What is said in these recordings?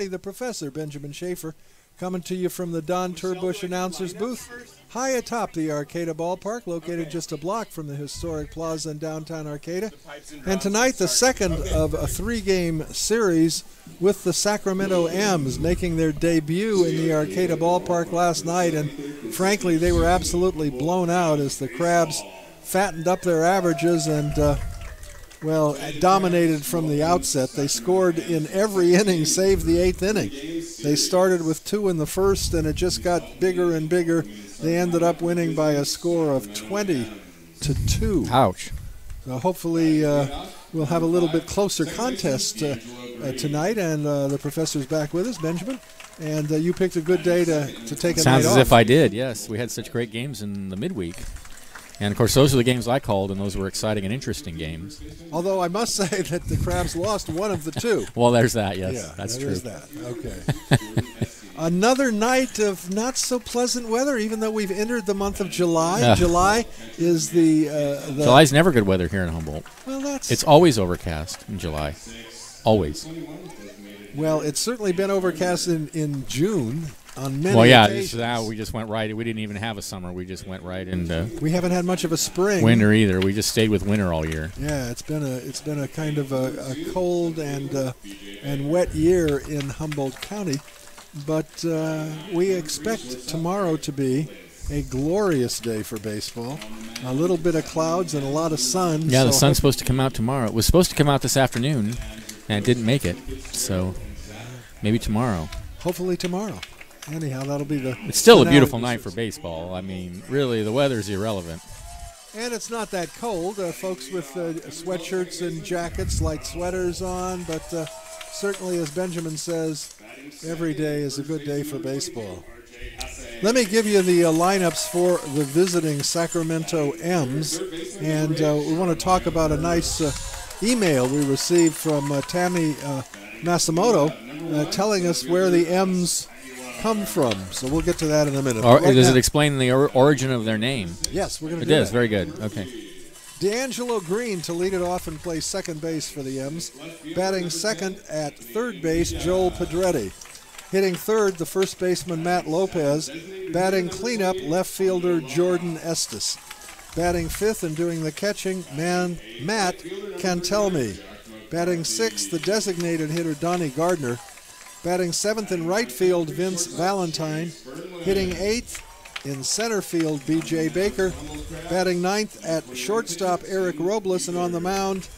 County, the professor, Benjamin Schaefer, coming to you from the Don Turbush announcer's booth, high atop the Arcata ballpark, located just a block from the historic plaza in downtown Arcata. And tonight, the second of a three-game series with the Sacramento M's making their debut in the Arcata ballpark last night. And frankly, they were absolutely blown out as the Crabs fattened up their averages and well, dominated from the outset. They scored in every inning save the eighth inning. They started with 2 in the first, and it just got bigger and bigger. They ended up winning by a score of 20-2. Ouch. So hopefully we'll have a little bit closer contest tonight, and the professor's back with us, Benjamin. And you picked a good day to take a night off. Sounds as if I did, yes. We had such great games in the midweek. And, of course, those are the games I called, and those were exciting and interesting games. Although I must say that the Crabs lost one of the two. Well, there's that, yes. Yeah, that's there true. is that. Okay. Another night of not-so-pleasant weather, even though we've entered the month of July. July is the July's never good weather here in Humboldt. Well, it's always overcast in July. Always. Well, it's certainly been overcast in June. On many well, yeah, occasions. We just went right. We didn't even have a summer. We just went right into. We haven't had much of a spring. Winter either. We just stayed with winter all year. Yeah, it's been a kind of a cold and wet year in Humboldt County, but we expect tomorrow to be a glorious day for baseball. A little bit of clouds and a lot of sun. Yeah, the sun's supposed to come out tomorrow. It was supposed to come out this afternoon, and it didn't make it. So maybe tomorrow. Hopefully tomorrow. Anyhow, that'll be the... It's still a beautiful night for baseball. I mean, really, the weather's irrelevant. And it's not that cold. Folks with sweatshirts and jackets, light sweaters on, but certainly, as Benjamin says, every day is a good day for baseball. Let me give you the lineups for the visiting Sacramento M's, and we want to talk about a nice email we received from Tammy Masamoto telling us where the M's come from. So we'll get to that in a minute. Does it explain the origin of their name? Yes, we're going to do that. It is. Very good. Okay. D'Angelo Green to lead it off and play second base for the M's. Batting second at third base, Joel Pedretti. Hitting third, the first baseman, Matt Lopez. Batting cleanup, left fielder, Jordan Estes. Batting fifth and doing the catching, Matt Cantelme. Batting sixth, the designated hitter, Donnie Gardner. Batting seventh in right field, Vince Valentine. Hitting eighth in center field, B.J. Baker. Batting ninth at shortstop, Eric Robles. And on the mound,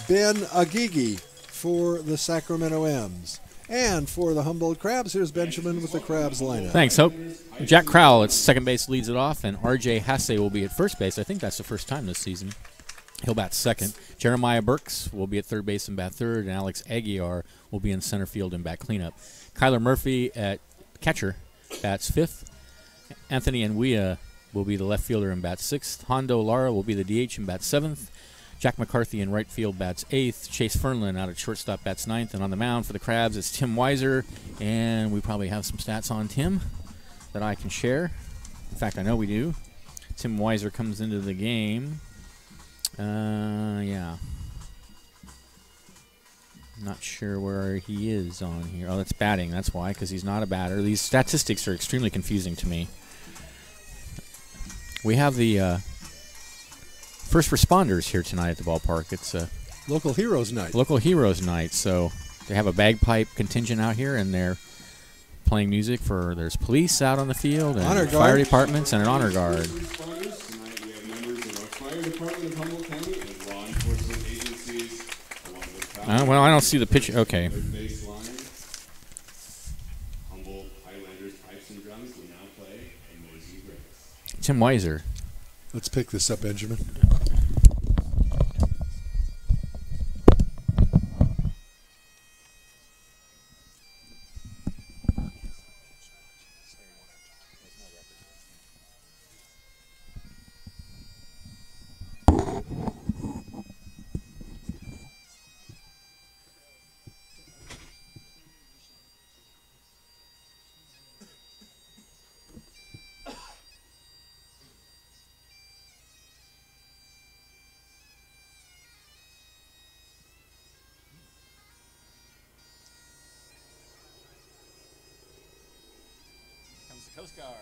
Ben Agigi for the Sacramento M's. And for the Humboldt Crabs, here's Benjamin with the Crabs lineup. Thanks, Hope. Jack Crowell at second base leads it off, and R.J. Hasse will be at first base. I think that's the first time this season. He'll bat second. Jeremiah Burks will be at third base and bat third, and Alex Aguiar will be in center field and bat cleanup. Kyler Murphy at catcher bats fifth. Anthony Nguia will be the left fielder and bats sixth. Hondo Lara will be the DH and bats seventh. Jack McCarthy in right field bats eighth. Chase Fernlin out at shortstop bats ninth. And on the mound for the Crabs, it's Tim Weiser, and we probably have some stats on Tim that I can share. In fact, I know we do. Tim Weiser comes into the game. Yeah. Not sure where he is on here. Oh, that's batting. That's why, because he's not a batter. These statistics are extremely confusing to me. We have the first responders here tonight at the ballpark. It's Local Heroes Night. Local Heroes Night. So they have a bagpipe contingent out here, and they're playing music for. There's police out on the field, and fire departments, and an honor guard. Well, I don't see the picture. Okay. Tim Weiser. Let's pick this up, Benjamin. Coast Guard.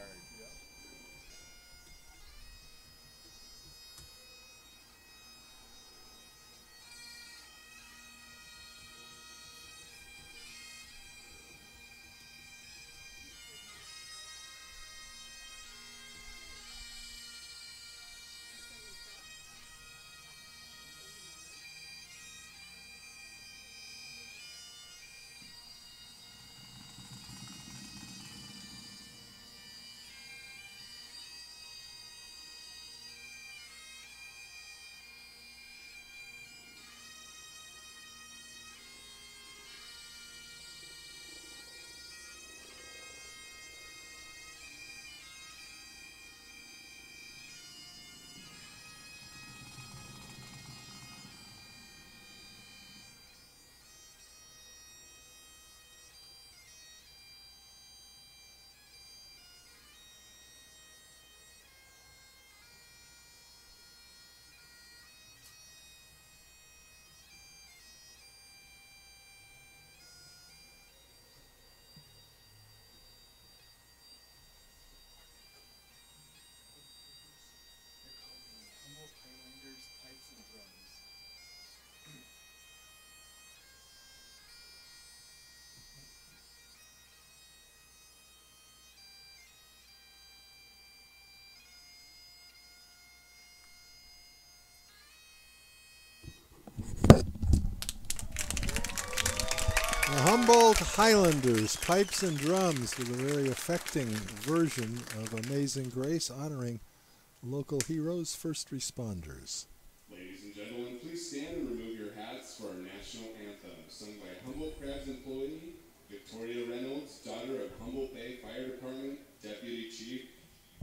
The Humboldt Highlanders, pipes and drums, with a very affecting version of Amazing Grace honoring local heroes, first responders. Ladies and gentlemen, please stand and remove your hats for our national anthem, sung by Humboldt Crabs employee Victoria Reynolds, daughter of Humboldt Bay Fire Department Deputy Chief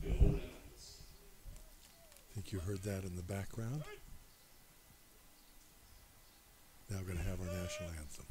Bill Reynolds. I think you heard that in the background. Now we're going to have our national anthem.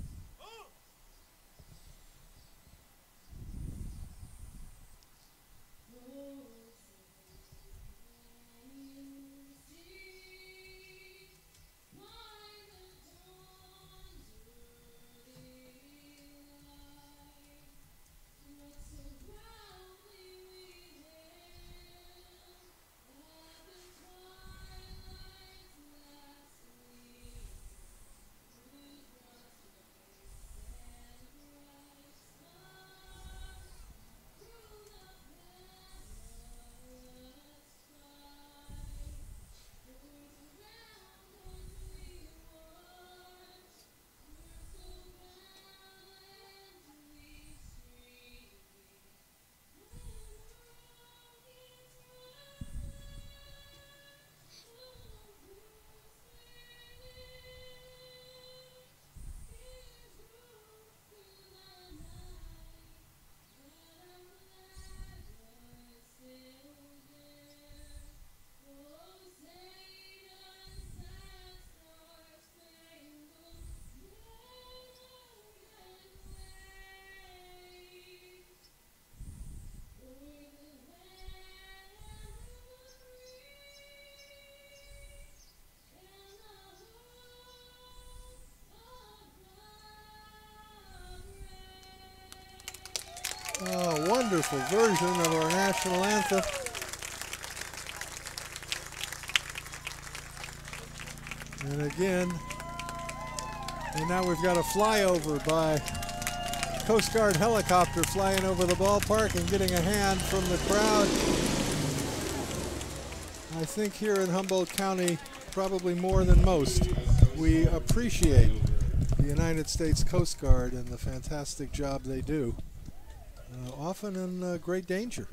Oh, wonderful version of our national anthem. And again, and now we've got a flyover by Coast Guard helicopter flying over the ballpark and getting a hand from the crowd. I think here in Humboldt County, probably more than most, we appreciate the United States Coast Guard and the fantastic job they do. Often in great danger.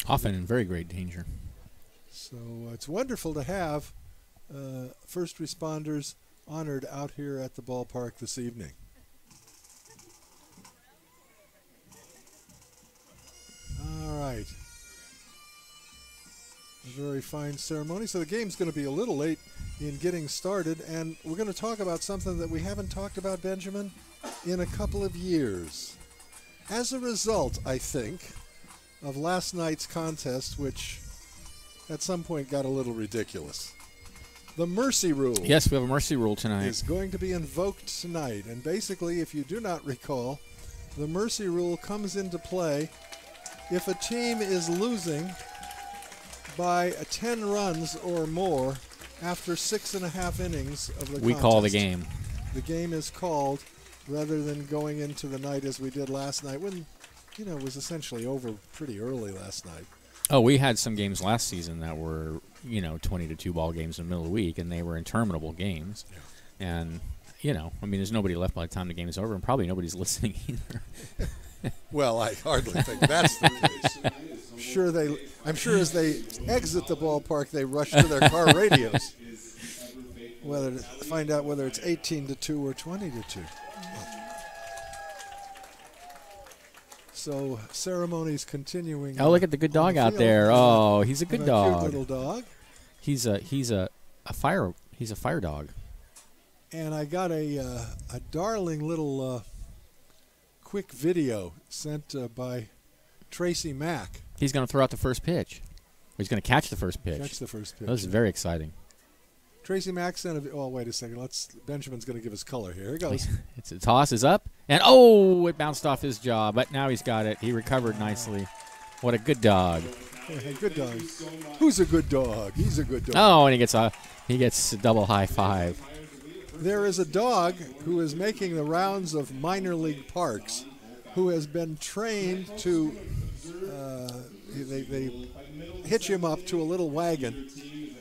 Often in very great danger. So it's wonderful to have first responders honored out here at the ballpark this evening. All right. A very fine ceremony. So the game's going to be a little late in getting started, and we're going to talk about something that we haven't talked about, Benjamin, in a couple of years. As a result, I think, of last night's contest, which at some point got a little ridiculous. The mercy rule. Yes, we have a mercy rule tonight. Is going to be invoked tonight. And basically, if you do not recall, the mercy rule comes into play if a team is losing by 10 runs or more after 6.5 innings of the contest, we call the game. The game is called, rather than going into the night as we did last night when, you know, it was essentially over pretty early last night. Oh, we had some games last season that were, you know, 20-2 ball games in the middle of the week, and they were interminable games. Yeah. And, you know, I mean, there's nobody left by the time the game is over, and probably nobody's listening either. Well, I hardly think that's the case. I'm sure as they exit the ballpark, they rush to their car radios, whether to find out whether it's 18-2 or 20-2. So ceremonies continuing. Oh, look at the good dog out there! Oh, he's a good dog. Cute little dog. He's a fire dog. And I got a darling little quick video sent by Tracy Mack. He's going to throw out the first pitch. He's going to catch the first pitch. Catch the first pitch. This is very exciting. Tracy Mack sent a. Oh, wait a second. Benjamin's going to give us color here. Here it goes. It's a toss is up, and oh, it bounced off his jaw, but now he's got it. He recovered nicely. What a good dog. Yeah, good dog. Who's a good dog? He's a good dog. Oh, and he gets a double high five. There is a dog who is making the rounds of minor league parks, who has been trained to. They hitch him up to a little wagon,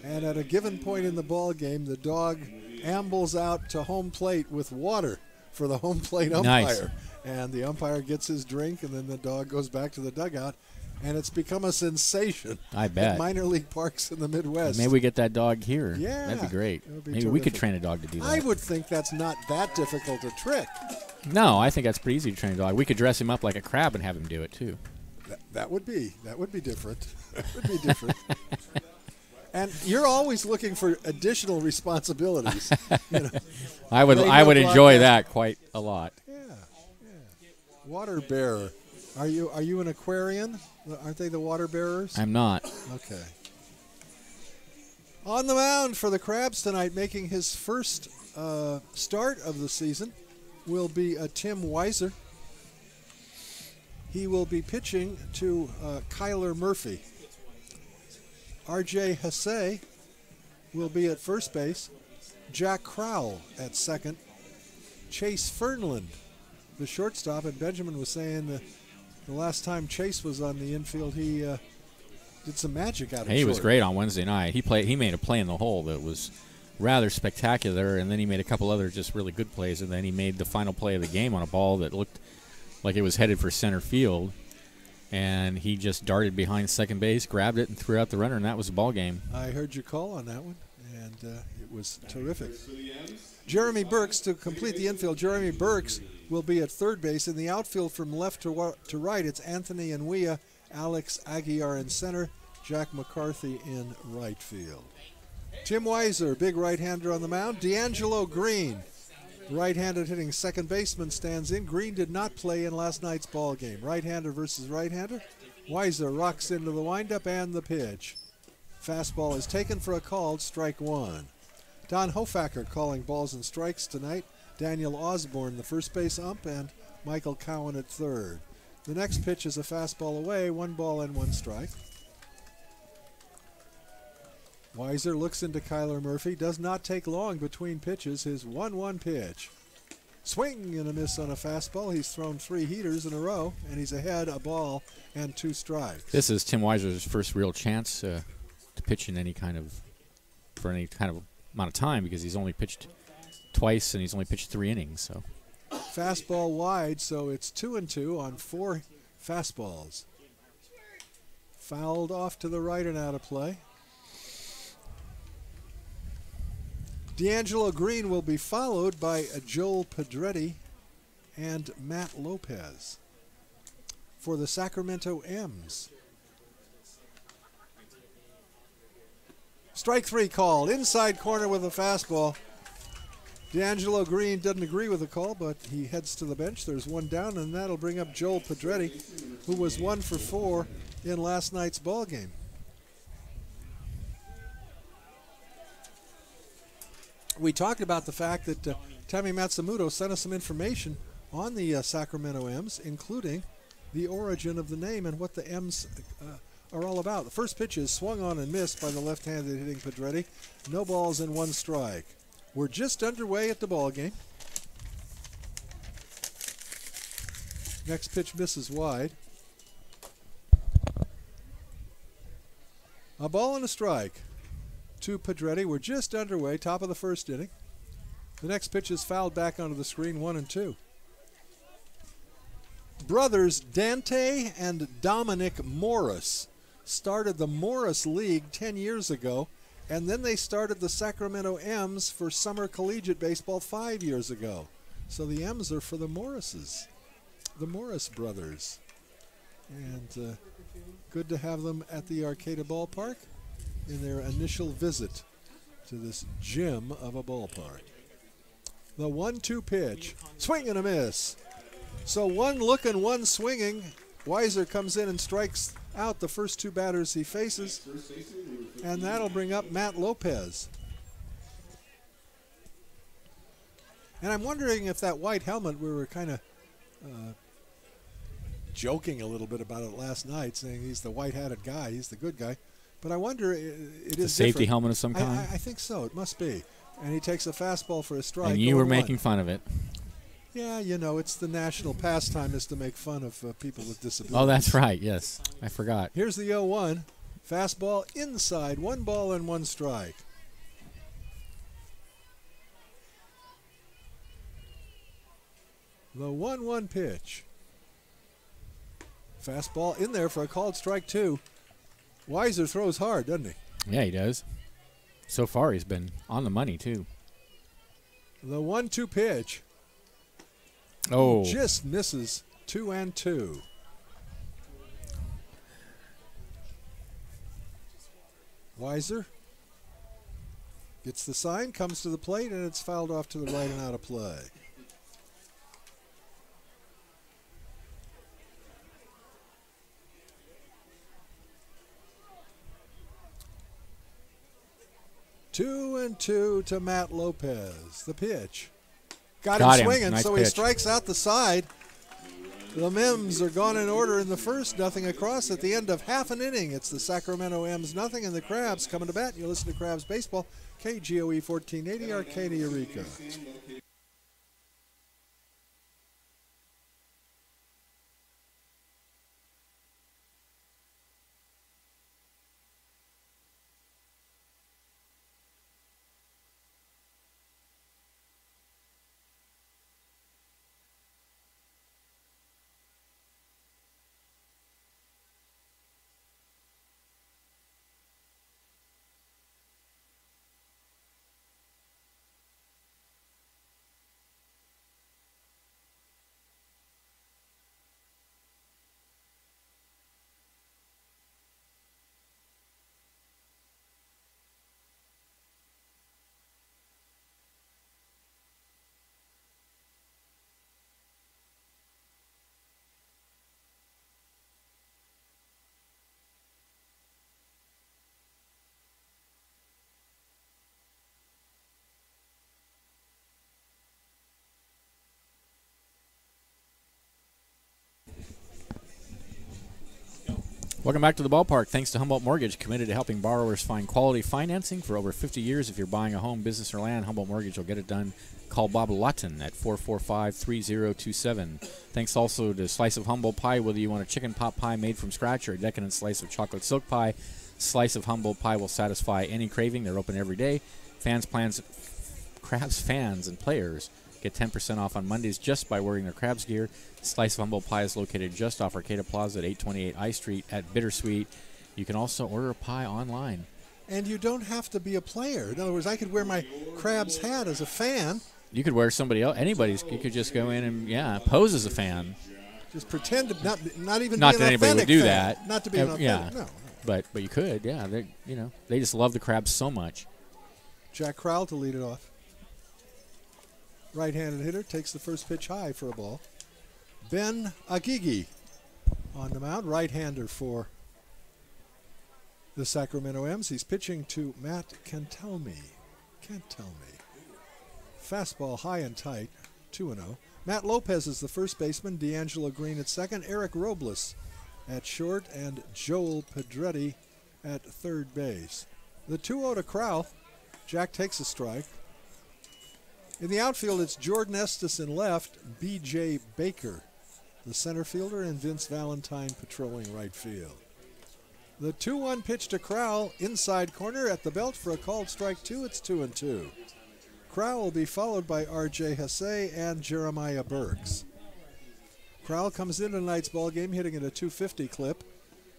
and at a given point in the ball game, the dog ambles out to home plate with water for the home plate umpire. Nice. And the umpire gets his drink, and then the dog goes back to the dugout, and it's become a sensation. I bet. At minor league parks in the Midwest. Maybe we get that dog here. Yeah. That'd be great. Maybe terrific. we could train a dog to do that. I would think that's not that difficult a trick. No, I think that's pretty easy to train a dog. We could dress him up like a crab and have him do it, too. That would be different. That would be different. And you're always looking for additional responsibilities. You know. I would enjoy that quite a lot. Yeah. Water bearer. Are you an Aquarian? Aren't they the water bearers? I'm not. Okay. On the mound for the Crabs tonight, making his first start of the season, will be Tim Weiser. He will be pitching to Kyler Murphy. R.J. Hasse will be at first base. Jack Crowell at second. Chase Fernland, the shortstop. And Benjamin was saying the last time Chase was on the infield, he did some magic out of it. He was great on Wednesday night. He made a play in the hole that was rather spectacular, and then he made a couple other just really good plays, and then he made the final play of the game on a ball that looked like it was headed for center field, and he just darted behind second base, grabbed it, and threw out the runner, and that was the ball game. I heard your call on that one, and it was terrific. Jeremy Burks to complete the infield. Jeremy Burks will be at third base. In the outfield from left to right, it's Anthony Enuia, Alex Aguiar in center, Jack McCarthy in right field. Tim Weiser, big right-hander on the mound. D'Angelo Green, right-handed hitting second baseman, stands in. Green did not play in last night's ball game. Right-hander versus right-hander. Weiser rocks into the windup and the pitch. Fastball is taken for a called strike one. Don Hofacker calling balls and strikes tonight. Daniel Osborne, the first base ump, and Michael Cowan at third. The next pitch is a fastball away, 1-1 strike. Weiser looks into Kyler Murphy. Does not take long between pitches. His 1-1 pitch. Swing and a miss on a fastball. He's thrown 3 heaters in a row, and he's ahead a ball and 2 strikes. This is Tim Weiser's first real chance to pitch in any kind of amount of time, because he's only pitched twice and he's only pitched 3 innings. So fastball wide, so it's 2-2 on 4 fastballs. Fouled off to the right and out of play. D'Angelo Green will be followed by Joel Pedretti and Matt Lopez for the Sacramento M's. Strike 3 called. Inside corner with a fastball. D'Angelo Green doesn't agree with the call, but he heads to the bench. There's 1 down, and that'll bring up Joel Pedretti, who was 1 for 4 in last night's ball game. We talked about the fact that Tammy Matsumoto sent us some information on the Sacramento M's, including the origin of the name and what the M's are all about. The first pitch is swung on and missed by the left-handed hitting Pedretti. No balls and 1 strike. We're just underway at the ball game. Next pitch misses wide. A ball and a strike to Pedretti. We're just underway, top of the first inning. The next pitch is fouled back onto the screen, 1-2. Brothers Dante and Dominic Morris started the Morris League 10 years ago, and then they started the Sacramento M's for summer collegiate baseball 5 years ago. So the M's are for the Morrises, the Morris brothers. And good to have them at the Arcata Ballpark in their initial visit to this gem of a ballpark. The 1-2 pitch, swing and a miss. So 1 looking, 1 swinging. Weiser comes in and strikes out the first 2 batters he faces, and that'll bring up Matt Lopez. And I'm wondering if that white helmet, we were kind of joking a little bit about it last night, saying he's the white-hatted guy, he's the good guy. But I wonder, it is a safety helmet of some kind? I think so, it must be. And he takes a fastball for a strike. And you were making fun of it. Yeah, you know, it's the national pastime is to make fun of people with disabilities. Oh, that's right, yes. I forgot. Here's the 0-1. Fastball inside, 1 ball and 1 strike. The 1-1 pitch. Fastball in there for a called strike 2. Weiser throws hard, doesn't he? Yeah, he does. So far, he's been on the money, too. The 1-2 pitch. Oh. Just misses 2-2. Weiser gets the sign, comes to the plate, and it's fouled off to the right and out of play. Two and 2 to Matt Lopez. The pitch. Got him swinging, nice so pitch. He strikes out the side. The M's are gone in order in the first, 0 across at the end of half an inning. It's the Sacramento M's 0 and the Crabs coming to bat. You listen to Crabs Baseball, KGOE 1480, Arcata, Eureka. Welcome back to the ballpark. Thanks to Humboldt Mortgage, committed to helping borrowers find quality financing for over 50 years. If you're buying a home, business, or land, Humboldt Mortgage will get it done. Call Bob Lawton at 445-3027. Thanks also to Slice of Humboldt Pie. Whether you want a chicken pot pie made from scratch or a decadent slice of chocolate silk pie, Slice of Humboldt Pie will satisfy any craving. They're open every day. Crabs fans and players get 10% off on Mondays just by wearing their Crabs gear. Slice of Humboldt Pie is located just off Arcata Plaza at 828 I Street at Bittersweet. You can also order a pie online. And you don't have to be a player. In other words, I could wear my Crabs hat as a fan. You could wear somebody else. Anybody's. You could just go in and pose as a fan. Just pretend to not even. Not be that an anybody would authentic do fan. that. Not to be an authentic. Yeah. No. But you could. Yeah. They just love the Crabs so much. Jack Crowell to lead it off. Right-handed hitter takes the first pitch high for a ball. Ben Agigi on the mound, right-hander for the Sacramento M's. He's pitching to Matt Cantelme. Fastball high and tight, 2-0. Matt Lopez is the first baseman, D'Angelo Green at second, Eric Robles at short, and Joel Pedretti at third base. The 2-0 to Crowell. Jack takes a strike. In the outfield, it's Jordan Estes in left, B.J. Baker, the center fielder, and Vince Valentine patrolling right field. The 2-1 pitch to Crowell, inside corner at the belt for a called strike 2. It's 2-2. Crowell will be followed by R.J. Hasse and Jeremiah Burks. Crowell comes into tonight's ball game hitting at a 250 clip.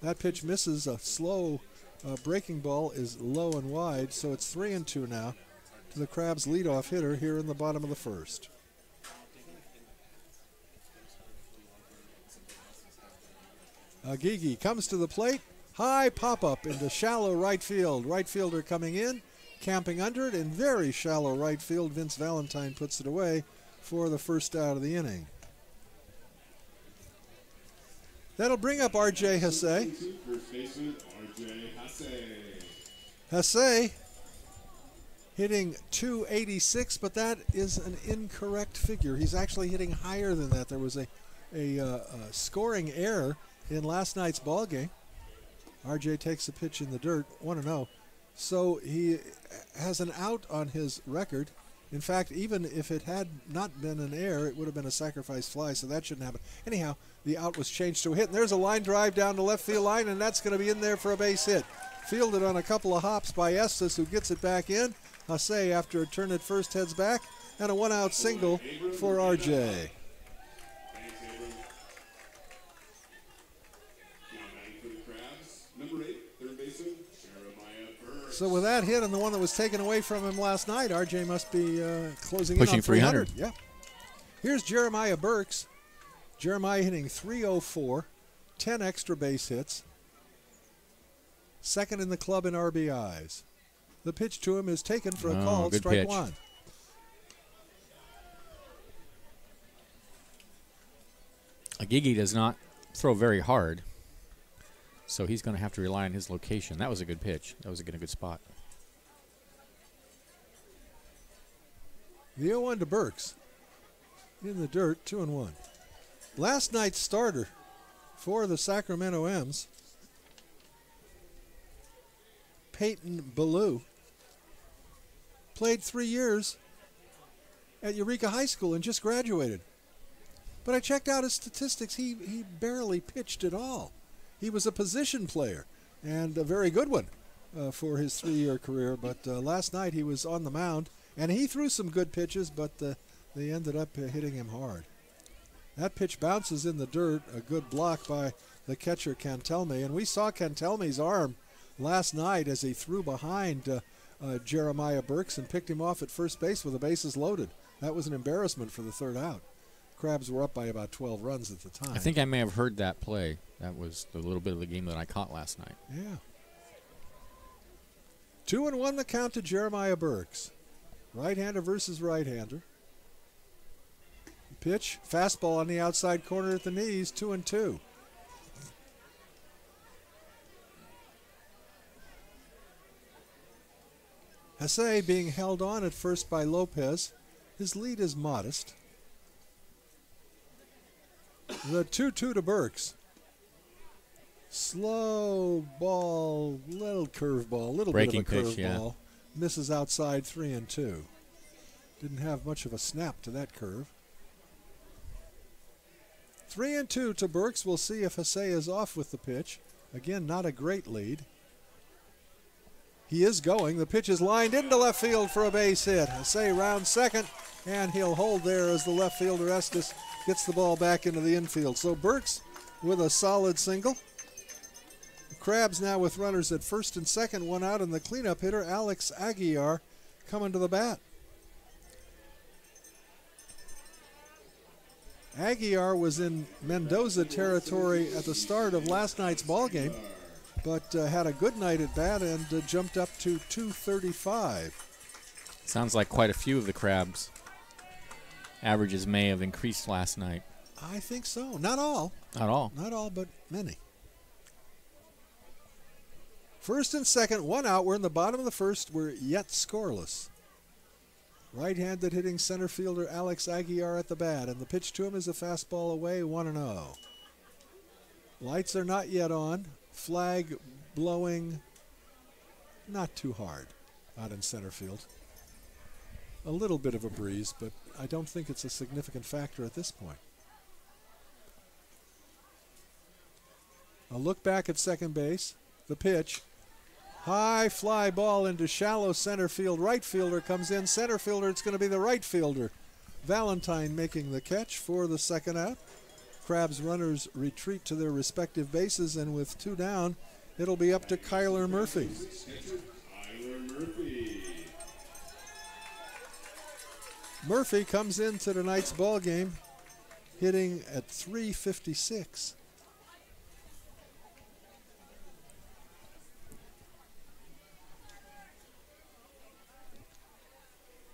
That pitch misses. A slow breaking ball is low and wide, so it's 3-2 now to the Crabs' leadoff hitter here in the bottom of the first. Agigi comes to the plate. High pop-up into shallow right field. Right fielder coming in, camping under it, in very shallow right field. Vince Valentine puts it away for the first out of the inning. That'll bring up R.J. Hasse. First baseman, R.J. Hasse. Hasse hitting 286, but that is an incorrect figure. He's actually hitting higher than that. There was a scoring error in last night's ball game. R.J. takes a pitch in the dirt, 1-0. So he has an out on his record. In fact, even if it had not been an error, it would have been a sacrifice fly, so that shouldn't happen. Anyhow, the out was changed to a hit, and there's a line drive down the left field line, and that's going to be in there for a base hit. Fielded on a couple of hops by Estes, who gets it back in. Hasse, after a turn at first, heads back, and a one-out single for R.J. So with that hit and the one that was taken away from him last night, R.J. must be closing in on 300. Yeah. Here's Jeremiah Burks. Jeremiah hitting 304, 10 extra base hits, second in the club in RBIs. The pitch to him is taken for a called strike pitch. 1. Agigi does not throw very hard, so he's going to have to rely on his location. That was a good pitch. That was a good spot. The 0-1 to Burks. In the dirt, 2-1. Last night's starter for the Sacramento M's, Peyton Ballou, played 3 years at Eureka High School and just graduated. But I checked out his statistics. He barely pitched at all. He was a position player, and a very good one for his 3-year career. But last night he was on the mound, and he threw some good pitches, but they ended up hitting him hard. That pitch bounces in the dirt, a good block by the catcher Cantelme. And we saw Cantelme's arm last night as he threw behind Jeremiah Burks and picked him off at first base with the bases loaded. That was an embarrassment for the third out. Crabs were up by about 12 runs at the time. I think I may have heard that play. That was the little bit of the game that I caught last night. Yeah. 2-1 the count to Jeremiah Burks. Right-hander versus right-hander. Pitch, fastball on the outside corner at the knees, 2-2. Hasse being held on at first by Lopez. His lead is modest. The 2-2 to Burks. Slow ball, little curveball, little breaking bit of a pitch, curveball. Yeah. Misses outside, 3-2. Didn't have much of a snap to that curve. 3-2 to Burks. We'll see if Hasse is off with the pitch. Again, not a great lead. He is going. The pitch is lined into left field for a base hit. Hasse round second, and he'll hold there as the left fielder Estes gets the ball back into the infield. So Burks with a solid single. The Crabs now with runners at first and second, one out, and the cleanup hitter Alex Aguiar coming to the bat. Aguiar was in Mendoza territory at the start of last night's ball game, but had a good night at bat and jumped up to 235. Sounds like quite a few of the Crabs' averages may have increased last night. I think so. Not all. Not all. Not all, but many. First and second, one out. We're in the bottom of the first. We're yet scoreless. Right-handed hitting center fielder Alex Aguiar at the bat, and the pitch to him is a fastball away, 1-0. Lights are not yet on. Flag blowing not too hard out in center field. A little bit of a breeze, but I don't think it's a significant factor at this point. A look back at second base. The pitch. High fly ball into shallow center field. Right fielder comes in. Center fielder, it's going to be the right fielder. Valentine making the catch for the second out. Crabs runners retreat to their respective bases, and with 2 down, it'll be up to Kyler Murphy. Murphy comes into tonight's ball game hitting at .356.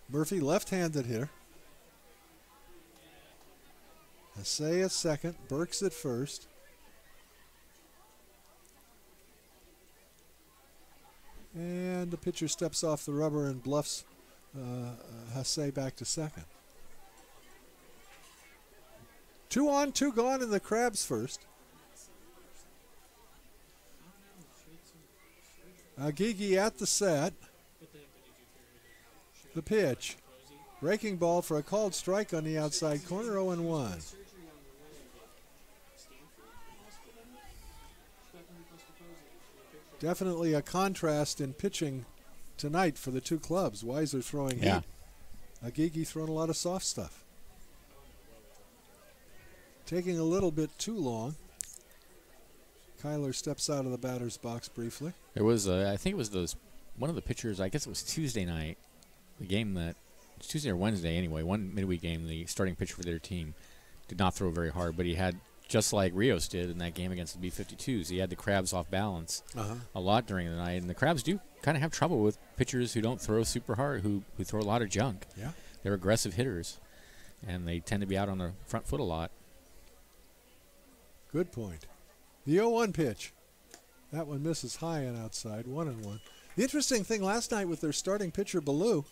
Murphy, left-handed hitter. Hasse at second, Burks at first. And the pitcher steps off the rubber and bluffs Hasse back to second. 2 on, 2 gone in the Crabs first. Agigi at the set. The pitch. Breaking ball for a called strike on the outside corner, 0-1. Definitely a contrast in pitching tonight for the two clubs. Weiser throwing heat. Agigi throwing a lot of soft stuff. Taking a little bit too long. Kyler steps out of the batter's box briefly. There was, I think it was one of the pitchers, I guess it was Tuesday night, the game that, Tuesday or Wednesday anyway, one midweek game, the starting pitcher for their team did not throw very hard, but he had, just like Rios did in that game against the B52's, he had the Crabs off balance a lot during the night. And the Crabs do kind of have trouble with pitchers who don't throw super hard, who throw a lot of junk. Yeah. They're aggressive hitters, and they tend to be out on the front foot a lot. Good point. The 0-1 pitch. That one misses high and outside, 1-1. The interesting thing last night with their starting pitcher, Ballou,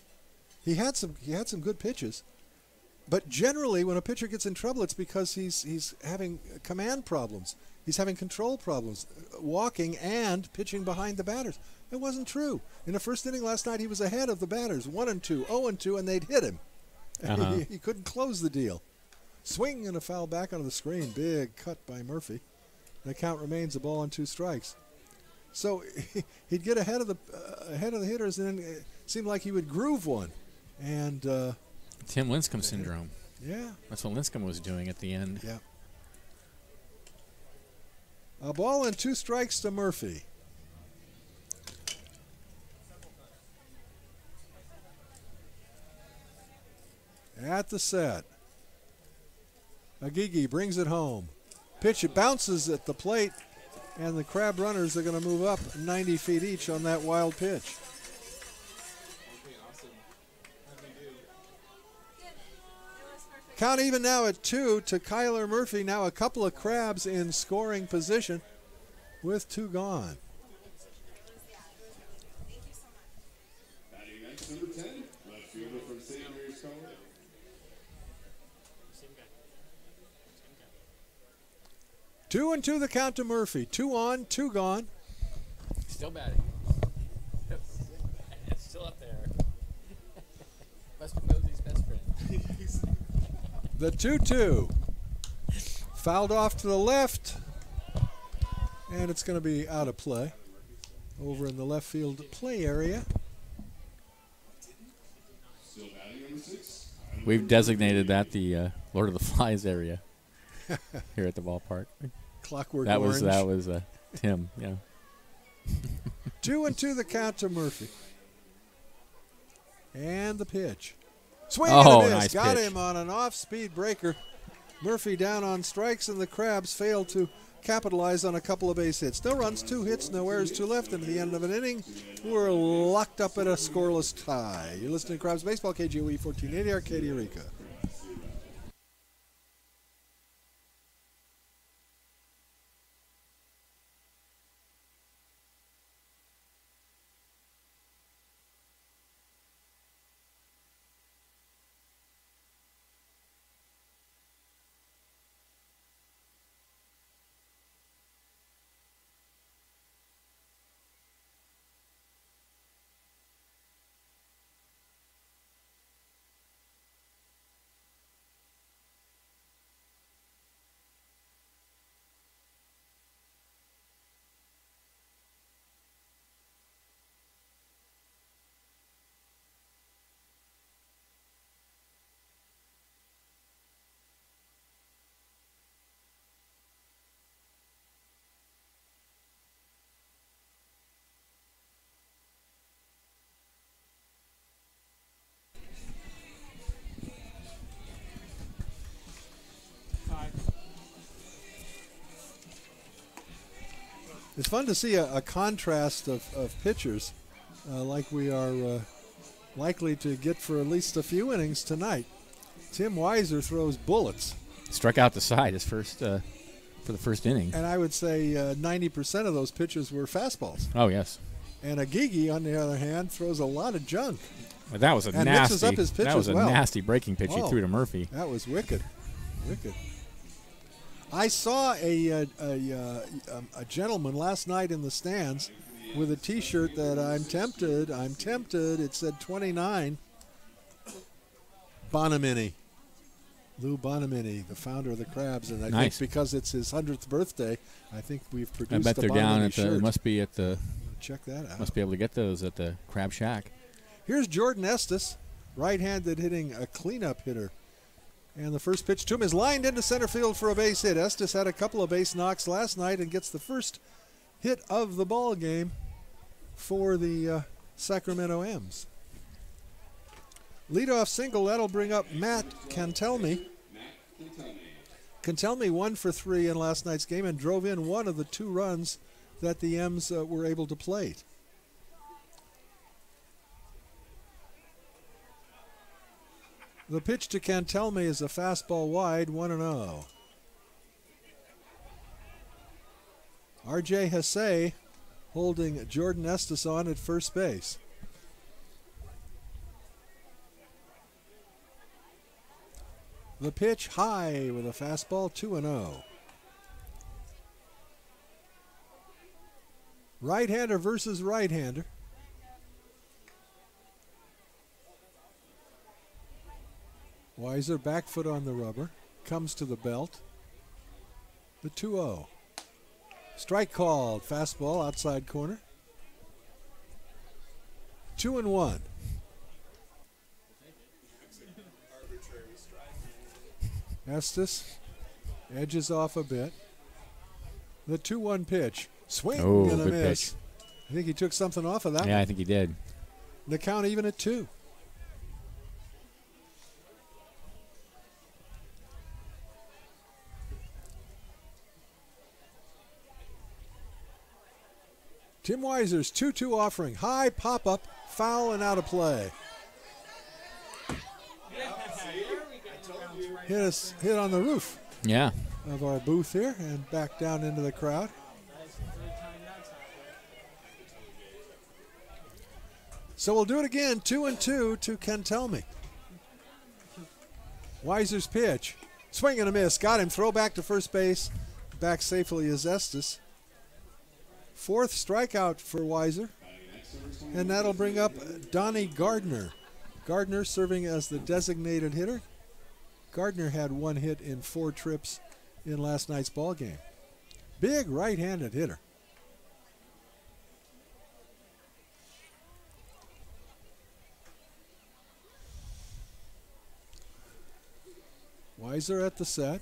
he had some good pitches. But generally, when a pitcher gets in trouble, it's because he's having command problems. He's having control problems, walking and pitching behind the batters. It wasn't true. In the first inning last night, he was ahead of the batters, 1-2, 0-2, and they'd hit him. He couldn't close the deal. Swing and a foul back onto the screen. Big cut by Murphy. The count remains a ball and 2 strikes. So he'd get ahead of the hitters, and then it seemed like he would groove one. And Tim Lincecum syndrome. Yeah. That's what Lincecum was doing at the end. Yeah. A ball and 2 strikes to Murphy. At the set. Agigi brings it home. Pitch, it bounces at the plate, and the Crab runners are going to move up 90 feet each on that wild pitch. Count even now at 2 to Kyler Murphy. Now a couple of Crabs in scoring position with 2 gone. Batting next, number 10, left fielder from St. Mary's College. 2-2 the count to Murphy. 2 on, 2 gone. Still batting. It's still up there. Must be Mosey's best friend. The 2-2. Fouled off to the left. And it's going to be out of play. Over in the left field play area. Still batting, number 6. We've designated that the Lord of the Flies area here at the ballpark. Clockwork That Orange. was Tim, yeah. 2-2 the count to Murphy. And the pitch. Swing Oh, and a miss. nice Got pitch. him on an off-speed breaker. Murphy down on strikes, and the Crabs fail to capitalize on a couple of base hits. No runs, 2 hits, no errors, 2 left into the end of an inning. We're locked up at a scoreless tie. You're listening to Crabs Baseball, KGOE 1480, Arcadia, Eureka. It's fun to see a contrast of pitchers like we are likely to get for at least a few innings tonight. Tim Weiser throws bullets. Struck out the side his first for the first inning. And I would say 90% of those pitches were fastballs. Oh, yes. And Agigi, on the other hand, throws a lot of junk. But that was a and mixes nasty. Up his pitch that was as a well. nasty breaking pitch he threw to Murphy. That was wicked, wicked. I saw a gentleman last night in the stands with a T-shirt that I'm tempted. It said 29. Bonamini, Lou Bonamini, the founder of the Crabs, and I think because it's his 100th birthday, I think we've produced. I bet they're down at the. Must be at the. Check that out. Must be able to get those at the Crab Shack. Here's Jordan Estes, right-handed, hitting a cleanup hitter. And the first pitch to him is lined into center field for a base hit. Estes had a couple of base knocks last night and gets the first hit of the ball game for the Sacramento M's. Leadoff single, that'll bring up Matt Cantelme. Cantelme 1 for 3 in last night's game and drove in one of the 2 runs that the M's were able to plate. The pitch to Cantelme is a fastball wide, 1-0. R.J. Hesse holding Jordan Estes on at first base. The pitch high with a fastball, 2-0. Right-hander versus right-hander. Weiser back foot on the rubber, comes to the belt. The 2-0. Strike called, fastball outside corner. 2-1. Estes edges off a bit. The 2-1 pitch. Swing and a miss. Pitch. I think he took something off of that. Yeah, I think he did. The count even at 2. Tim Weiser's 2-2 offering. High pop-up, foul and out of play. Hit on the roof of our booth here and back down into the crowd. So we'll do it again, 2-2 to Cantelme. Weiser's pitch. Swing and a miss. Got him. Throw back to first base. Back safely is Estes. 4th strikeout for Weiser. And that'll bring up Donnie Gardner. Gardner serving as the designated hitter. Gardner had 1 hit in 4 trips in last night's ball game. Big right-handed hitter. Weiser at the set.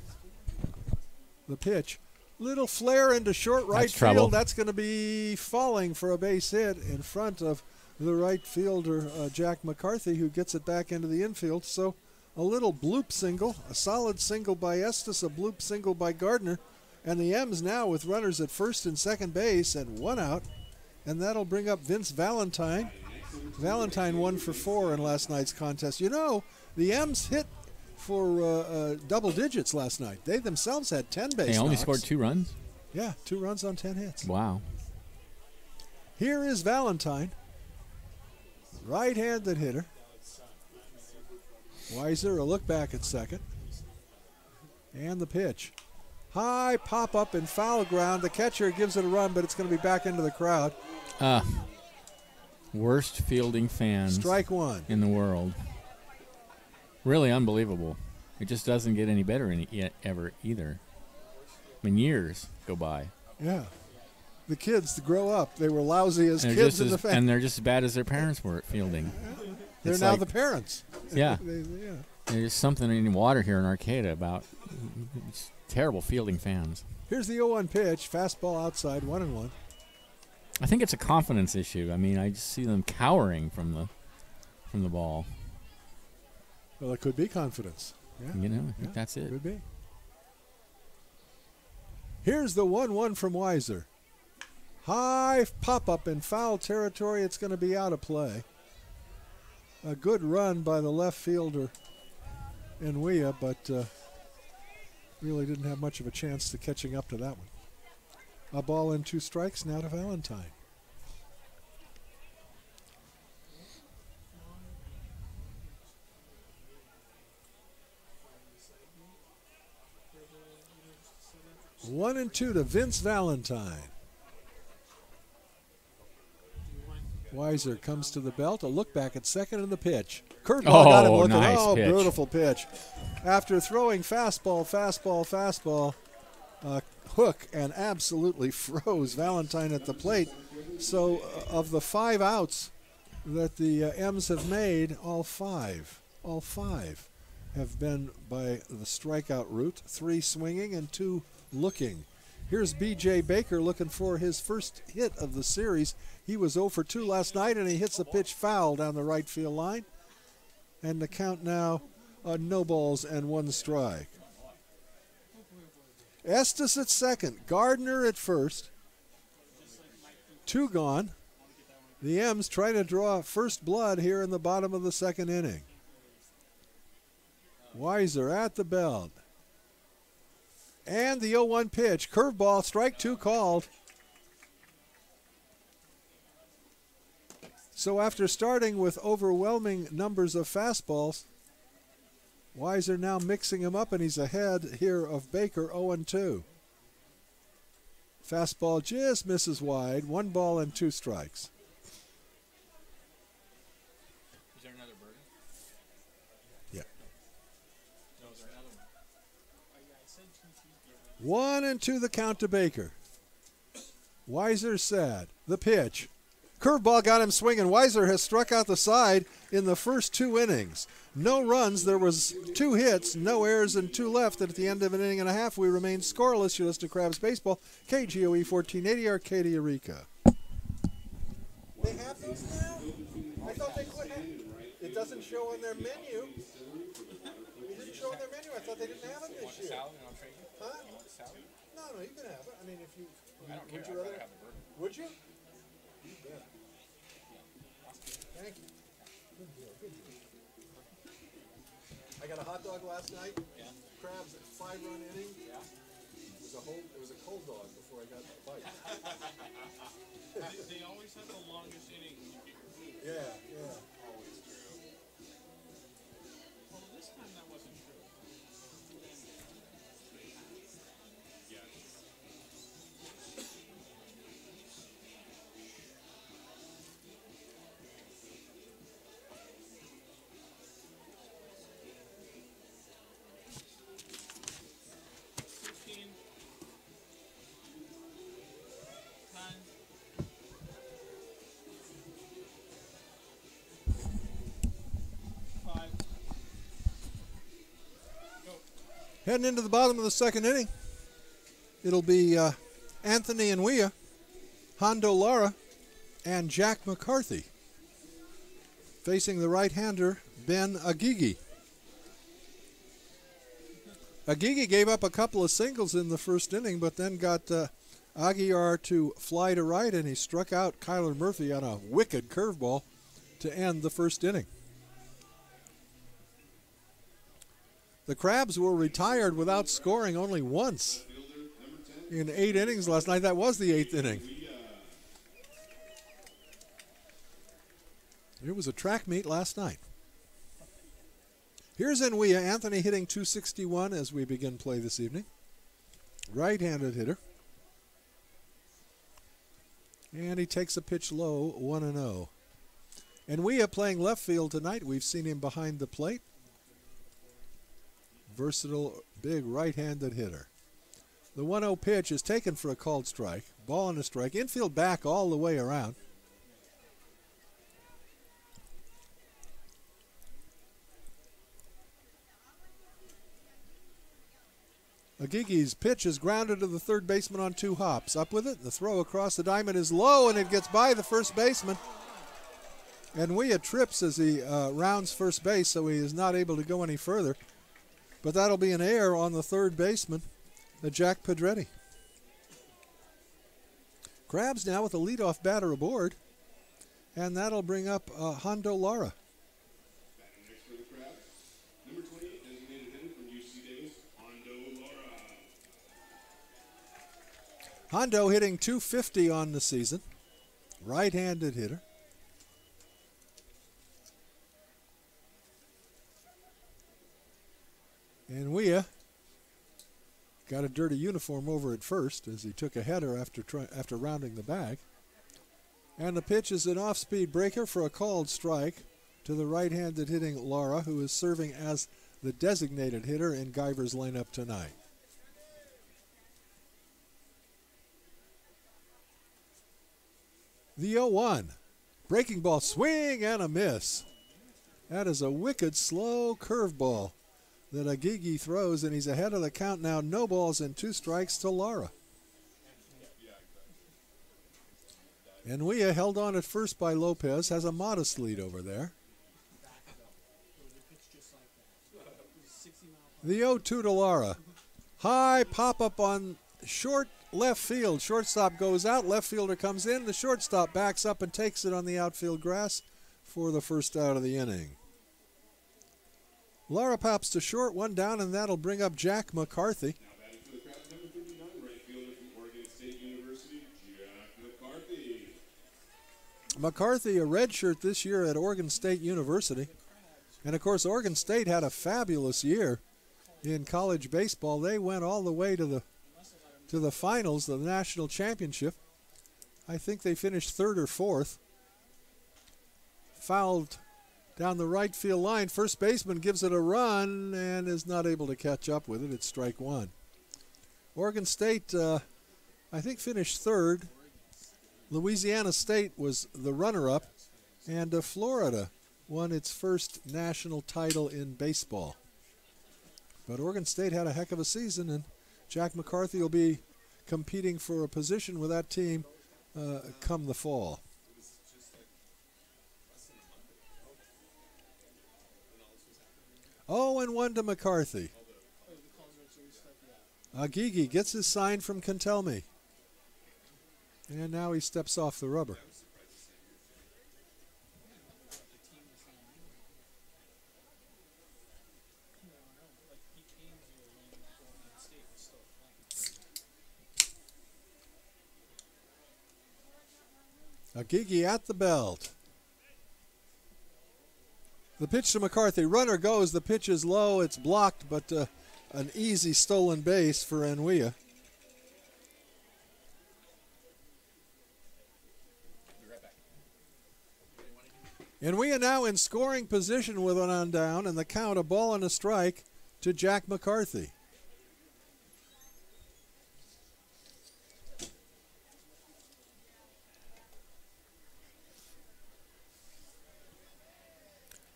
The pitch. Little flare into short right field. Trouble. That's going to be falling for a base hit in front of the right fielder, Jack McCarthy, who gets it back into the infield. So a little bloop single, a solid single by Estes, a bloop single by Gardner. And the M's now with runners at first and second base and 1 out. And that'll bring up Vince Valentine. Valentine 1 for 4 in last night's contest. You know, the M's hit for double digits last night. They themselves had 10 base knocks. They only scored 2 runs? Yeah, 2 runs on 10 hits. Wow. Here is Valentine. Right-handed hitter. Weiser, a look back at second. And the pitch. High pop-up in foul ground. The catcher gives it a run, but it's going to be back into the crowd. Worst fielding fans Strike 1 in the world. Really unbelievable. It just doesn't get any better ever either. I mean, years go by. Yeah. The kids grow up. They were lousy as kids in the family. And they're just as bad as their parents were at fielding. They're now the parents. Yeah. Yeah. There's something in water here in Arcata about terrible fielding fans. Here's the 0-1 pitch. Fastball outside, 1-1. I think it's a confidence issue. I mean, I just see them cowering from the ball. Well, it could be confidence. Yeah. You know, I think that's it. Could be. Here's the 1-1 from Weiser. High pop-up in foul territory. It's going to be out of play. A good run by the left fielder in Wea, but really didn't have much of a chance to catching up to that one. A ball and 2 strikes now to Valentine. One and 2 to Vince Valentine. Weiser comes to the belt. A look back at second in the pitch. Curveball got him looking. Nice pitch. Beautiful pitch. After throwing fastball, hook and absolutely froze Valentine at the plate. So of the 5 outs that the M's have made, all five have been by the strikeout route. 3 swinging and 2 looking. Here's B.J. Baker looking for his first hit of the series. He was 0 for 2 last night, and he hits a pitch foul down the right field line. And the count now, no balls and 1 strike. Estes at second, Gardner at first. 2 gone. The M's try to draw first blood here in the bottom of the 2nd inning. Weiser at the belt. And the 0-1 pitch. Curveball, strike 2 called. So after starting with overwhelming numbers of fastballs, Weiser now mixing them up, and he's ahead here of Baker, 0-2. Fastball just misses wide. 1 ball and 2 strikes. Is there another birdie? Yeah. No, is there another one? 1 and 2 the count to Baker. Weiser sad. The pitch. Curveball got him swinging. Weiser has struck out the side in the first 2 innings. No runs. There was 2 hits, no errors, and 2 left. And at the end of an inning and a half, we remain scoreless. You're listening to Krabs Baseball, KGOE 1480, Arcadia, Eureka. They have those now? I thought they could have. It doesn't show on their menu. It didn't show on their menu. I thought they didn't have it this year. Huh? No, you can have it. I mean, if you... I don't care. Would you rather? Have the bird. Would you? Yeah. Thank you. Good deal, good deal. I got a hot dog last night. Yeah. Krabs, 5-run inning. Yeah. It was a cold dog before I got the bite. They always have the longest inning when you get your food. Yeah. Always true. Well, this time that wasn't true. Yeah. Heading into the bottom of the 2nd inning, it'll be Anthony and Wea, Hondo Lara, and Jack McCarthy facing the right-hander Ben Agigi. Agigi gave up a couple of singles in the first inning, but then got Aguiar to fly to right, and he struck out Kyler Murphy on a wicked curveball to end the first inning. The Krabs were retired without scoring only once in 8 innings last night. That was the 8th inning. It was a track meet last night. Here's Enwea, Anthony hitting .261 as we begin play this evening. Right-handed hitter. And he takes a pitch low, 1-0. Enwea playing left field tonight. We've seen him behind the plate. Versatile, big right-handed hitter. The 1-0 pitch is taken for a called strike. Ball and a strike. Infield back all the way around. Agigi's pitch is grounded to the third baseman on 2 hops. Up with it. The throw across the diamond is low, and it gets by the first baseman. And Wea trips as he rounds first base, so he is not able to go any further. But that'll be an error on the third baseman, Jack Pedretti. Crabs now with a leadoff batter aboard, and that'll bring up Hondo Lara. Batting next for the Crabs, number 28, designated hitter from UC Davis, Hondo Lara. Hondo hitting .250 on the season, right-handed hitter. And Weah got a dirty uniform over at first as he took a header after rounding the bag. And the pitch is an off-speed breaker for a called strike to the right-handed hitting Lara, who is serving as the designated hitter in Guyver's lineup tonight. The 0-1. Breaking ball, swing and a miss. That is a wicked slow curveball that Agigi throws, and he's ahead of the count now. No balls and 2 strikes to Lara. And Weah, held on at first by Lopez, has a modest lead over there. The 0-2 to Lara. High pop-up on short left field. Shortstop goes out, left fielder comes in. The shortstop backs up and takes it on the outfield grass for the first out of the inning. Lara pops to short, 1 down, and that'll bring up Jack McCarthy. Now batting for the Crabs, number 39, right fielder from Oregon State University, Jack McCarthy. McCarthy, a redshirt this year at Oregon State University. And, of course, Oregon State had a fabulous year in college baseball. They went all the way to the finals, the national championship. I think they finished 3rd or 4th. Fouled down the right field line. First baseman gives it a run and is not able to catch up with it. It's strike 1. Oregon State, I think, finished 3rd. Louisiana State was the runner-up. And Florida won its first national title in baseball. But Oregon State had a heck of a season, and Jack McCarthy will be competing for a position with that team come the fall. 0-1 to McCarthy. Agigi gets his sign from Cantelmi. And now he steps off the rubber. Agigi at the belt. The pitch to McCarthy. Runner goes. The pitch is low. It's blocked, but an easy stolen base for Enwea. Enwea now in scoring position with 1 on down, and the count a ball and a strike to Jack McCarthy.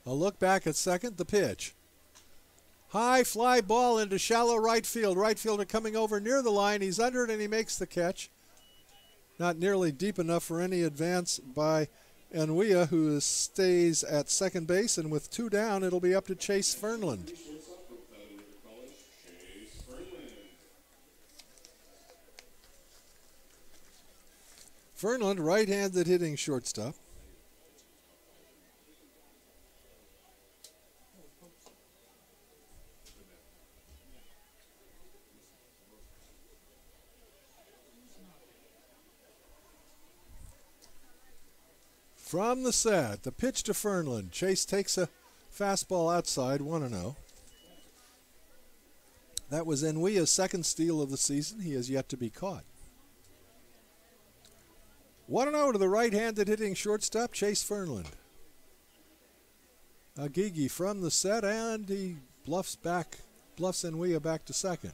A look back at second, the pitch. High fly ball into shallow right field. Right fielder coming over near the line. He's under it and he makes the catch. Not nearly deep enough for any advance by Enwea, who stays at second base. And with 2 down, it'll be up to Chase Fernland. Fernland, right-handed hitting shortstop. From the set, the pitch to Fernland. Chase takes a fastball outside, 1-0. That was Enwea's second steal of the season. He has yet to be caught. 1-0 to the right-handed hitting shortstop, Chase Fernland. Agigi from the set, and he bluffs Enwea back to second.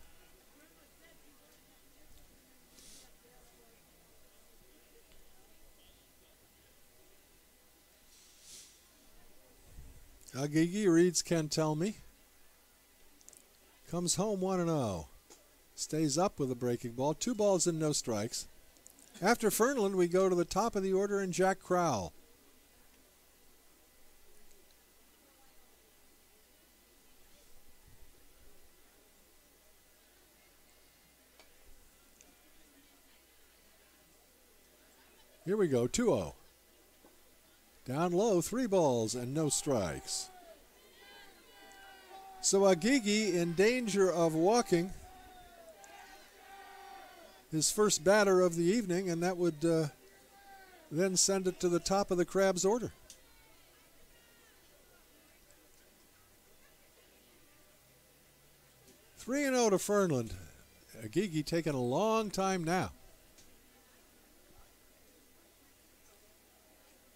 Agigi reads Cantelmi. Comes home 1-0. Stays up with a breaking ball. 2 balls and no strikes. After Fernland, we go to the top of the order and Jack Crowell. Here we go, 2-0. Down low, 3 balls and no strikes. So Agigi in danger of walking his first batter of the evening, and that would then send it to the top of the Crabs order. Three and 0 to Fernland. Agigi taking a long time now.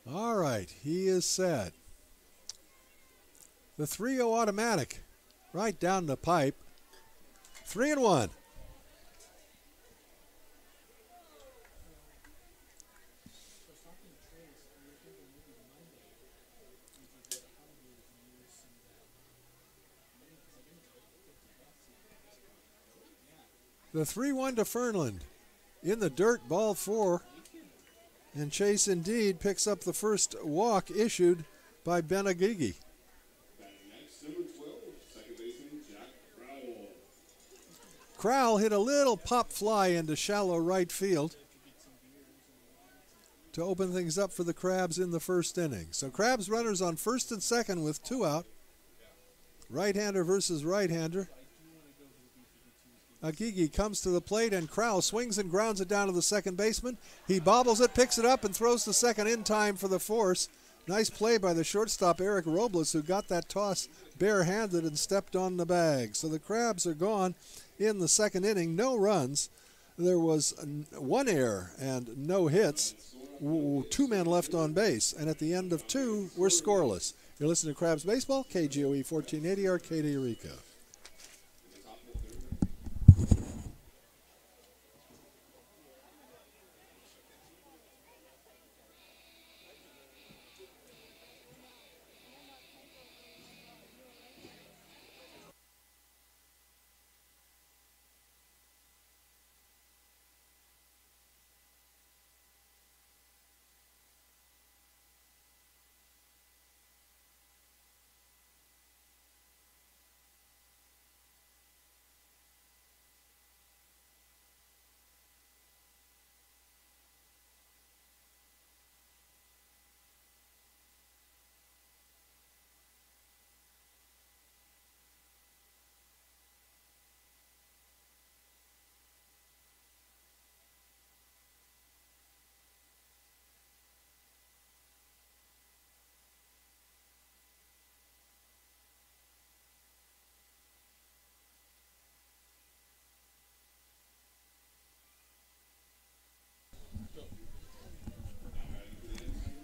All right, he is set. The 3-0 automatic, right down the pipe. 3-1. The 3-1 to Fernland. In the dirt, ball 4. And Chase indeed picks up the first walk issued by Ben Agigi. Next, number 12, second baseman Jack Crowell. Crowell hit a little pop fly into shallow right field to open things up for the Crabs in the first inning. So Crabs runners on first and second with 2 out. Right-hander versus right-hander. Agigi comes to the plate, and Crowell swings and grounds it down to the second baseman. He bobbles it, picks it up, and throws the second in time for the force. Nice play by the shortstop, Eric Robles, who got that toss barehanded and stepped on the bag. So the Crabs are gone in the second inning. No runs. There was 1 error and no hits. 2 men left on base. And at the end of 2, we're scoreless. You're listening to Crabs Baseball, KGOE 1480, Arcadia, Eureka.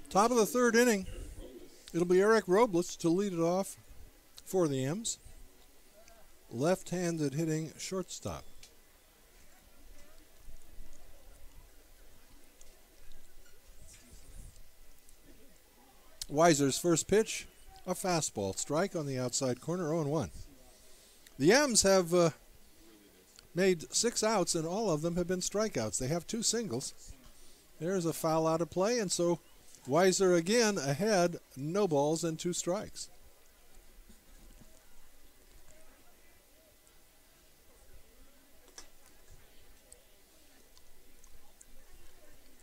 Top of the third inning, it'll be Eric Robles to lead it off for the M's. Left-handed hitting shortstop. Weiser's first pitch, a fastball. Strike on the outside corner, 0-1. The M's have made 6 outs, and all of them have been strikeouts. They have 2 singles. There's a foul out of play, and so Weiser again ahead, no balls and 2 strikes.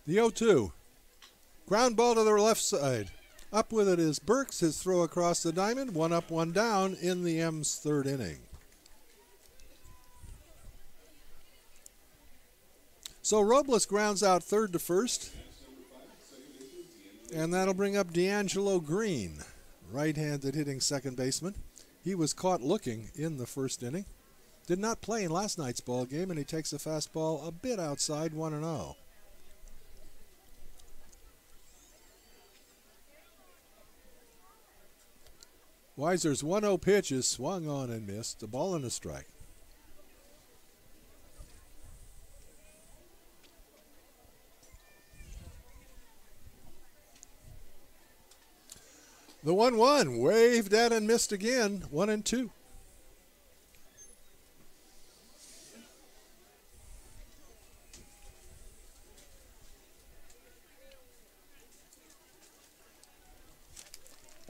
The 0-2. Ground ball to the left side. Up with it is Burks. His throw across the diamond. 1 up, 1 down in the M's third inning. So Robles grounds out third to first. And that'll bring up D'Angelo Green, right-handed hitting second baseman. He was caught looking in the first inning. Did not play in last night's ball game, and he takes a fastball a bit outside, 1-0. Weiser's 1-0 pitch is swung on and missed. A ball and a strike. The 1-1 waved at and missed again. 1-2.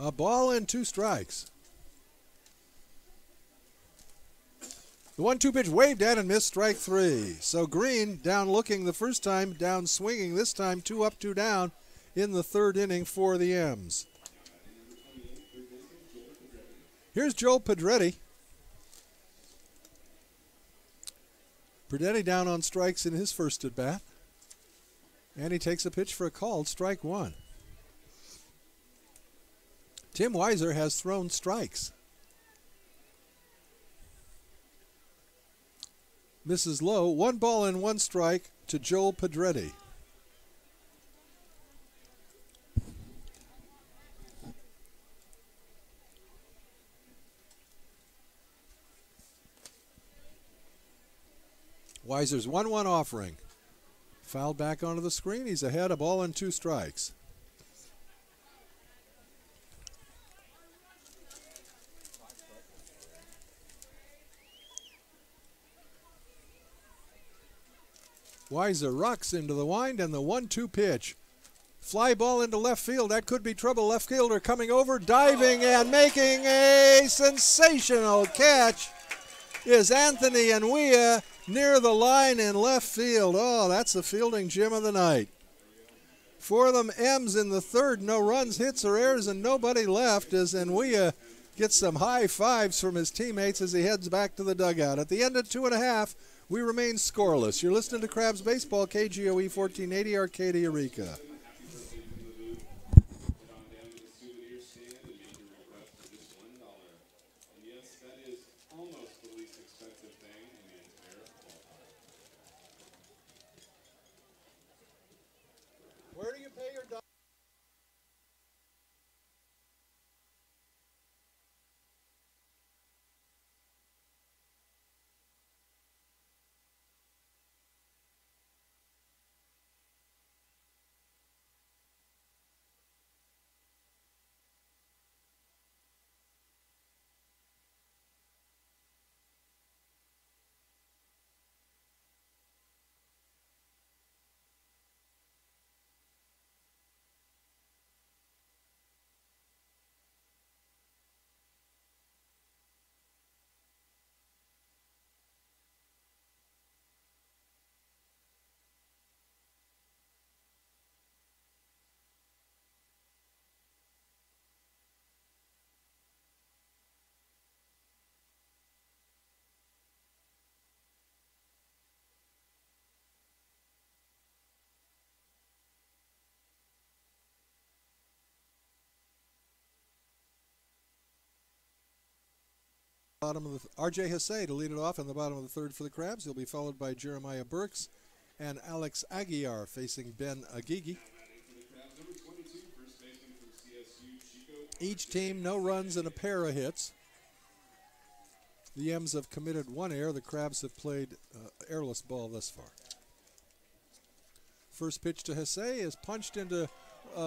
A ball and 2 strikes. The 1-2 pitch waved at and missed, strike 3. So Green down looking the first time, down swinging this time, 2 up, 2 down in the third inning for the M's. Here's Joel Pedretti. Pedretti down on strikes in his first at bat. And he takes a pitch for a called strike 1. Tim Weiser has thrown strikes. Misses low. 1 ball and 1 strike to Joel Pedretti. Weiser's 1-1 offering. Fouled back onto the screen. He's ahead, a ball and 2 strikes. Weiser rocks into the wind and the 1-2 pitch. Fly ball into left field. That could be trouble. Left fielder coming over, diving and making a sensational catch is Anthony Anuia near the line in left field. Oh, that's the fielding gem of the night. For them M's in the third, no runs, hits, or errors, and nobody left as Anuia gets some high fives from his teammates as he heads back to the dugout. At the end of 2.5, we remain scoreless. You're listening to Crabs Baseball, KGOE 1480, Arcadia, Eureka. Where do you pay your dollar? Bottom of the R.J. Hesse to lead it off in the bottom of the third for the Crabs. He'll be followed by Jeremiah Burks and Alex Aguiar facing Ben Agigi. Each team no runs and a pair of hits. The M's have committed 1 error. The Crabs have played airless ball thus far. First pitch to Hesse is punched into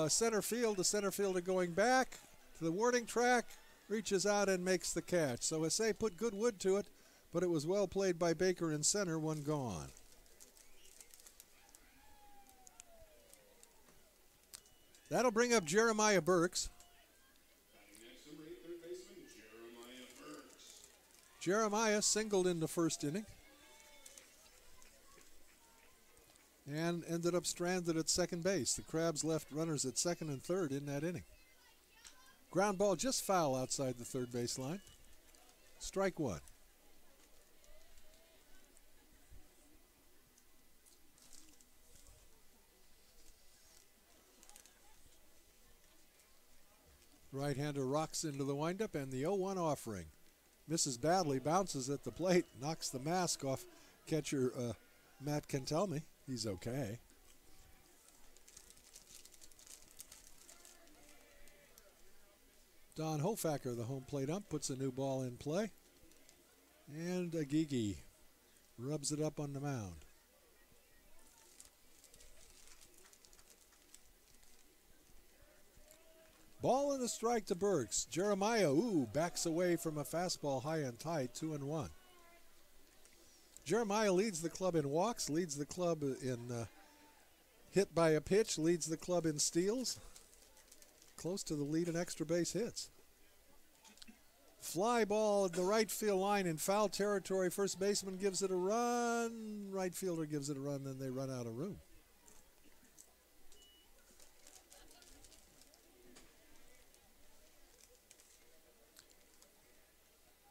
center field. The center fielder going back to the warning track. Reaches out and makes the catch. So Hesse put good wood to it, but it was well played by Baker in center, 1 gone. That'll bring up Jeremiah Burks. Jeremiah singled in the first inning and ended up stranded at second base. The Crabs left runners at second and third in that inning. Ground ball just foul outside the third base line. Strike 1. Right-hander rocks into the windup and the 0-1 offering. Misses badly, bounces at the plate, knocks the mask off catcher Matt Cantelme. He's okay. Don Hofacker, the home plate ump, puts a new ball in play. And Agigi rubs it up on the mound. Ball and a strike to Burks. Jeremiah, backs away from a fastball high and tight, 2-1. Jeremiah leads the club in walks, leads the club in hit by a pitch, leads the club in steals. Close to the lead in extra base hits. fly ball at the right field line in foul territory. First baseman gives it a run. Right fielder gives it a run. Then they run out of room.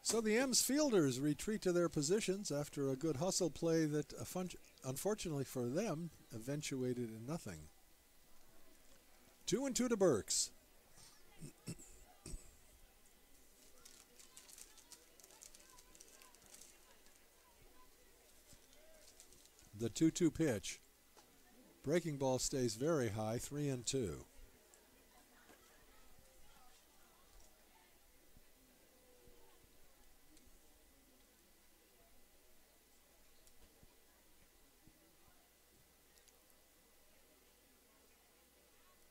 So the M's fielders retreat to their positions after a good hustle play that, unfortunately for them, eventuated in nothing. 2-2 to Burks. The 2-2 pitch. Breaking ball stays very high, 3-2.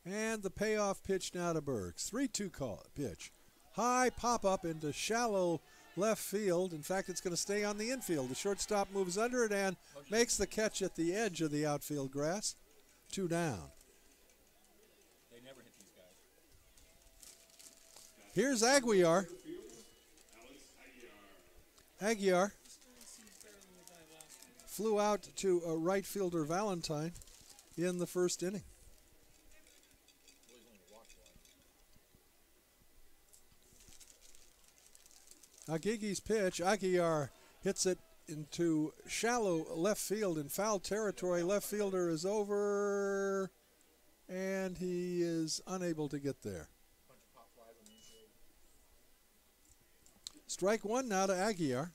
And the payoff pitch now to Burks. 3-2 pitch. High pop-up into shallow left field. In fact, it's going to stay on the infield. The shortstop moves under it and makes the catch at the edge of the outfield grass. 2 down. They never hit these guys. Here's Aguiar. Aguiar flew out to a right fielder Valentine in the first inning. Agigi's pitch. Aguiar hits it into shallow left field in foul territory. Left fielder is over, and he is unable to get there. Strike one now to Aguiar.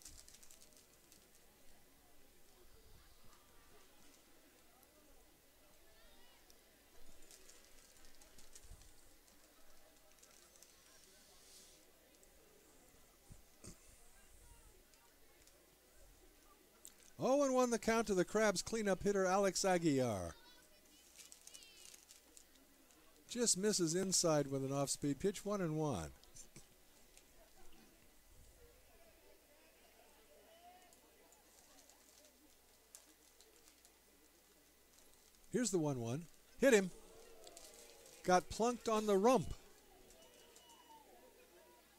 Oh, and 1 the count to the Crabs cleanup hitter Alex Aguiar. Just misses inside with an off-speed pitch, 1-1. Here's the 1-1. Hit him. Got plunked on the rump.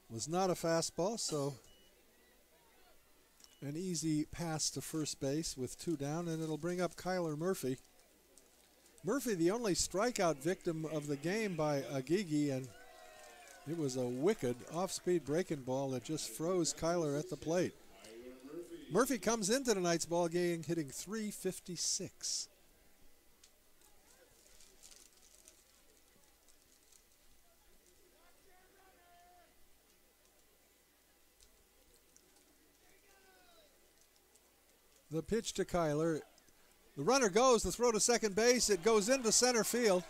Was not a fastball, so an easy pass to first base with 2 down, and it'll bring up Kyler Murphy. Murphy, the only strikeout victim of the game by Agigi, and it was a wicked off-speed breaking ball that just froze Kyler at the plate. Murphy comes into tonight's ball game hitting .356. The pitch to Kyler. The runner goes, the throw to second base. It goes into center field.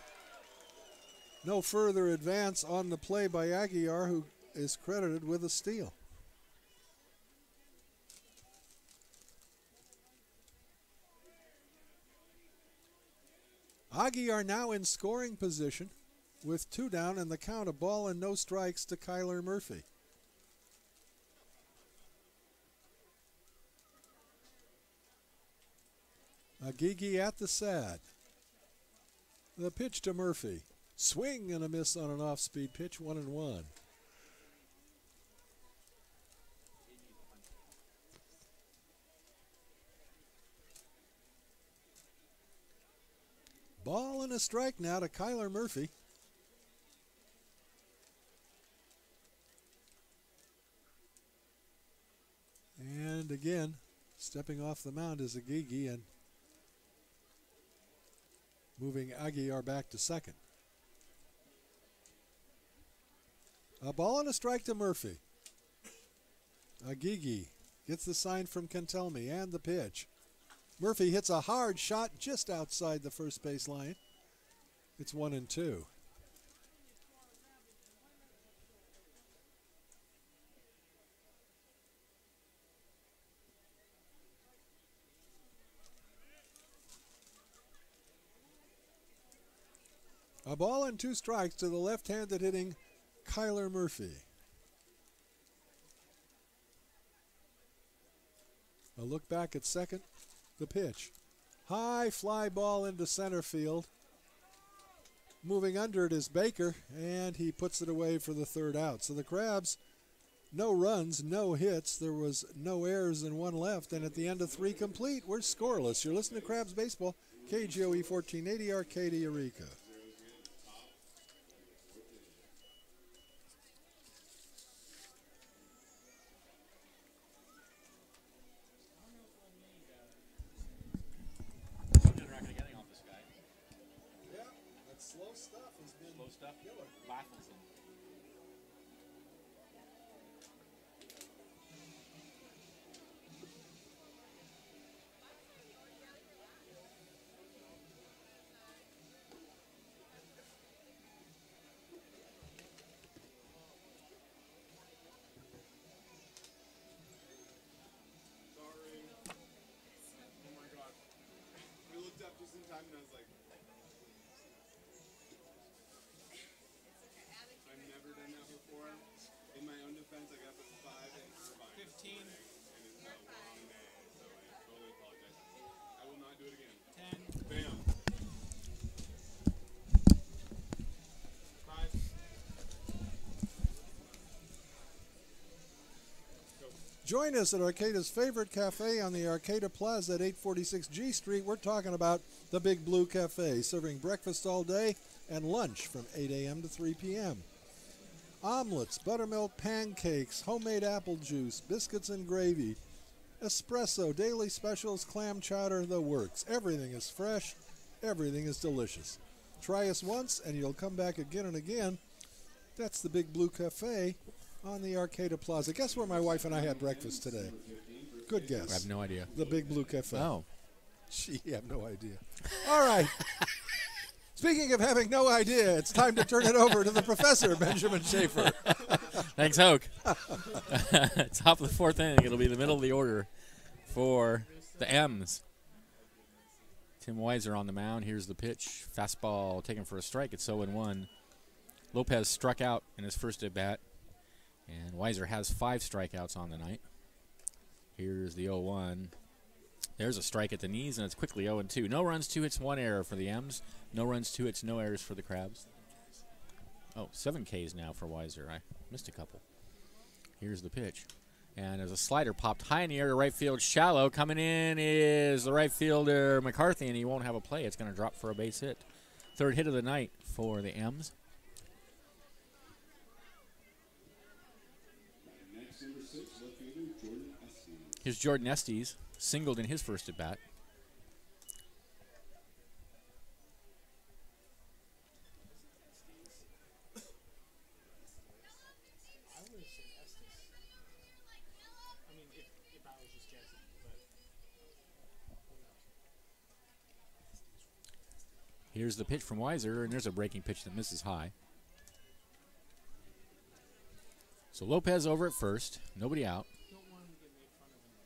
No further advance on the play by Aguiar, who is credited with a steal. Aguiar now in scoring position with 2 down and the count, a ball and no strikes to Kyler Murphy. Agigi at the sad. The pitch to Murphy. Swing and a miss on an off-speed pitch, 1-1. Ball and a strike now to Kyler Murphy. And again, stepping off the mound is Agigi and moving Aguiar back to second. A ball and a strike to Murphy. Agigi gets the sign from Cantelmi and the pitch. Murphy hits a hard shot just outside the first base line. It's 1-2. A ball and 2 strikes to the left-handed hitting Kyler Murphy. A look back at second. The pitch. High fly ball into center field. Moving under it is Baker, and he puts it away for the 3rd out. So the Crabs no runs, no hits. There was no errors and one left. And at the end of 3 complete, we're scoreless. You're listening to Crabs Baseball, KGOE 1480, Arcadia, Eureka. Yeah, that slow stuff has been killer. Baffles him. Sorry. Oh my god. I looked up just in time and I was like, I've never done that before. In my own defense, I got up at 5 in Irvine. 15. And it's been a long day, so I totally apologize. I will not do it again. 10. Bam. 5. Join us at Arcata's favorite cafe on the Arcata Plaza at 846 G Street. We're talking about the Big Blue Cafe, serving breakfast all day and lunch from 8 a.m. to 3 p.m. Omelets, buttermilk pancakes, homemade apple juice, biscuits and gravy, espresso, daily specials, clam chowder, the works. Everything is fresh. Everything is delicious. Try us once and you'll come back again and again. That's the Big Blue Cafe on the Arcata Plaza. Guess where my wife and I had breakfast today? Good guess. I have no idea. The Big Blue Cafe. Oh. She have no idea. All right. Speaking of having no idea, it's time to turn it over to the professor, Benjamin Schaefer. Thanks, Hoke. Top of the 4th inning. It'll be the middle of the order for the M's. Tim Weiser on the mound. Here's the pitch. Fastball taken for a strike. It's 0-1. Lopez struck out in his first at-bat. And Weiser has 5 strikeouts on the night. Here's the 0-1. There's a strike at the knees, and it's quickly 0-2. No runs, 2 hits, 1 error for the M's. No runs, 2 hits, no errors for the Crabs. Oh, 7 Ks now for Weiser. I missed a couple. Here's the pitch. And there's a slider popped high in the air to right field, shallow. Coming in is the right fielder, McCarthy, and he won't have a play. It's going to drop for a base hit. 3rd hit of the night for the M's. Next, number 6, left fielder, Jordan Estes. Here's Jordan Estes, singled in his first at-bat. I would have said Estes. I mean, if I was just guessing, but who knows? Here's the pitch from Weiser, and there's a breaking pitch that misses high. So Lopez over at first, nobody out. Don't want him to get made fun of in the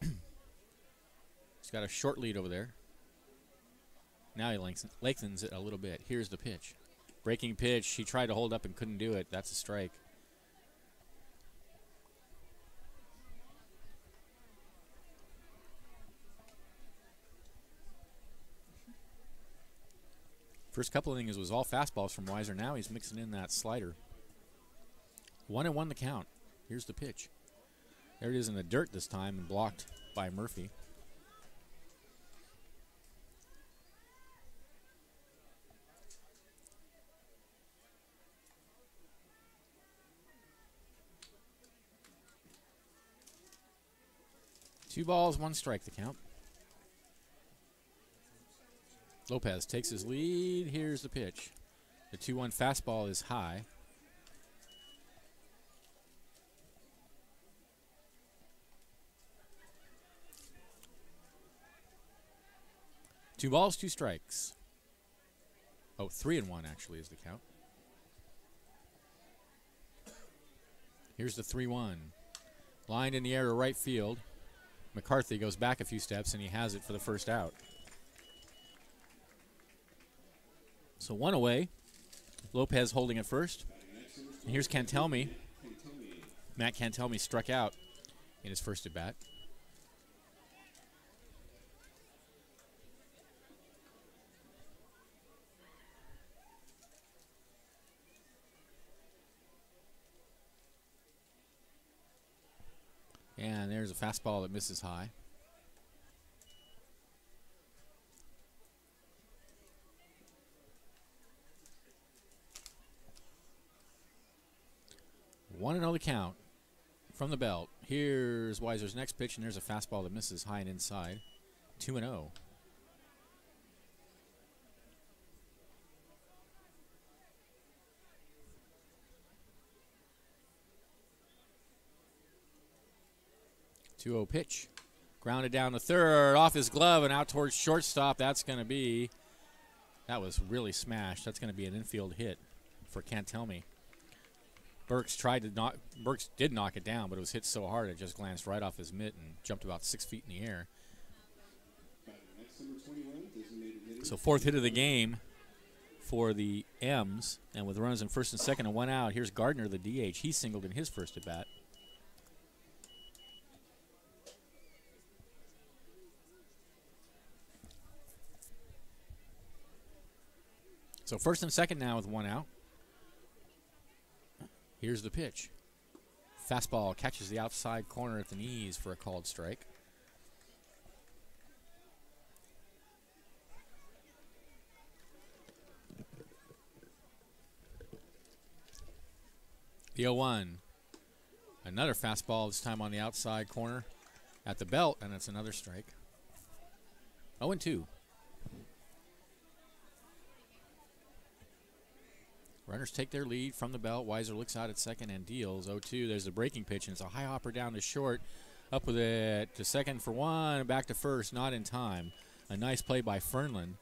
depth. He's got a short lead over there. Now he lengthens it a little bit. Here's the pitch. Breaking pitch. He tried to hold up and couldn't do it. That's a strike. First couple innings was all fastballs from Weiser. Now he's mixing in that slider. 1-1 the count. Here's the pitch. There it is in the dirt this time and blocked by Murphy. Two balls, 1 strike the count. Lopez takes his lead. Here's the pitch. The 2-1 fastball is high. Two balls, 2 strikes. Oh, 3-1 actually is the count. Here's the 3-1. Lined in the air to right field. McCarthy goes back a few steps, and he has it for the first out. So 1 away. Lopez holding it first. And here's Cantelme. Matt Cantelme struck out in his first at bat. And there's a fastball that misses high. One and oh the count from the belt. Here's Weiser's next pitch, and there's a fastball that misses high and inside. 2-0. Two-0 pitch. Grounded down to third, off his glove and out towards shortstop. That was really smashed. That's going to be an infield hit for Can't Tell Me. Burks did knock it down, but it was hit so hard it just glanced right off his mitt and jumped about 6 feet in the air. So fourth hit of the game for the M's, and with runners in first and second and one out, here's Gardner, the DH. He singled in his first at bat. So first and second now with one out. Here's the pitch. Fastball catches the outside corner at the knees for a called strike. The 0-1. Another fastball, this time on the outside corner at the belt, and it's another strike. 0-2. Runners take their lead from the belt. Weiser looks out at second and deals. 0-2. There's the breaking pitch, and it's a high hopper down to short. Up with it to second for one. Back to first, not in time. A nice play by Fernlin,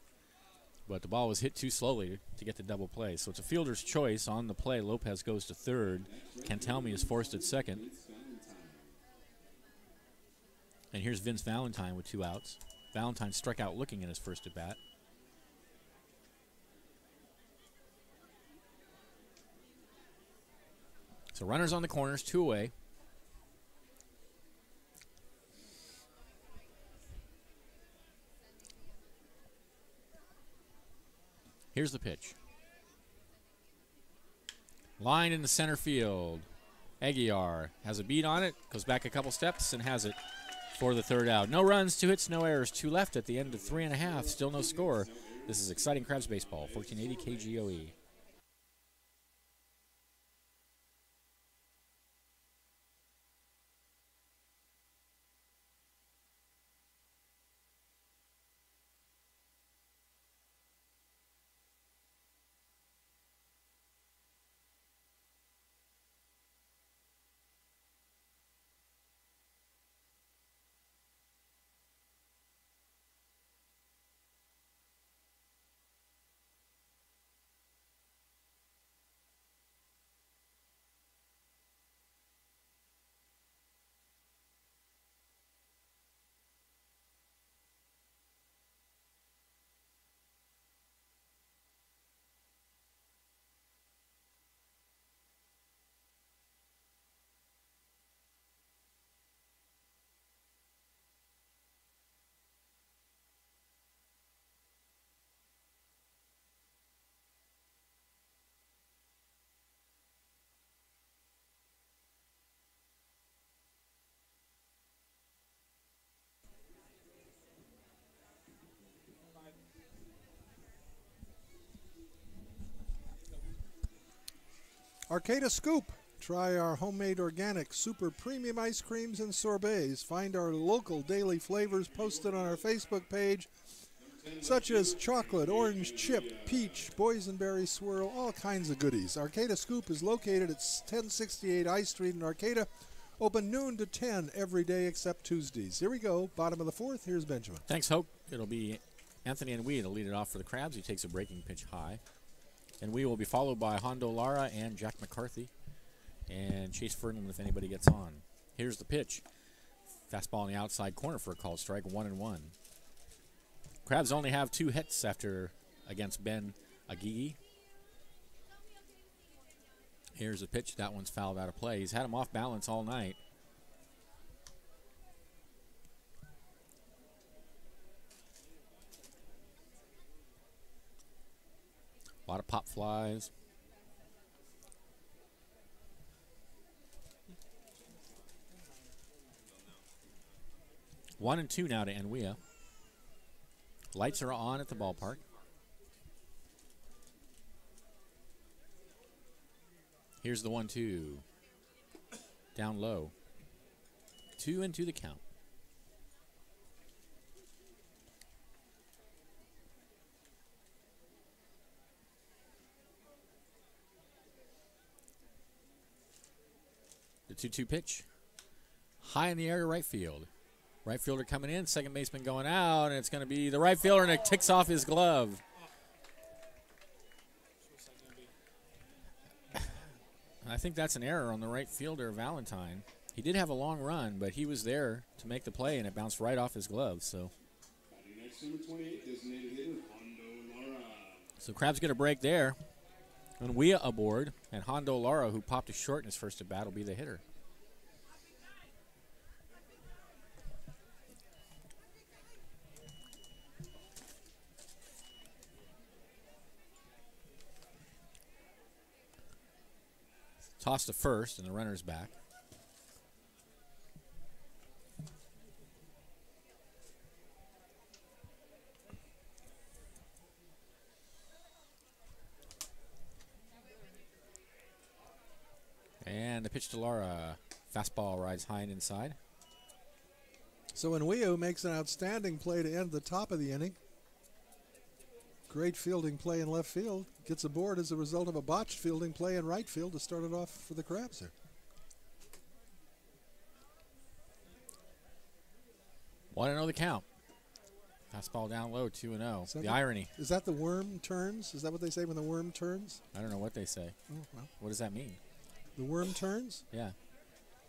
but the ball was hit too slowly to get the double play. So it's a fielder's choice on the play. Lopez goes to third. Cantelmi is forced at second. And here's Vince Valentine with 2 outs. Valentine struck out looking at his first at bat. So runners on the corners, 2 away. Here's the pitch. Line in the center field. Aguiar has a beat on it, goes back a couple steps and has it for the third out. No runs, 2 hits, no errors, 2 left at the end of 3.5. Still no score. This is exciting Crabs baseball, 1480 KGOE. Arcata Scoop. Try our homemade organic super premium ice creams and sorbets. Find our local daily flavors posted on our Facebook page, such as chocolate, orange chip, peach, boysenberry swirl, all kinds of goodies. Arcata Scoop is located at 1068 I Street in Arcata. Open noon to 10 every day except Tuesdays. Here we go. Bottom of the fourth. Here's Benjamin. Thanks, Hope. It'll be Anthony and Wee to lead it off for the Crabs. He takes a breaking pitch high. And we will be followed by Hondo Lara and Jack McCarthy and Chase Ferdinand if anybody gets on. Here's the pitch. Fastball in the outside corner for a called strike, 1-1. Crabs only have 2 hits against Ben Agigi. Here's the pitch. That one's fouled out of play. He's had him off balance all night. A lot of pop flies. 1-2 now to Enwea. Lights are on at the ballpark. Here's the 1-2. Down low. 2-2 the count. The 2-2 pitch. High in the air to right field. Right fielder coming in, second baseman going out, and it's going to be the right fielder, and it ticks off his glove. I think that's an error on the right fielder, Valentine. He did have a long run, but he was there to make the play, and it bounced right off his glove. So Crabs get a break there. And Wea aboard, and Hondo Lara, who popped a short in his first at-bat, will be the hitter. Toss to first, and the runner's back. And the pitch to Lara. Fastball rides high and inside. So Enwea makes an outstanding play to end the top of the inning. Great fielding play in left field. Gets aboard as a result of a botched fielding play in right field to start it off for the Crabs here. 1-0 the count. Fastball down low, 2-0. The irony. Is that the worm turns? Is that what they say when the worm turns? I don't know what they say. Oh, well. What does that mean? The worm turns? Yeah.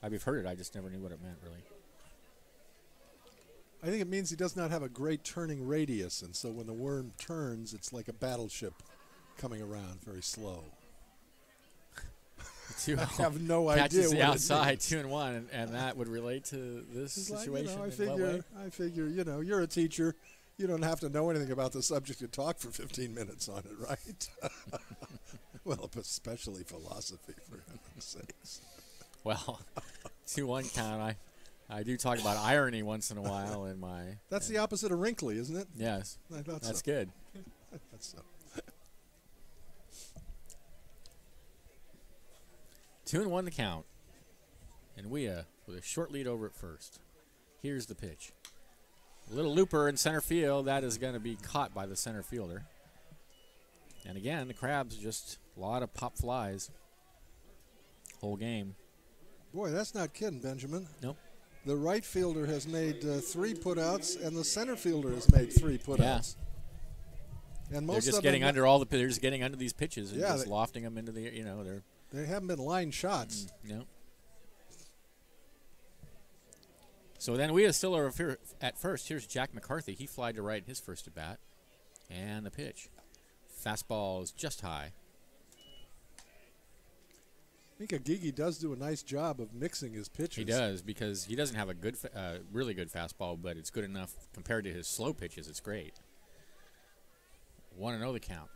I've heard it. I just never knew what it meant, really. I think it means he does not have a great turning radius, and so when the worm turns, it's like a battleship coming around very slow. I have no idea. Catches the what outside, 2-1, and that would relate to this situation. Like, I figure, you're a teacher. You don't have to know anything about the subject to talk for 15 minutes on it, right? Well, especially philosophy, for heaven's sakes. Well, 2-1 count. I do talk about irony once in a while in my... That's the opposite of wrinkly, isn't it? Yes. I thought That's so. good. That's so. 2-1 the count. And Wea with a short lead over at first. Here's the pitch. A little looper in center field. That is going to be caught by the center fielder. And again, the Crabs just a lot of pop flies. Whole game. Boy, that's not kidding, Benjamin. Nope. The right fielder has made 3 putouts, and the center fielder has made 3 putouts. Yeah. And most they're just of getting them, under all the. They're just getting under these pitches and Yeah, just lofting them into the. They're. They haven't been line shots. No. So then we are still at first. Here's Jack McCarthy. He flied to right in his first at bat, and the pitch. Fastball is just high. I think Agigi does do a nice job of mixing his pitches. He does, because he doesn't have a good, really good fastball, but it's good enough compared to his slow pitches. It's great. 1-0 the count.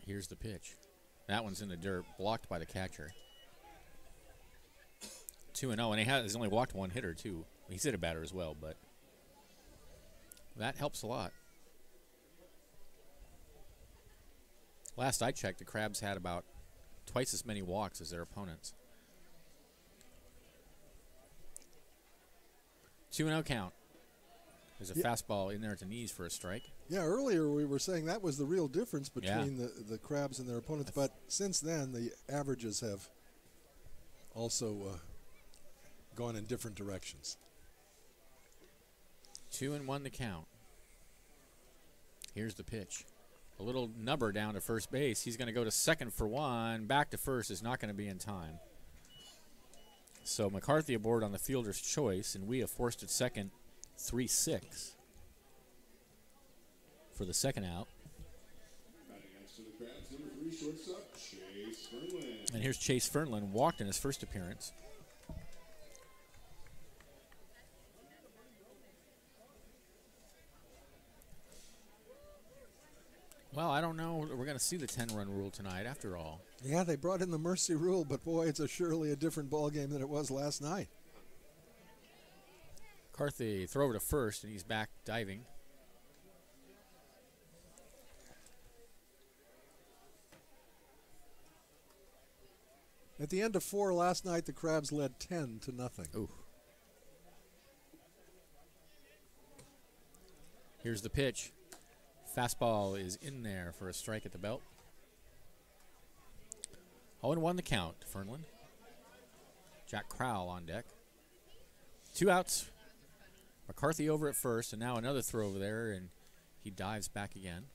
Here's the pitch. That one's in the dirt, blocked by the catcher. 2-0, and he's only walked 1 hitter, too. He's hit a batter as well, but that helps a lot. Last I checked, the Crabs had about twice as many walks as their opponents. 2-0 count. There's a fastball in there at the knees for a strike. Yeah, earlier we were saying that was the real difference between the Crabs and their opponents, but since then the averages have also gone in different directions. 2-1 the count. Here's the pitch. A little nubber down to first base. He's going to go to second for 1. Back to first is not going to be in time. So McCarthy aboard on the fielder's choice, and we have forced at second 3-6 for the second out. And here's Chase Fernlin, walked in his first appearance. Well, I don't know. We're going to see the 10-run rule tonight after all. Yeah, they brought in the mercy rule, but boy, it's surely a different ball game than it was last night. McCarthy throw over to first, and he's back diving. At the end of 4 last night, the Crabs led 10-0. Ooh. Here's the pitch. Fastball is in there for a strike at the belt. 0-1 the count, Fernland. Jack Crowell on deck. 2 outs. McCarthy over at first, and now another throw over there, and he dives back again.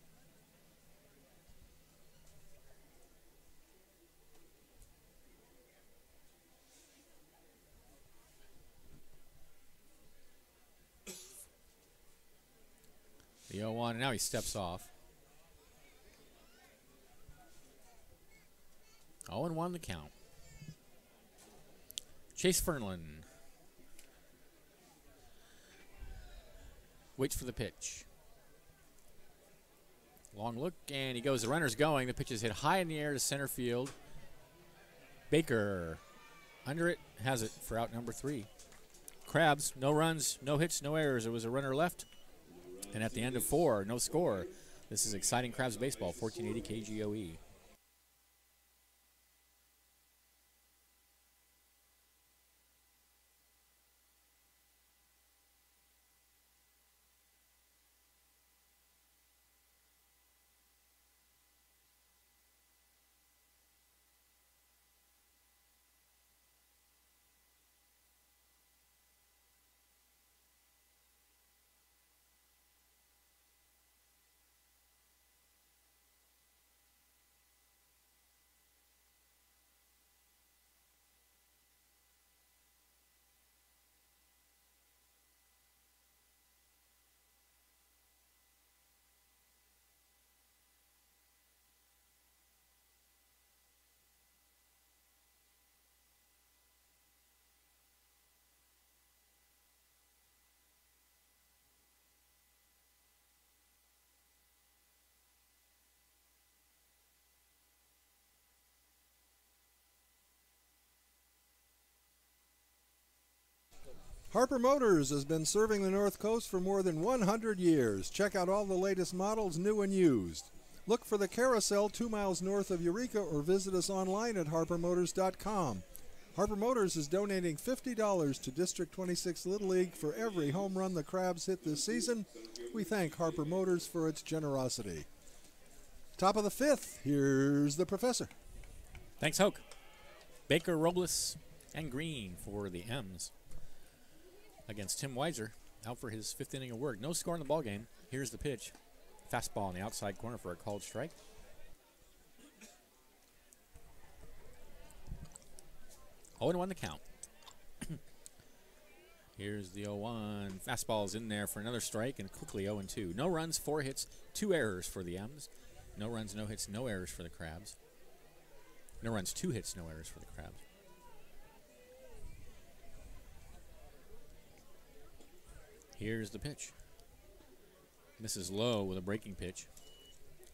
The 0-1, and now he steps off. 0-1 the count. Chase Fernland waits for the pitch. Long look, and he goes. The runner's going. The pitch is hit high in the air to center field. Baker under it, has it for out number 3. Crabs, no runs, no hits, no errors. There was a runner left. And at the end of 4, no score. This is exciting Crabs baseball, 1480 KGOE. Harper Motors has been serving the North Coast for more than 100 years. Check out all the latest models, new and used. Look for the Carousel 2 miles north of Eureka or visit us online at harpermotors.com. Harper Motors is donating $50 to District 26 Little League for every home run the Crabs hit this season. We thank Harper Motors for its generosity. Top of the 5th, here's the Professor. Thanks, Hoke. Baker, Robles, and Green for the M's. Against Tim Weiser, out for his 5th inning of work. No score in the ballgame. Here's the pitch. Fastball in the outside corner for a called strike. Oh, 0-1 the count. Here's the 0-1. Fastball's in there for another strike, and quickly 0-2. No runs, 4 hits, 2 errors for the M's. No runs, no hits, no errors for the Crabs. No runs, 2 hits, no errors for the Crabs. Here's the pitch. Misses low with a breaking pitch.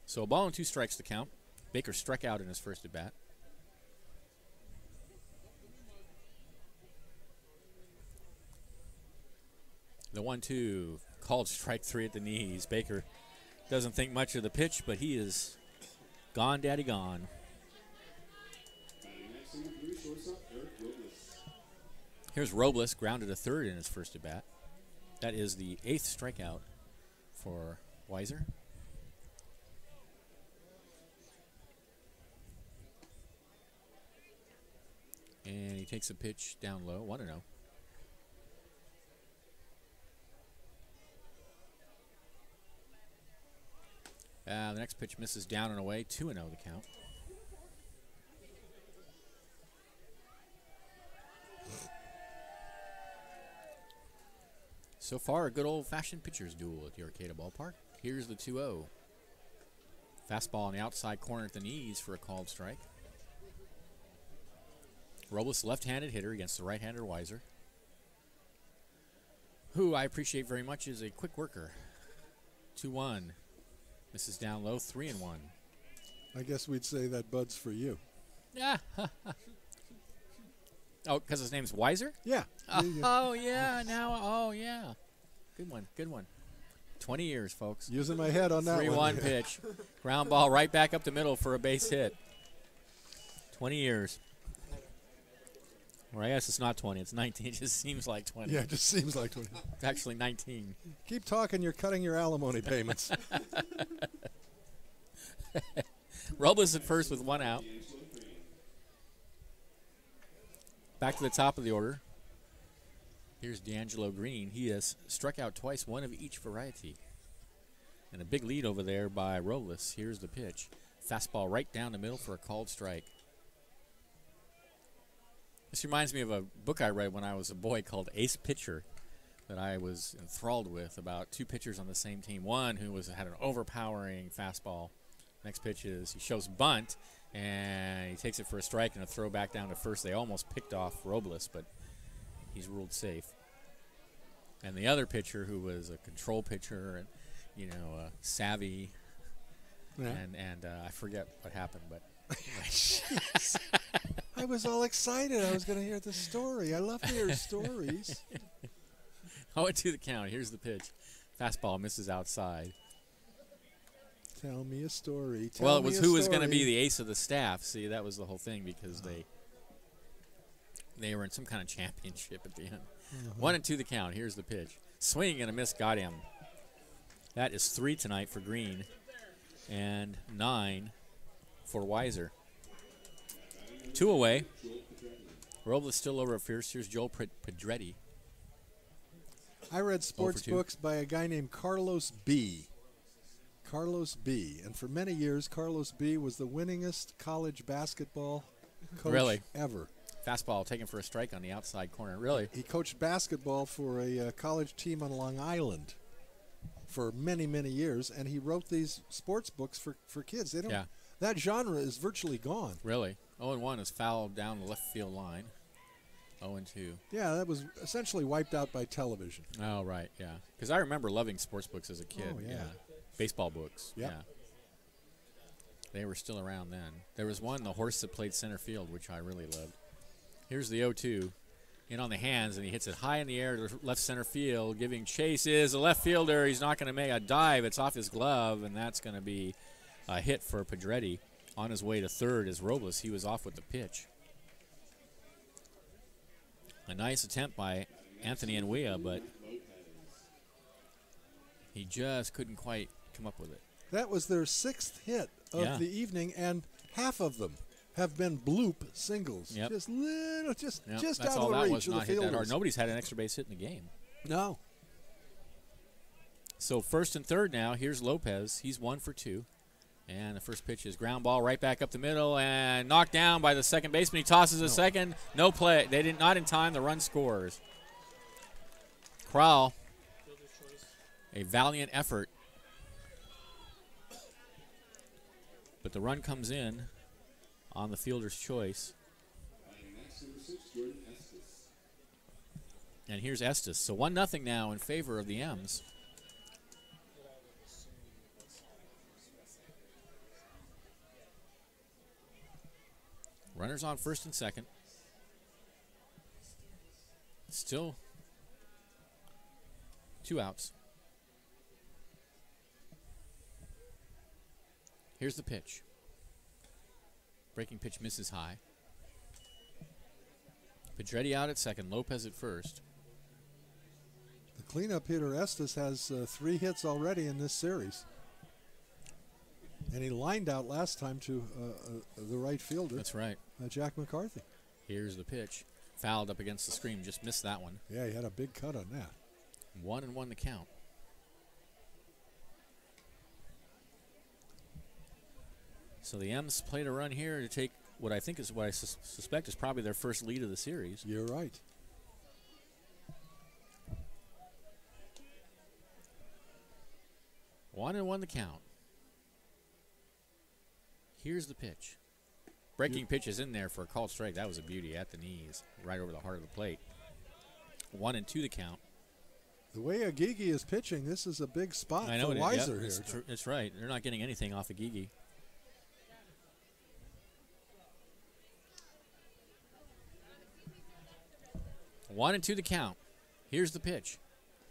So a ball and 2 strikes to count. Baker struck out in his first at bat. The 1-2, called strike 3 at the knees. Baker doesn't think much of the pitch, but he is gone, daddy, gone. Here's Robles, grounded to third in his first at bat. That is the 8th strikeout for Weiser. And he takes a pitch down low, 1-0. The next pitch misses down and away, 2-0 the count. So far, a good old-fashioned pitcher's duel at the Arcata Ballpark. Here's the 2-0. Fastball on the outside corner at the knees for a called strike. Robles, left-handed hitter against the right-hander Weiser, who I appreciate very much is a quick worker. 2-1. Misses down low, 3-1. I guess we'd say that Bud's for you. Yeah. Oh, because his name's Weiser? Yeah. Oh, yeah. Now, oh, yeah. Good one. Good one. 20 years, folks. Using my head on that 3-1 one. pitch. Ground ball right back up the middle for a base hit. 20 years. Or I guess it's not 20. It's 19. It just seems like 20. Yeah, it just seems like 20. It's actually 19. Keep talking. You're cutting your alimony payments. Robles at first with 1 out. Back to the top of the order. Here's D'Angelo Green. He has struck out twice, 1 of each variety. And a big lead over there by Robles. Here's the pitch. Fastball right down the middle for a called strike. This reminds me of a book I read when I was a boy called Ace Pitcher that I was enthralled with, about 2 pitchers on the same team. One who had an overpowering fastball. Next pitch is he shows bunt, and he takes it for a strike and a throw back down to first. They almost picked off Robles, but he's ruled safe. And the other pitcher, who was a control pitcher and, savvy, Yeah. and I forget what happened, but I was all excited. I was going to hear the story. I love to hear stories. 0-2 the count. Here's the pitch. Fastball misses outside. Tell me a story. Well, it was who was going to be the ace of the staff. See, that was the whole thing, because they were in some kind of championship at the end. 1-2 the count. Here's the pitch. Swing and a miss got him. That is 3 tonight for Green and 9 for Weiser. 2 away. Robles still over at first. Here's Joel Pedretti. I read sports 0 for 2. books by a guy named Carlos B. Carlos B. And for many years, Carlos B. was the winningest college basketball coach ever. Fastball taken for a strike on the outside corner. Really? He coached basketball for a college team on Long Island for many, many years, and he wrote these sports books for kids. They don't. That genre is virtually gone. Really? 0-1 is fouled down the left field line. 0-2. Yeah, that was essentially wiped out by television. Oh, right, yeah. Because I remember loving sports books as a kid. Oh, yeah. Baseball books. Yep. Yeah. They were still around then. There was one, the horse that played center field, which I really loved. Here's the 0-2. In on the hands, and he hits it high in the air to left center field. Giving chase is a left fielder. He's not going to make a dive. It's off his glove, and that's going to be a hit for Pedretti. On his way to third is Robles. He was off with the pitch. A nice attempt by Anthony Enwea, but he just couldn't quite come up with it. That was their 6th hit of the evening, and half of them have been bloop singles. Yep. Just little, just That's out all of the that reach was, of the not hit that hard. fielders. Nobody's had an extra base hit in the game. No. So first and third now. Here's Lopez. He's 1 for 2. And the first pitch is ground ball right back up the middle and knocked down by the second baseman. He tosses a second. No play. They did not in time. The run scores. Crowell, a valiant effort. But the run comes in on the fielder's choice. And here's Estes. So 1-0 now in favor of the M's. Runners on first and second. Still 2 outs. Here's the pitch. Breaking pitch misses high. Pedretti out at second. Lopez at first. The cleanup hitter Estes has 3 hits already in this series. And he lined out last time to the right fielder. That's right. Jack McCarthy. Here's the pitch. Fouled up against the screen. Just missed that one. Yeah, he had a big cut on that. 1-1 the count. So the M's played a run here to take what I think is what I suspect is probably their first lead of the series. You're right. One and one the count. Here's the pitch. Breaking pitch is in there for a called strike. That was a beauty at the knees, right over the heart of the plate. 1-2 the count. The way Agigi is pitching, this is a big spot I know for it Weiser is. Yep, here. It's right. They're not getting anything off of Agigi. 1-2 the count. Here's the pitch.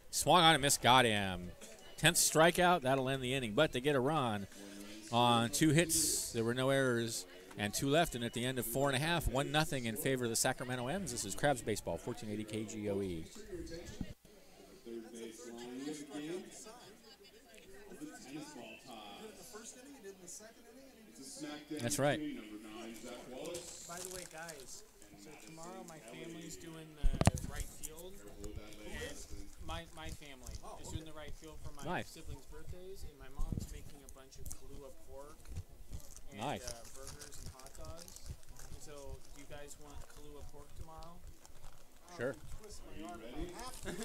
Swung on and missed, got him. 10th strikeout, that'll end the inning. But they get a run on 2 hits. There were no errors. And 2 left, and at the end of 4 1/2, 1-0 in favor of the Sacramento M's. This is Crabs Baseball, 1480 KGOE. Third base line again. The tennis ball toss. The first inning, you did in the second inning. It's a smackdown. That's right. Number 9, Zach Wallace. By the way, guys, so tomorrow my family's doing the right field. Hold that leg. And my family is doing the right field for my Nice. siblings' birthdays, and my mom's making a bunch of Kahlua pork and Nice. burgers and hot dogs. And so, do you guys want Kahlua pork tomorrow? Sure. Are you ready?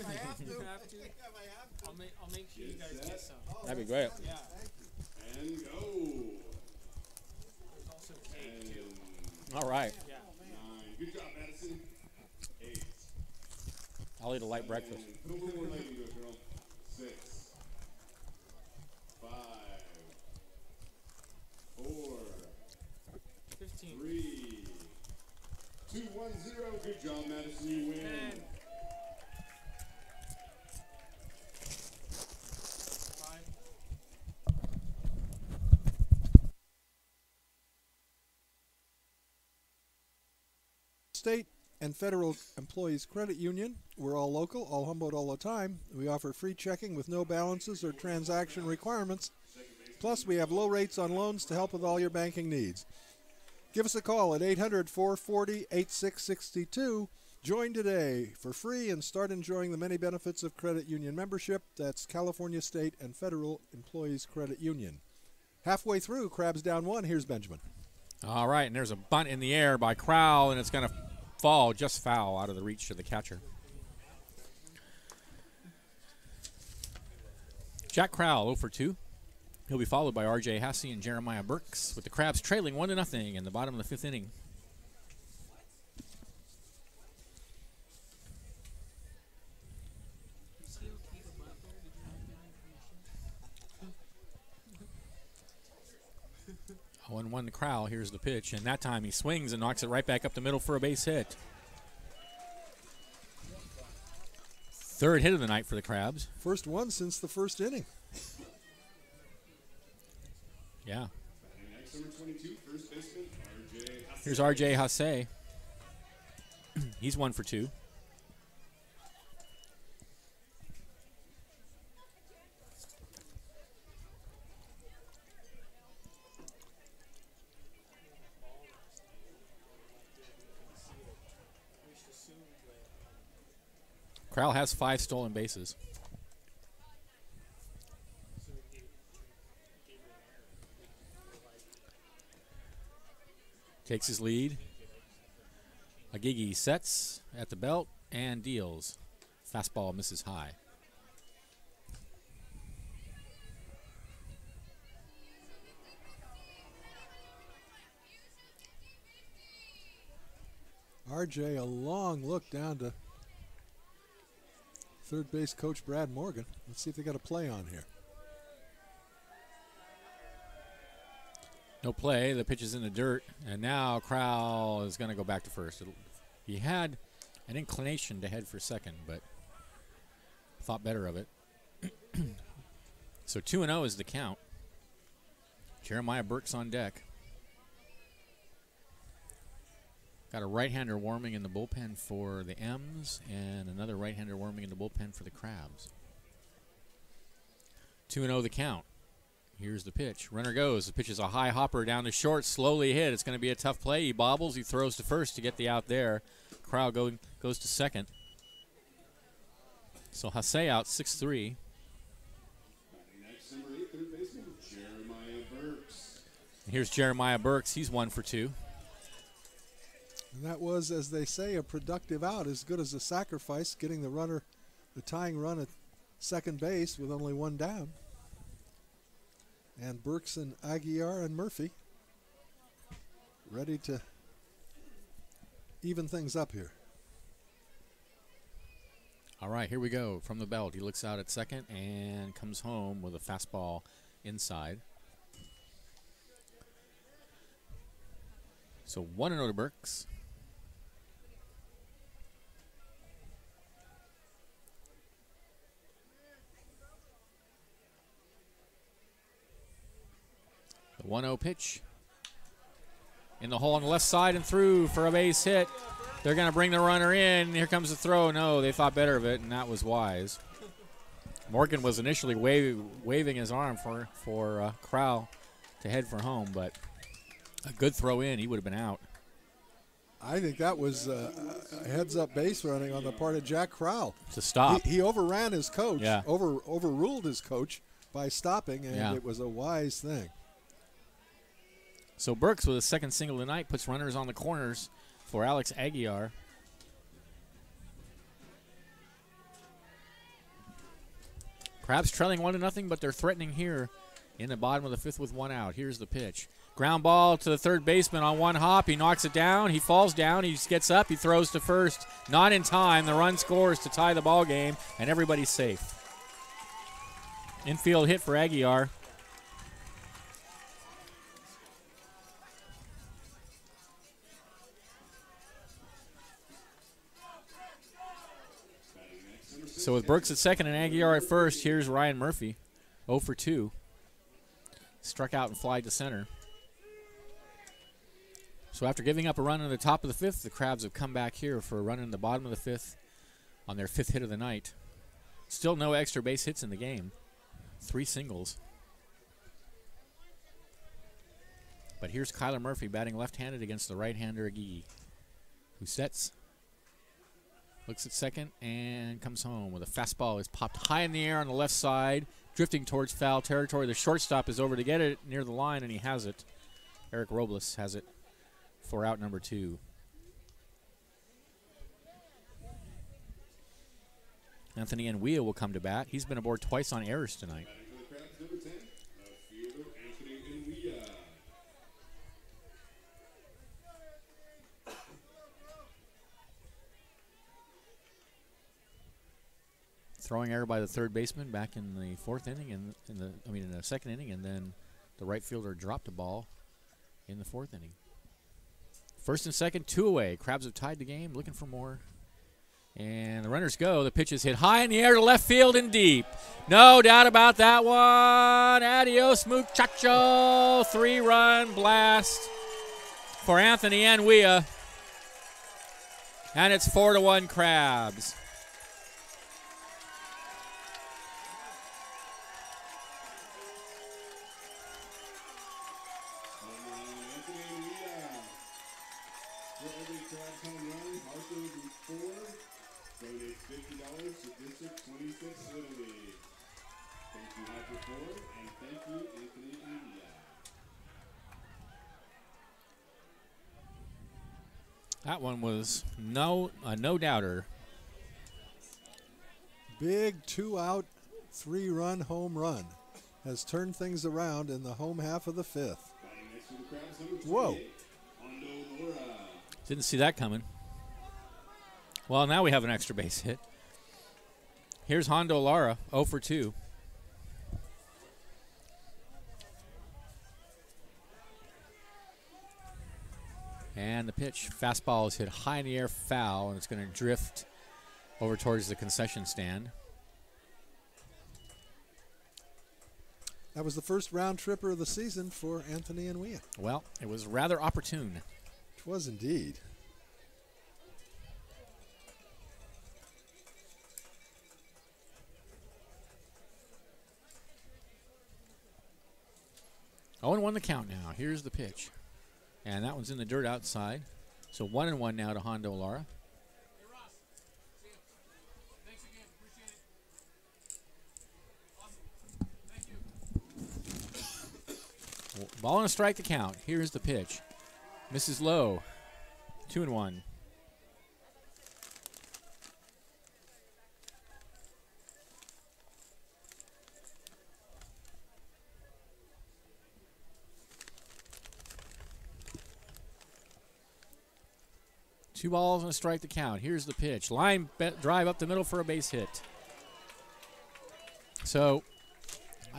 I have to. You have to? I'll make sure you guys get some. That'd be great. Yeah. And go. There's also cake too. And All right. Yeah. 9. Good job, Madison. 8. I'll eat a light breakfast. Put a little more light into it, girl. 6. 5. 4. 15. 3. 2, 1, 0. Good job, Madison. You win. 10. 5. State and Federal Employees Credit Union. We're all local, all Humboldt all the time. We offer free checking with no balances or transaction requirements. Plus, we have low rates on loans to help with all your banking needs. Give us a call at 800-440-8662. Join today for free and start enjoying the many benefits of credit union membership. That's California State and Federal Employees Credit Union. Halfway through, Crabs down 1. Here's Benjamin. All right, and there's a bunt in the air by Crowell, and it's going to fall just foul out of the reach of the catcher. Jack Crowell 0 for 2. He'll be followed by R.J. Hasse and Jeremiah Burks, with the Crabs trailing 1-0 in the bottom of the 5th inning. Is he okay to butt there? Did you have that information? 0-1 to Crowell. Here's the pitch, and that time he swings and knocks it right back up the middle for a base hit. 3rd hit of the night for the Crabs. First one since the first inning. Yeah. Next, number 22, first baseman, R.J. Hasse. Here's R.J. Hasse. He's 1 for 2. Crowell has 5 stolen bases. Takes his lead. Agigi sets at the belt and deals. Fastball misses high. RJ, a long look down to third base coach Brad Morgan. Let's see if they got a play on here. No play. The pitch is in the dirt. And now Crowell is going to go back to first. He had an inclination to head for second, but thought better of it. So 2-0 is the count. Jeremiah Burks on deck. Got a right-hander warming in the bullpen for the M's and another right-hander warming in the bullpen for the Crabs. 2-0 the count. Here's the pitch. Runner goes. The pitch is a high hopper down to short, slowly hit. It's going to be a tough play. He bobbles. He throws to first to get the out there. Crowell goes to second. So Hasse out 6-3. Next, number 8, third baseman, Jeremiah Burks. And here's Jeremiah Burks. He's 1 for 2. And that was, as they say, a productive out, as good as a sacrifice, getting the tying run at second base with only 1 down. And Burks and Aguiar and Murphy ready to even things up here. All right, here we go. From the belt, he looks out at second and comes home with a fastball inside. So 1-0 to Burks. The 1-0 pitch. In the hole on the left side and through for a base hit. They're going to bring the runner in. Here comes the throw. No, they thought better of it, and that was wise. Morgan was initially waving his arm for Crowell to head for home, but a good throw in, he would have been out. I think that was a heads-up base running on the part of Jack Crowell. To stop. He overran his coach, Yeah. overruled his coach by stopping, and it was a wise thing. So Burks, with his second single tonight, puts runners on the corners for Alex Aguiar. Crabs trailing 1-0, but they're threatening here in the bottom of the fifth with one out. Here's the pitch. Ground ball to the third baseman on one hop. He knocks it down. He falls down. He just gets up. He throws to first. Not in time. The run scores to tie the ball game, and everybody's safe. Infield hit for Aguiar. So with Burks at second and Aguiar at first, here's Ryan Murphy, 0 for 2. Struck out and flied to center. So after giving up a run in the top of the fifth, the Crabs have come back here for a run in the bottom of the fifth on their fifth hit of the night. Still no extra base hits in the game. 3 singles. But here's Kyler Murphy batting left-handed against the right-hander Agee, who sets. Looks at second and comes home with a fastball. Is popped high in the air on the left side, drifting towards foul territory. The shortstop is over to get it near the line, and he has it. Eric Robles has it for out number 2. Anthony Enwea will come to bat. He's been aboard twice on errors tonight. Throwing error by the third baseman back in the fourth inning, in the second inning, and then the right fielder dropped a ball in the fourth inning. First and second, 2 away. Crabs have tied the game, looking for more. And the runners go. The pitch is hit high in the air to left field and deep. No doubt about that one. Adios, muchacho. 3-run blast for Anthony Enwea. And it's 4-1 Crabs. That one was no doubter. Big 2-out, 3-run home run has turned things around in the home half of the fifth. Whoa. Didn't see that coming. Well, now we have an extra base hit. Here's Hondo Lara, 0 for 2. And the pitch, fastball is hit high in the air, foul, and it's going to drift over towards the concession stand. That was the first round tripper of the season for Anthony Enwea. Well, it was rather opportune. It was indeed. Oh, and 1 the count now. Here's the pitch. And that one's in the dirt outside. So 1-1 now to Hondo Lara. Hey, Ross. See you. Thanks again. Appreciate it. Awesome. Thank you. Ball and a strike to count. Here's the pitch. Misses low. 2-1. Two balls and a strike to count. Here's the pitch. Line drive up the middle for a base hit. So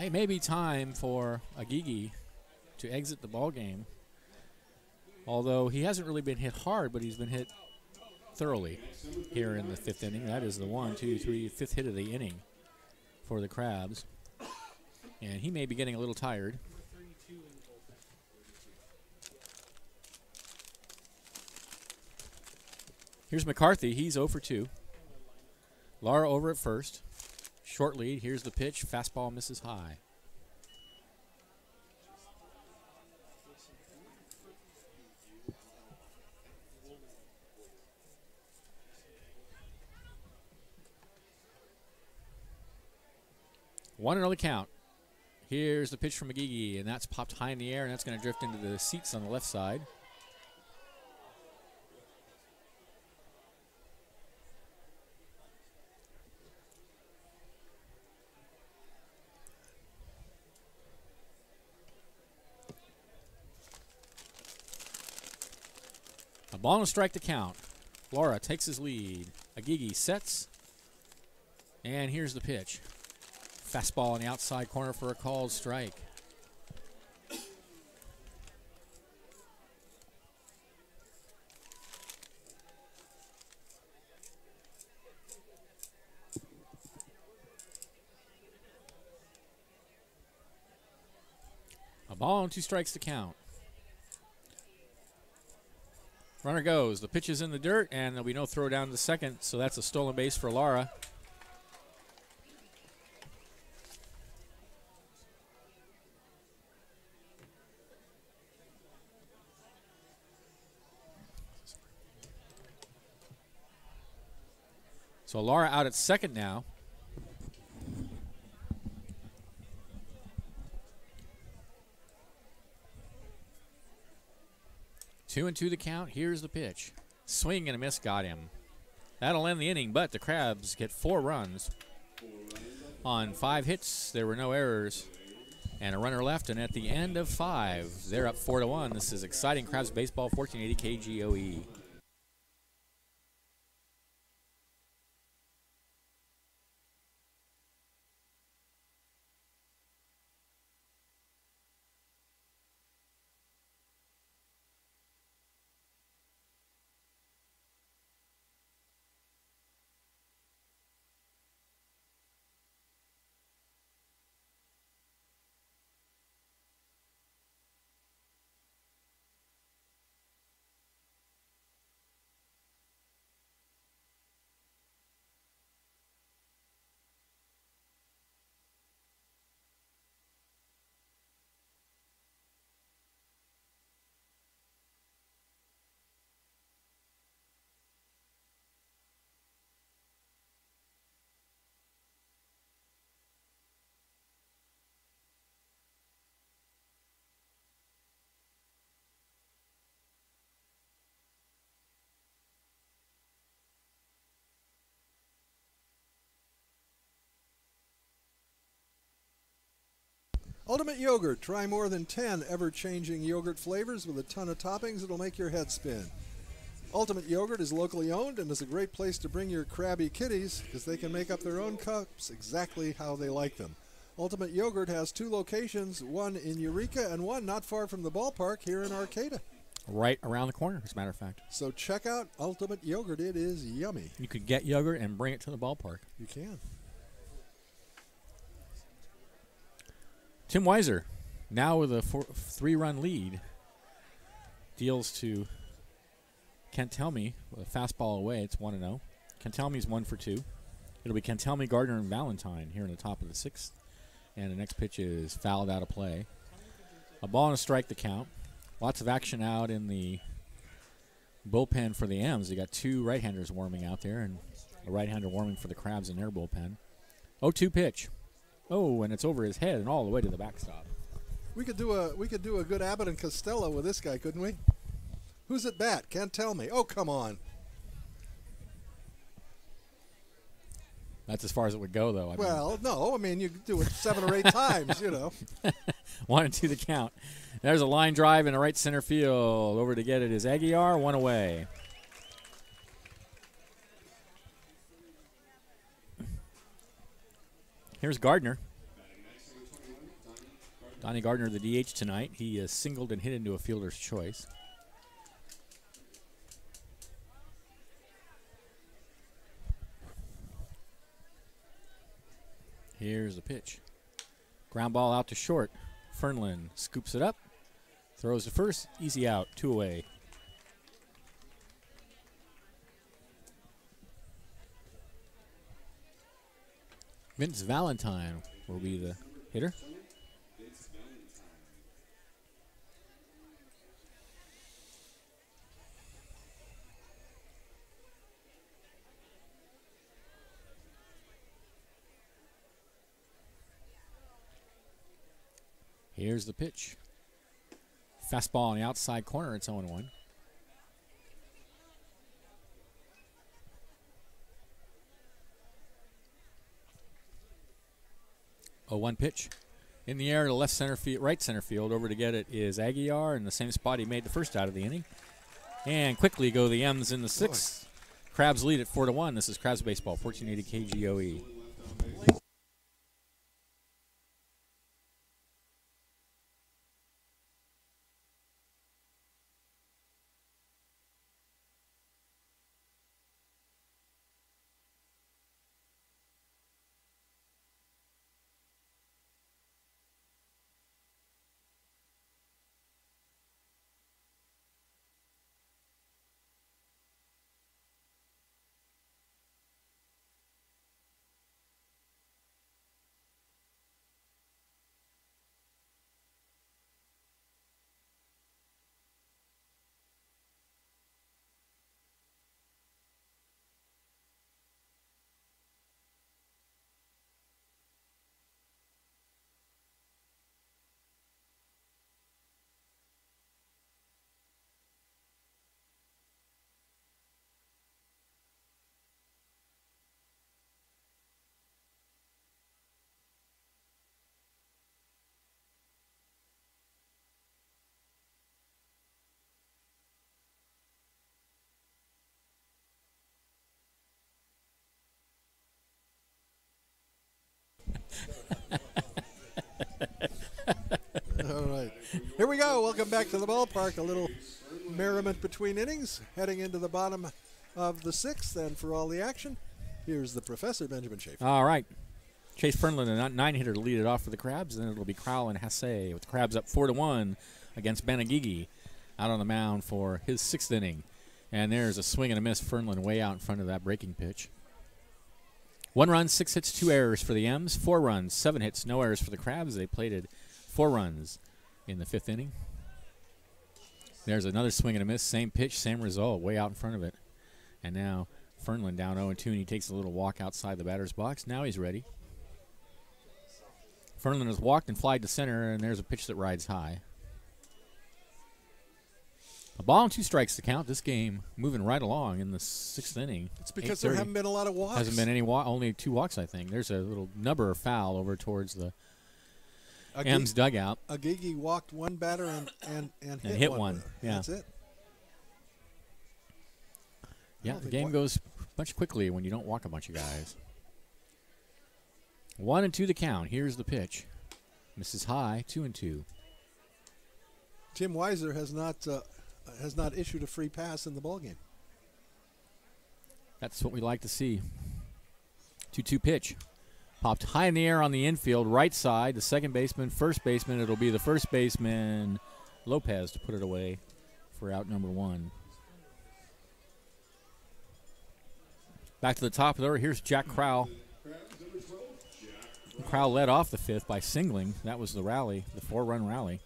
it may be time for Agee to exit the ball game. Although he hasn't really been hit hard, but he's been hit thoroughly here in the fifth inning. That is the fifth hit of the inning for the Crabs. And he may be getting a little tired. Here's McCarthy. He's 0 for 2. Laura over at first. Short lead. Here's the pitch. Fastball misses high. One and early count. Here's the pitch from McGeegee, and that's popped high in the air, and that's going to drift into the seats on the left side. A ball and a strike to count. Laura takes his lead. Agigi sets. And here's the pitch. Fastball on the outside corner for a called strike. A ball and 2 strikes to count. Runner goes. The pitch is in the dirt, and there'll be no throw down to second, so that's a stolen base for Laura. So Laura out at second now. Two and two the count. Here's the pitch. Swing and a miss got him. That'll end the inning, but the Crabs get 4 runs. On 5 hits, there were no errors. And a runner left, and at the end of 5, they're up 4-1. This is exciting Crabs baseball, 1480 KGOE. Ultimate Yogurt. Try more than 10 ever-changing yogurt flavors with a ton of toppings that'll make your head spin. Ultimate Yogurt is locally owned and is a great place to bring your crabby kitties because they can make up their own cups exactly how they like them. Ultimate Yogurt has 2 locations, one in Eureka and one not far from the ballpark here in Arcata. Right around the corner, as a matter of fact. So check out Ultimate Yogurt. It is yummy. You could get yogurt and bring it to the ballpark. You can. Tim Weiser, now with a 3-run lead, deals to Kentelme with a fastball away. It's 1-0. Kentelme's 1 for 2. It'll be Kentelme, Gardner, and Valentine here in the top of the 6th. And the next pitch is fouled out of play. A ball and a strike to count. Lots of action out in the bullpen for the M's. They got 2 right-handers warming out there and a right-hander warming for the Crabs in their bullpen. 0-2 pitch. Oh, and it's over his head and all the way to the backstop. We could do a good Abbott and Costello with this guy, couldn't we? Who's at bat? Can't tell me. Oh, come on. That's as far as it would go, though. No. I mean, you could do it 7 or 8 times, you know. 1-2 the count. There's a line drive in the right center field. Over to get it is Aguiar. 1 away. Here's Gardner. Donnie Gardner, the DH tonight. He is singled and hit into a fielder's choice. Here's the pitch. Ground ball out to short. Fernlin scoops it up. Throws to first. Easy out. 2 away. Vince Valentine will be the hitter. Here's the pitch. Fastball on the outside corner. It's 0-1. 0-1 pitch. In the air to left center field, right center field. Over to get it is Aguiar in the same spot he made the first out of the inning. And quickly go the M's in the sixth. Crabs lead at 4-1. This is Crabs Baseball, 1480 KGOE. All right. Here we go. Welcome back to the ballpark. A little merriment between innings, heading into the bottom of the sixth. And for all the action, here's the Professor, Benjamin Schaefer. All right. Chase Fernlund, a 9-hitter, to lead it off for the Crabs. And then it'll be Crowell and Hasse with the Crabs up 4-1 against Banagigi out on the mound for his sixth inning. And there's a swing and a miss. Fernlund way out in front of that breaking pitch. 1 run, 6 hits, 2 errors for the M's. 4 runs, 7 hits, no errors for the Crabs. They plated 4 runs in the 5th inning. There's another swing and a miss. Same pitch, same result, way out in front of it. And now Fernlund down 0-2, and he takes a little walk outside the batter's box. Now he's ready. Fernlund has walked and flied to center, and there's a pitch that rides high. A ball and 2 strikes to count. This game moving right along in the 6th inning. It's because there haven't been a lot of walks. Hasn't been any only 2 walks, I think. There's a little nubber foul over towards the M's dugout. Agigi walked one batter and hit one. Yeah. That's it. Yeah, the game goes much quickly when you don't walk a bunch of guys. 1-2 the count. Here's the pitch. Misses high, 2-2. Tim Weiser has not issued a free pass in the ballgame. That's what we like to see. 2-2 pitch. Popped high in the air on the infield, right side. The second baseman, first baseman. It'll be the first baseman, Lopez, to put it away for out number 1. Back to the top of the order. Here's Jack Crowell. Crowell led off the 5th by singling. That was the rally, the 4-run rally.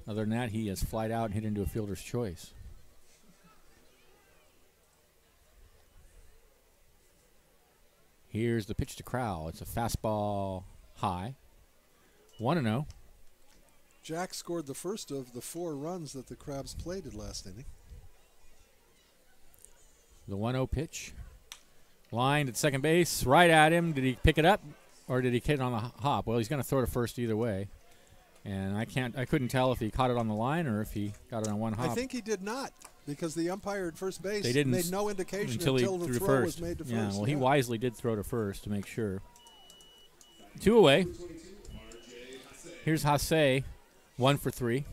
Other than that, he has flied out and hit into a fielder's choice. Here's the pitch to Crowell. It's a fastball high. 1-0. Jack scored the first of the 4 runs that the Crabs plated last inning. The 1-0 pitch. Lined at second base, right at him. Did he pick it up or did he hit it on the hop? Well, he's going to throw to first either way. And I couldn't tell if he caught it on the line or if he got it on one hop. I think he did not, because the umpire at first base made no indication until the throw first. was made to first. Yeah, well, he wisely did throw to first to make sure. 2 away. Here's Hasse, 1 for 3.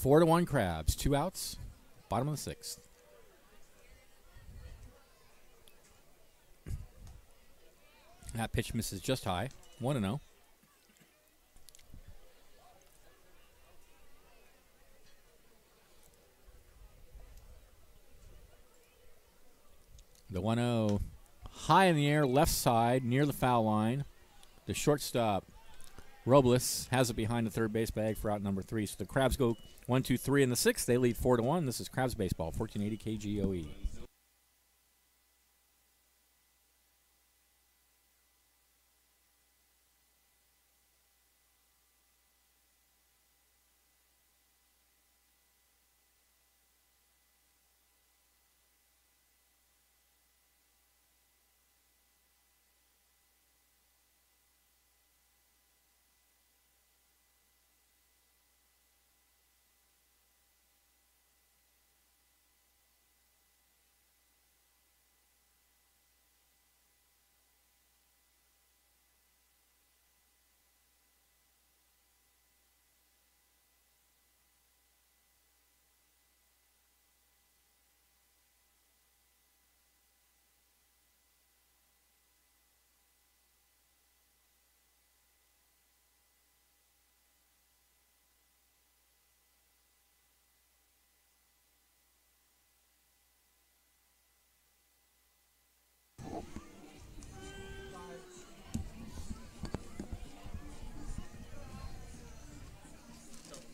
4-1 Crabs, 2 outs, bottom of the 6th. That pitch misses just high, 1-0. The 1-0 high in the air, left side, near the foul line. The shortstop, Robles, has it behind the third base bag for out number 3. So the Crabs go 1, 2, 3 in the 6th. They lead 4-1. This is Crabs baseball, 1480 KGOE.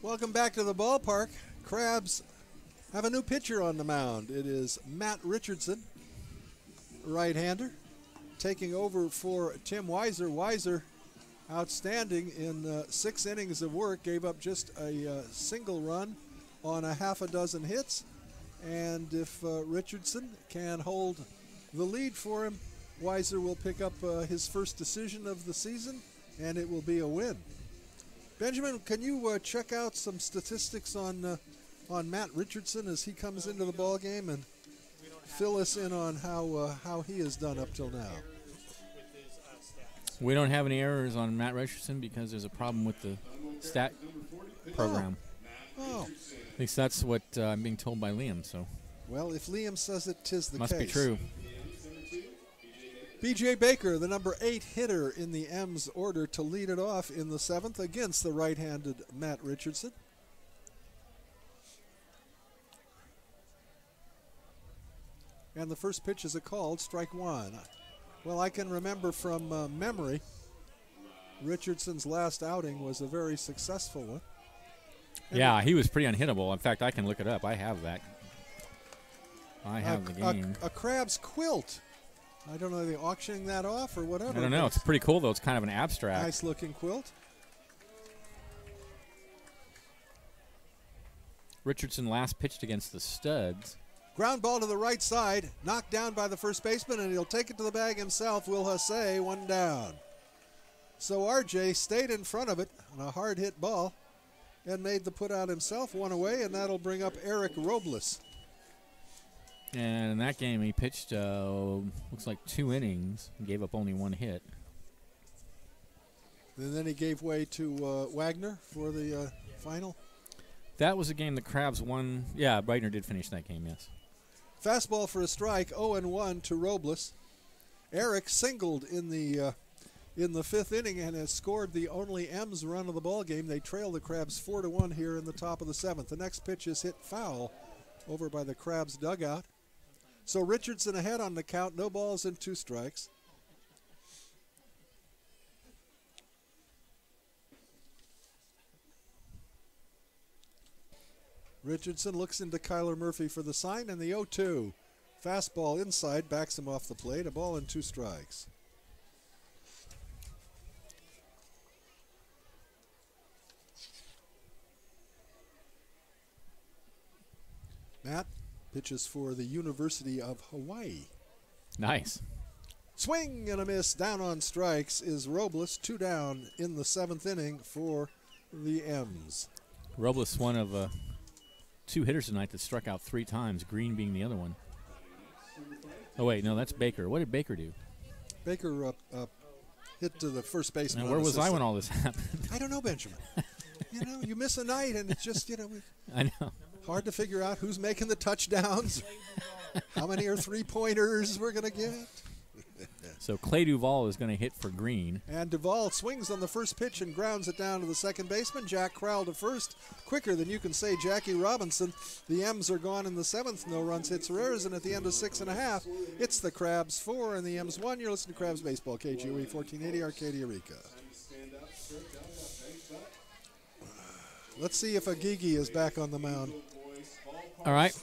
Welcome back to the ballpark. Crabs have a new pitcher on the mound. It is Matt Richardson, right-hander, taking over for Tim Weiser. Weiser, outstanding in 6 innings of work, gave up just a single run on a half a dozen hits. And if Richardson can hold the lead for him, Weiser will pick up his first decision of the season, and it will be a win. Benjamin, can you check out some statistics on Matt Richardson as he comes into the ball game and fill us in on how he has done up till now? We don't have any errors on Matt Richardson because there's a problem with the stat program. Oh. At least that's what I'm being told by Liam. So. Well, if Liam says it, 'tis the Must case. be true. B.J. Baker, the number 8 hitter in the M's order to lead it off in the 7th against the right-handed Matt Richardson. And the first pitch is a called strike 1. Well, I can remember from memory, Richardson's last outing was a very successful one. And yeah, he was pretty unhittable. In fact, I can look it up. I have that. I have the game. A crab's quilt. I don't know, are they auctioning that off or whatever? I don't know. It's pretty cool, though. It's kind of an abstract. Nice-looking quilt. Richardson last pitched against the Studs. Ground ball to the right side, knocked down by the first baseman, and he'll take it to the bag himself. Will Hussey, 1 down. So RJ stayed in front of it on a hard-hit ball and made the put out himself, 1 away, and that'll bring up Eric Robles. And in that game, he pitched, looks like 2 innings, and gave up only 1 hit. And then he gave way to Wagner for the final. That was a game the Crabs won. Yeah, Breitner did finish that game, yes. Fastball for a strike, 0-1 to Robles. Eric singled in the 5th inning and has scored the only M's run of the ball game. They trail the Crabs 4-1 here in the top of the 7th. The next pitch is hit foul over by the Crabs dugout. So Richardson ahead on the count, no balls and 2 strikes. Richardson looks into Kyler Murphy for the sign, and the 0-2. Fastball inside, backs him off the plate, a ball and 2 strikes. Matt pitches for the University of Hawaii. Nice. Swing and a miss, down on strikes is Robles, 2 down in the 7th inning for the M's. Robles, one of 2 hitters tonight that struck out 3 times, Green being the other one. Oh, wait, no, that's Baker. What did Baker do? Baker hit to the first baseman. Now, where was I when all this happened? I don't know, Benjamin. You miss a night, and it's just, I know. hard to figure out who's making the touchdowns, how many are 3-pointers we're going to get. So Clay Duvall is going to hit for green. And Duvall swings on the first pitch and grounds it down to the second baseman. Jack Crowell to first, quicker than you can say Jackie Robinson. The M's are gone in the seventh. No runs, hits, or errors. And at the end of 6.5, it's the Crabs 4 and the M's 1. You're listening to Crabs Baseball, KGOE 1480, Arcadia, Eureka. Let's see if Agigi is back on the mound. All right.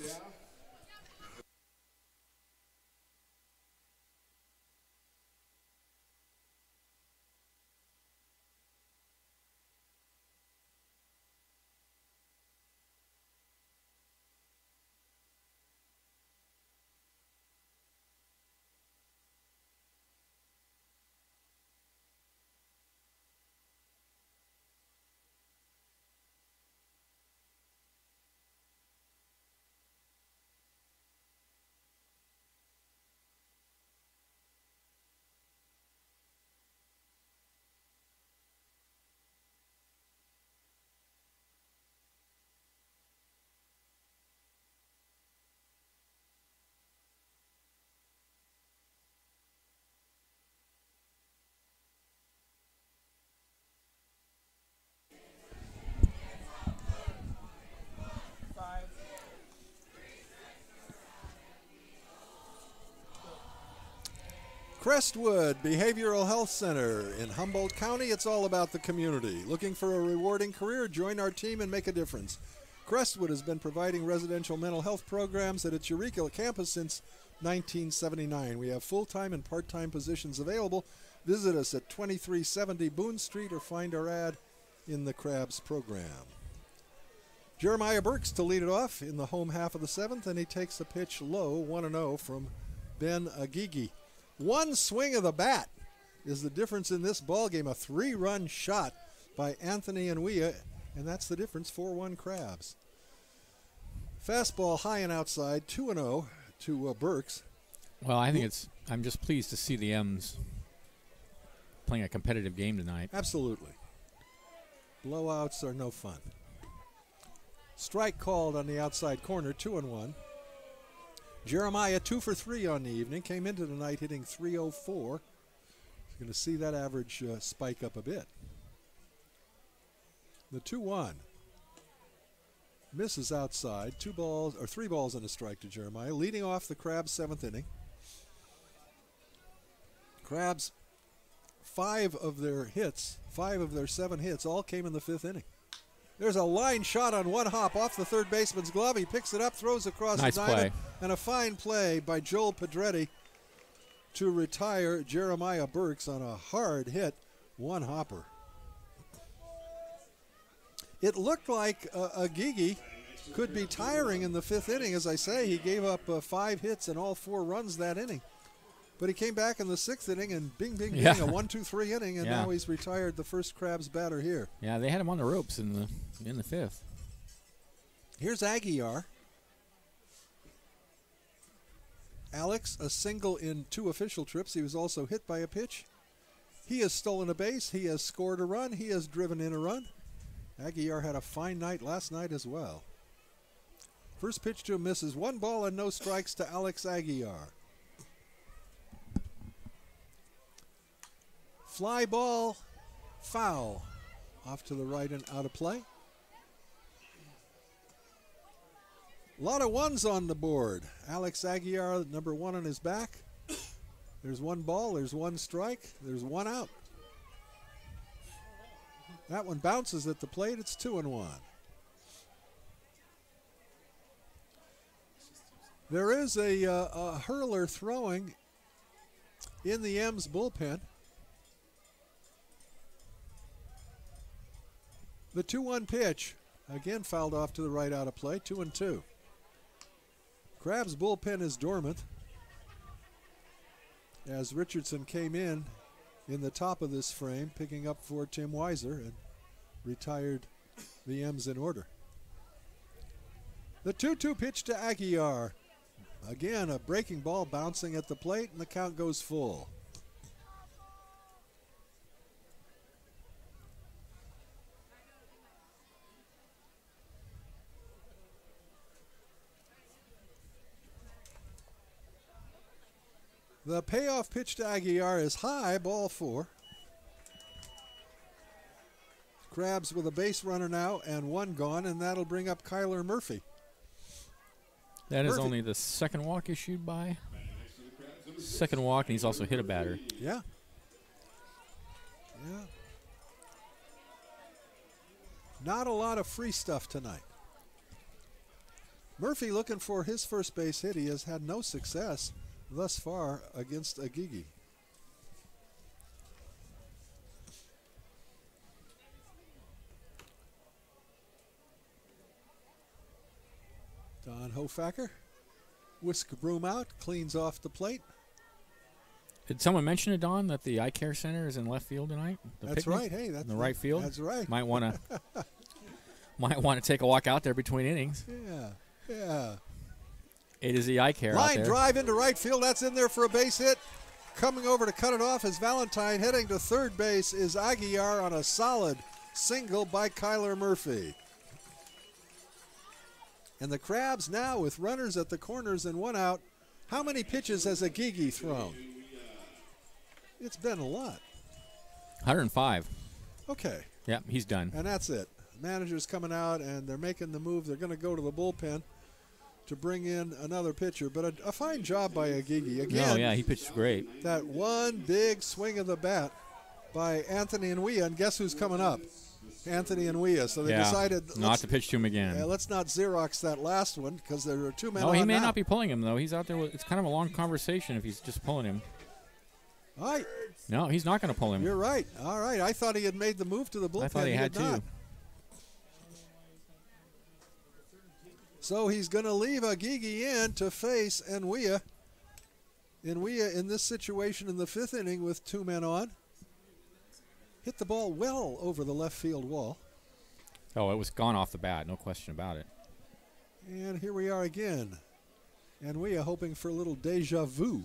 Crestwood Behavioral Health Center in Humboldt County. It's all about the community. Looking for a rewarding career? Join our team and make a difference. Crestwood has been providing residential mental health programs at its Eureka campus since 1979. We have full-time and part-time positions available. Visit us at 2370 Boone Street or find our ad in the Crabs program. Jeremiah Burks to lead it off in the home half of the seventh, and he takes a pitch low, 1-0 from Ben Agigi. One swing of the bat is the difference in this ball game. A 3-run shot by Anthony Anuia, and that's the difference, 4-1 Crabs. Fastball high and outside, 2-0 to Burks. Well, I think I'm just pleased to see the M's playing a competitive game tonight. Absolutely. Blowouts are no fun. Strike called on the outside corner, 2-1. Jeremiah 2 for 3 on the evening, came into the night hitting .304. You're going to see that average spike up a bit. The 2-1 misses outside. 3 balls and a strike to Jeremiah, leading off the Crabs' seventh inning. Crabs, 5 of their 7 hits, all came in the fifth inning. There's a line shot on one hop off the third baseman's glove. He picks it up, throws across the diamond, and a fine play by Joel Pedretti to retire Jeremiah Burks on a hard hit, one hopper. It looked like Agigi could be tiring in the fifth inning. As I say, he gave up 5 hits and all 4 runs that inning. But he came back in the sixth inning and bing, bing, bing, a 1-2-3 inning, and now he's retired the first Crabs batter here. Yeah, they had him on the ropes in the fifth. Here's Aguiar. Alex, a single in 2 official trips. He was also hit by a pitch. He has stolen a base. He has scored a run. He has driven in a run. Aguiar had a fine night last night as well. First pitch to him misses. 1 ball and no strikes to Alex Aguiar. Fly ball, foul, off to the right and out of play. A lot of ones on the board. Alex Aguiar, number 1 on his back. There's 1 ball, there's 1 strike, there's 1 out. That one bounces at the plate, it's 2-1. There is a hurler throwing in the M's bullpen. The 2-1 pitch, again fouled off to the right out of play, 2-2. Crabs' bullpen is dormant as Richardson came in the top of this frame, picking up for Tim Weiser and retired the M's in order. The 2-2 pitch to Aguiar. Again, a breaking ball bouncing at the plate, and the count goes full. The payoff pitch to Aguiar is high, ball 4. Crabs with a base runner now and 1 gone, and that'll bring up Kyler Murphy. That is only the second walk issued by. Second walk, and he's also hit a batter. Yeah. Yeah. Not a lot of free stuff tonight. Murphy looking for his first base hit. He has had no success thus far against Agigi. Don Hofacker, whisk broom out, cleans off the plate. Did someone mention it, Don, that the eye care center is in left field tonight? That's picnic? right. Hey, that's in the right field. That's right. Might want to take a walk out there between innings. Yeah, yeah. It is the eye care out Line there. drive into right field. That's in there for a base hit. Coming over to cut it off is Valentine. Heading to third base is Aguiar on a solid single by Kyler Murphy. And the Crabs now with runners at the corners and 1 out. How many pitches has Agigi thrown? It's been a lot. 105. Okay. Yeah, he's done. And that's it. Manager's coming out, and they're making the move. They're going to go to the bullpen to bring in another pitcher. But a fine job by Agigi. Again, Oh, yeah, he pitched great. that one big swing of the bat by Anthony Nwia. And guess who's coming up? Anthony Nwia. So they decided not to pitch to him again. let's not Xerox that last one because there are 2 men No, on he may now. not be pulling him, though. He's out there. It's kind of a long conversation if he's just pulling him. All right. No, he's not going to pull him. You're right. All right. I thought he had made the move to the bullpen. I thought he had did not. to. So he's going to leave Agigi in to face Nwia. Nwia in this situation in the 5th inning with 2 men on. Hit the ball well over the left field wall. Oh, it was gone off the bat. No question about it. And here we are again. Nwia hoping for a little deja vu.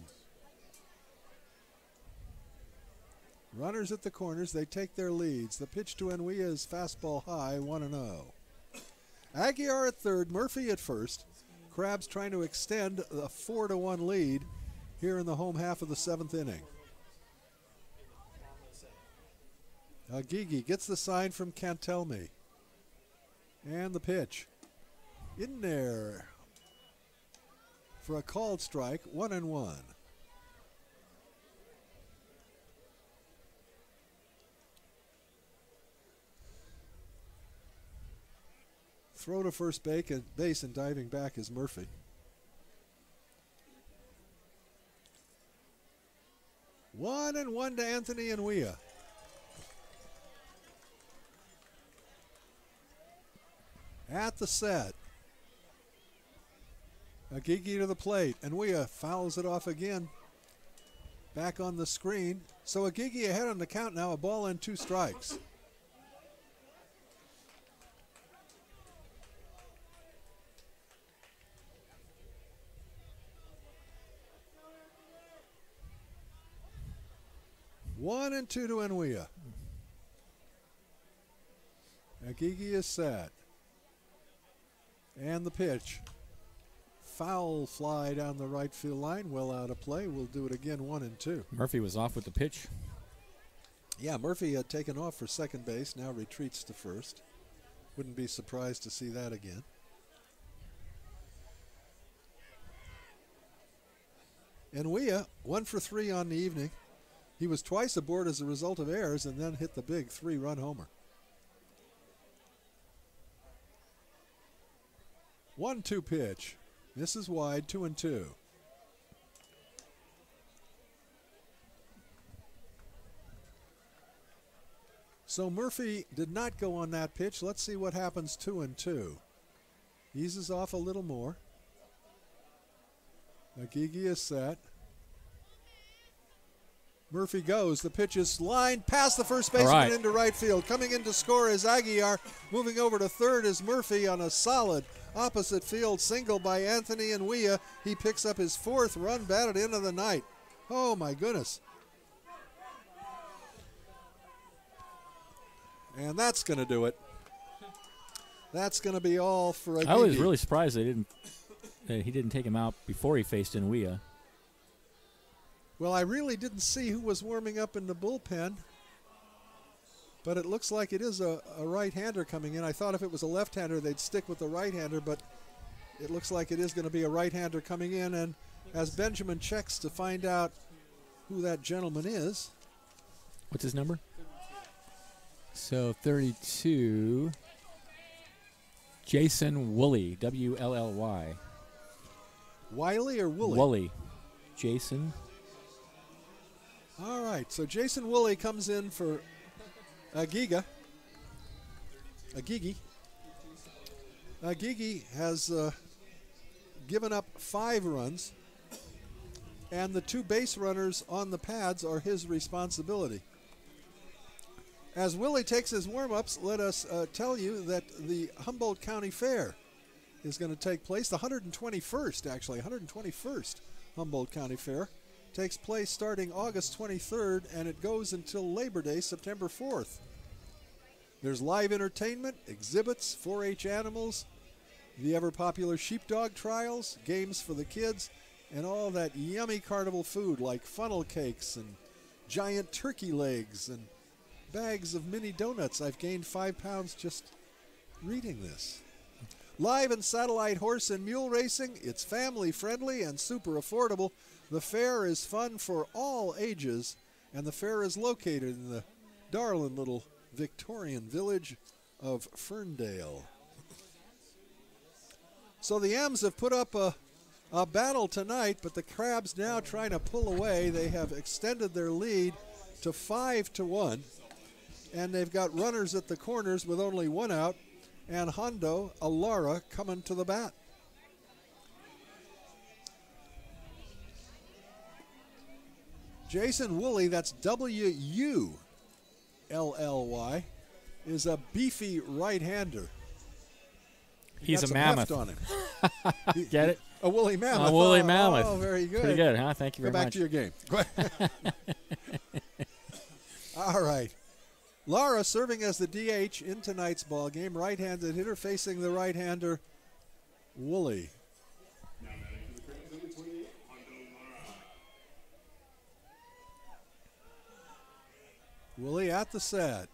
Runners at the corners. They take their leads. The pitch to Nwia is fastball high, 1-0. Aguiar at third, Murphy at first. Crabs trying to extend a 4-1 lead here in the home half of the 7th inning. Agigi gets the sign from Cantelme. And the pitch. In there for a called strike, 1-1. Throw to first base and diving back is Murphy. One and one to Anthony Nwia. At the set. Agigi to the plate. Nwia fouls it off again. Back on the screen. So Agigi ahead on the count now. A ball and 2 strikes. One and 2 to Nwia. Agigi is set. And the pitch. Foul fly down the right field line. Well out of play. We'll do it again, 1 and 2. Murphy was off with the pitch. Yeah, Murphy had taken off for second base. Now retreats to first. Wouldn't be surprised to see that again. Nwia, 1 for 3 on the evening. He was twice aboard as a result of errors and then hit the big 3-run homer. 1-2 pitch. Misses wide, 2 and 2. So Murphy did not go on that pitch. Let's see what happens 2 and 2. Eases off a little more. Agigi is set. Murphy goes. The pitch is lined past the first baseman into right field. Coming in to score is Aguiar. Moving over to third is Murphy on a solid opposite field single by Anthony Nwia. He picks up his 4th run batted into the night. Oh, my goodness. And that's going to do it. That's going to be all for Agigi. I was really surprised that he didn't take him out before he faced Nwia. Well, I really didn't see who was warming up in the bullpen, but it looks like it is a right-hander coming in. I thought if it was a left-hander, they'd stick with the right-hander, but it looks like it is going to be a right-hander coming in. And as Benjamin checks to find out who that gentleman is. What's his number? So 32. Jason Woolley, W-L-L-Y. Wiley or Woolley? Woolley. Jason. All right, so Jason Woolley comes in for Agigi. Agigi has given up 5 runs, and the 2 base runners on the pads are his responsibility. As Willie takes his warm-ups, let us tell you that the Humboldt County Fair is going to take place. The 121st Humboldt County Fair takes place starting August 23rd, and it goes until Labor Day, September 4th. There's live entertainment, exhibits, 4-H animals, the ever-popular sheepdog trials, games for the kids, and all that yummy carnival food like funnel cakes and giant turkey legs and bags of mini donuts. I've gained 5 pounds just reading this. Live and satellite horse and mule racing. It's family friendly and super affordable. The fair is fun for all ages, and the fair is located in the darling little Victorian village of Ferndale. So the M's have put up a battle tonight, but the Crabs now trying to pull away. They have extended their lead to 5-1. And they've got runners at the corners with only 1 out, and Hondo Alara coming to the bat. Jason Woolley, that's W-U-L-L-Y, is a beefy right-hander. He's a some mammoth. heft on him. Get it? A woolly mammoth. A woolly mammoth. Oh, very good. Pretty good, huh? Thank you Go very back much. to your game. All right. Lara serving as the DH in tonight's ball game. Right-handed hitter facing the right-hander, Woolley. Now batting for the Crabs, number 28, Hondo Lara. Woolley at the set.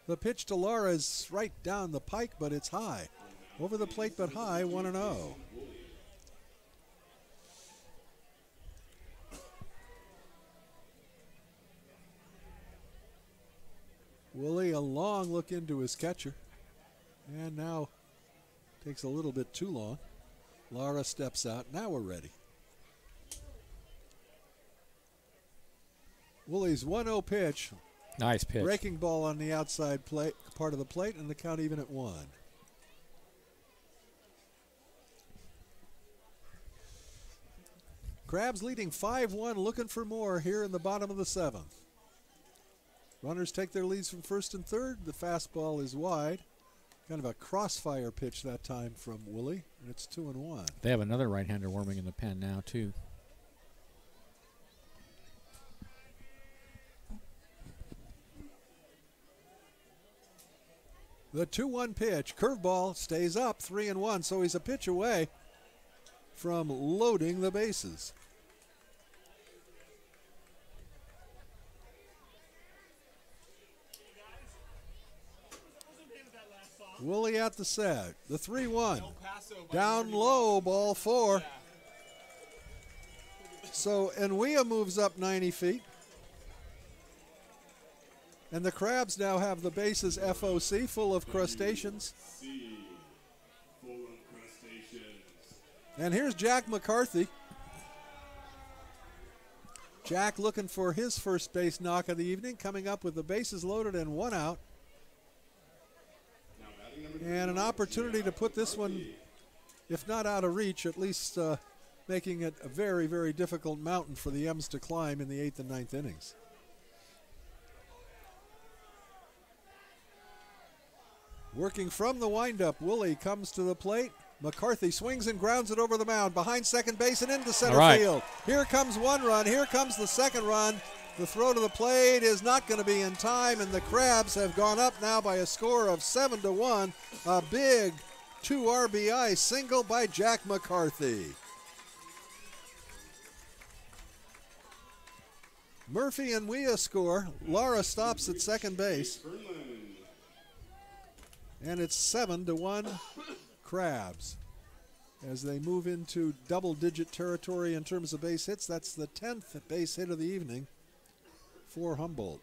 The pitch to Lara is right down the pike, but it's high. Over the plate, but high, 1-0. Woolley, a long look into his catcher. And now takes a little bit too long. Lara steps out. Now we're ready. Woolley's 1-0 pitch. Nice pitch. Breaking ball on the outside plate, part of the plate, and the count even at 1. Crabs leading 5-1, looking for more here in the bottom of the 7th. Runners take their leads from first and third. The fastball is wide. Kind of a crossfire pitch that time from Woolley, and it's 2-1. They have another right-hander warming in the pen now, too. The 2-1 pitch, curveball, stays up, 3-1, so he's a pitch away from loading the bases. Woolley at the set. The 3-1. Down low, ball 4. So Enwea moves up 90 feet. And the Crabs now have the bases FOC, full of crustaceans. Full of crustaceans. And here's Jack McCarthy. Jack looking for his first base knock of the evening, coming up with the bases loaded and 1 out. And an opportunity to put this one, if not out of reach, at least making it a very, very difficult mountain for the M's to climb in the 8th and 9th innings. Working from the windup, Woolley comes to the plate. McCarthy swings and grounds it over the mound, behind second base and into center field. Here comes 1 run, here comes the 2nd run. The throw to the plate is not going to be in time, and the Crabs have gone up now by a score of 7-1. A big 2 RBI single by Jack McCarthy. Murphy and Wea score. Laura stops at second base. And it's 7-1 Crabs. As they move into double-digit territory in terms of base hits, that's the 10th base hit of the evening for Humboldt.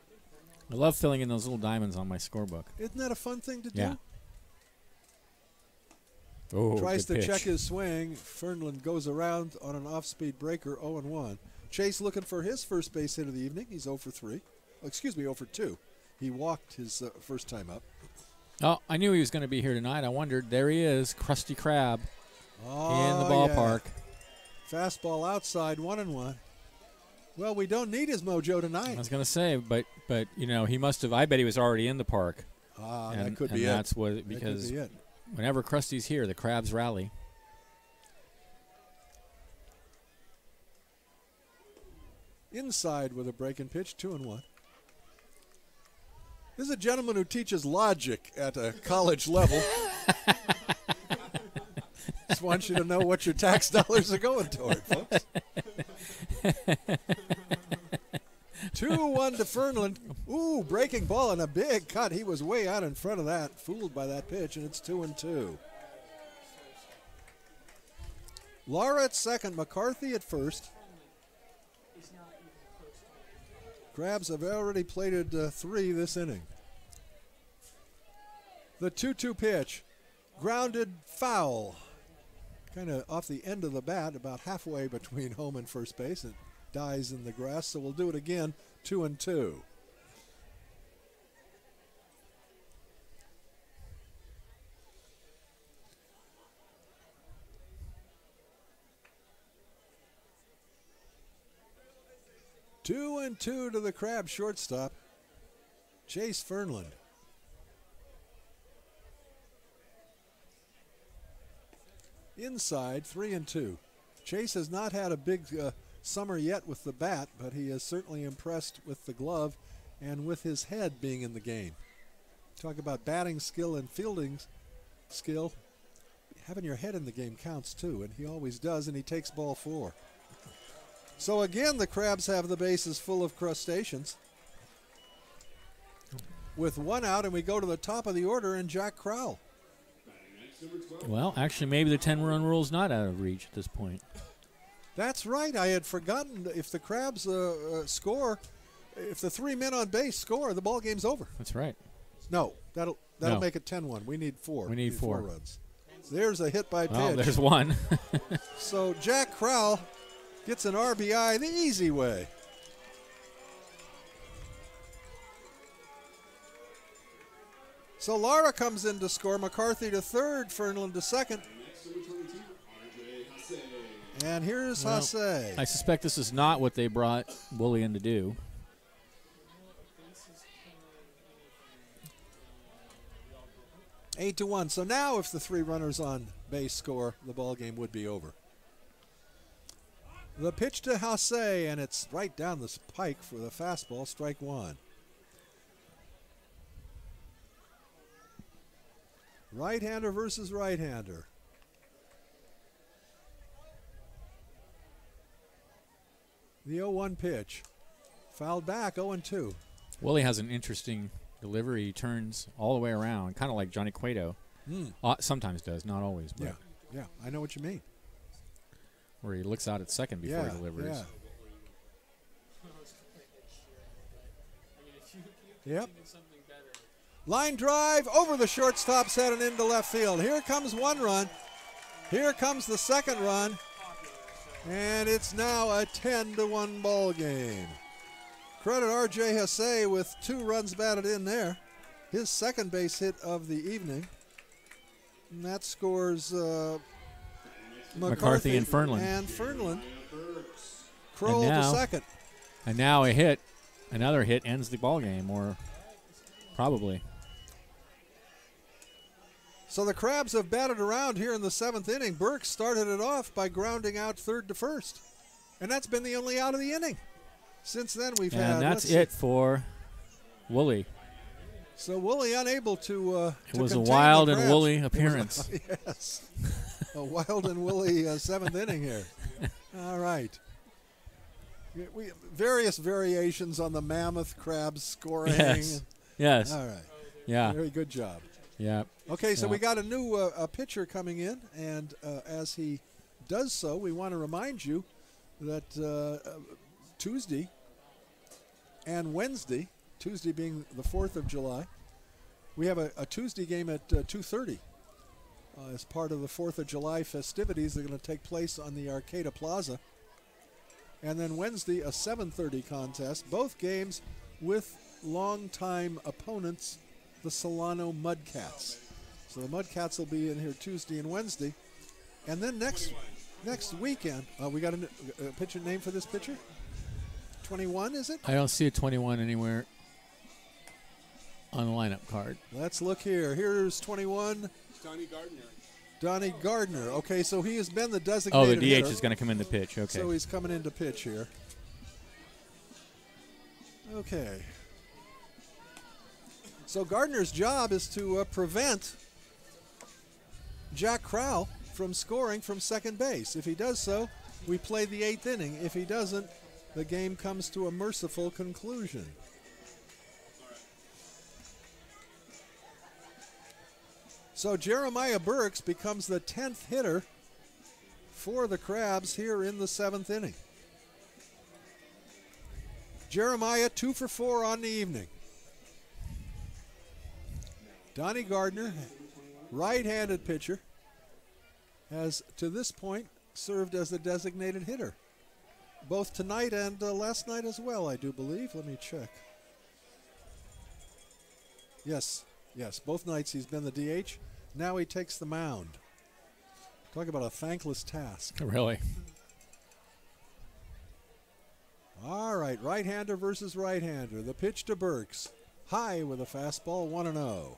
I love filling in those little diamonds on my scorebook. Isn't that a fun thing to do? Yeah. Oh, Tries to good pitch. check his swing. Fernland goes around on an off-speed breaker, 0-1. Chase looking for his first base hit of the evening. He's 0 for 3. Oh, excuse me, 0 for 2. He walked his first time up. Oh, I knew he was going to be here tonight. I wondered. There he is, Krusty Krab in the ballpark. Yeah. Fastball outside, 1-1. Well, we don't need his mojo I tonight. was going to say, but you know, he must have. I bet he was already in the park. That could be and it. that's what, because that could be it. whenever Krusty's here, the Crabs rally. Inside with a break and pitch, 2-1. This is a gentleman who teaches logic at a college level. Just wants you to know what your tax dollars are going toward, folks. 2-1 to Fernland. Ooh, breaking ball and a big cut. He was way out in front of that, fooled by that pitch, and it's 2-2. Laura at second, McCarthy at first. Crabs have already plated 3 this inning. The 2-2 pitch. Grounded foul. Kind of off the end of the bat, about halfway between home and first base. It dies in the grass, so we'll do it again, 2-2. Two and two to the Crab shortstop, Chase Fernland. Inside, 3-2. Chase has not had a big summer yet with the bat, but he is certainly impressed with the glove and with his head being in the game. Talk about batting skill and fielding skill. Having your head in the game counts too, and he always does, and he takes ball 4. So again, the Crabs have the bases full of crustaceans. With 1 out, and we go to the top of the order, and Jack Crowell. Well, actually, maybe the 10-run rule's not out of reach at this point. That's right. I had forgotten if the Crabs score, if the 3 men on base score, the ball game's over. That's right. No, that'll No. make it 10-1. We need 4. We need 4 runs. There's a hit by pitch. Oh, there's one. So Jack Crowell gets an RBI the easy way. So Lara comes in to score. McCarthy to third, Fernland to second. And here's Well, Hasse. I suspect this is not what they brought Woolley in to do. 8-1. So now if the 3 runners on base score, the ball game would be over. The pitch to Hasse, and it's right down the pike for the fastball, strike 1. Right-hander versus right-hander. The 0-1 pitch. Fouled back, 0-2. Woolley has an interesting delivery. He turns all the way around, kind of like Johnny Cueto. Sometimes does, not always. But Yeah, I know what you mean. where he looks out at second before he delivers. Yep. Line drive over the shortstop's head and into left field. Here comes 1 run. Here comes the 2nd run. And it's now a 10-1 ball game. Credit R.J. Hasse with 2 runs batted in there. His 2nd base hit of the evening. And that scores McCarthy and Fernland. And Fernland. Kroll to second. And now a hit, another hit ends the ball game, or probably. So the Crabs have batted around here in the 7th inning. Burke started it off by grounding out third to first. And that's been the only out of the inning. Since then we've had... And that's it for Woolley. So Woolley unable to it was a wild and woolly appearance. Yes. A wild and woolly 7th inning here. All right. Various variations on the mammoth crab scoring. Yes. Yes. All right. Yeah. Very good job. Yeah. Okay, so Yeah. we got a new pitcher coming in, and as he does so, we want to remind you that Tuesday and Wednesday, Tuesday being the 4th of July, we have a Tuesday game at 2:30 as part of the 4th of July festivities. They're going to take place on the Arcata Plaza. And then Wednesday, a 7:30 contest. Both games with longtime opponents, the Solano Mudcats. So the Mudcats will be in here Tuesday and Wednesday. And then next weekend, we got a pitcher name for this pitcher? 21, is it? I don't see a 21 anywhere on the lineup card. Let's look here. Here's 21. Donnie Gardner. Donnie Gardner. Okay, so he has been the Oh, designated the DH hitter. is going to come in to pitch. Okay. So he's coming in to pitch here. Okay. So Gardner's job is to prevent Jack Crowell from scoring from second base. If he does so, we play the 8th inning. If he doesn't, the game comes to a merciful conclusion. So Jeremiah Burks becomes the 10th hitter for the Crabs here in the 7th inning. Jeremiah 2 for 4 on the evening. Donnie Gardner, right-handed pitcher, has to this point served as the designated hitter. Both tonight and last night as well, I do believe. Let me check. Yes, both nights he's been the DH. Now he takes the mound. Talk about a thankless task. Really? All right, right-hander versus right-hander. The pitch to Burks. High with a fastball, 1-0.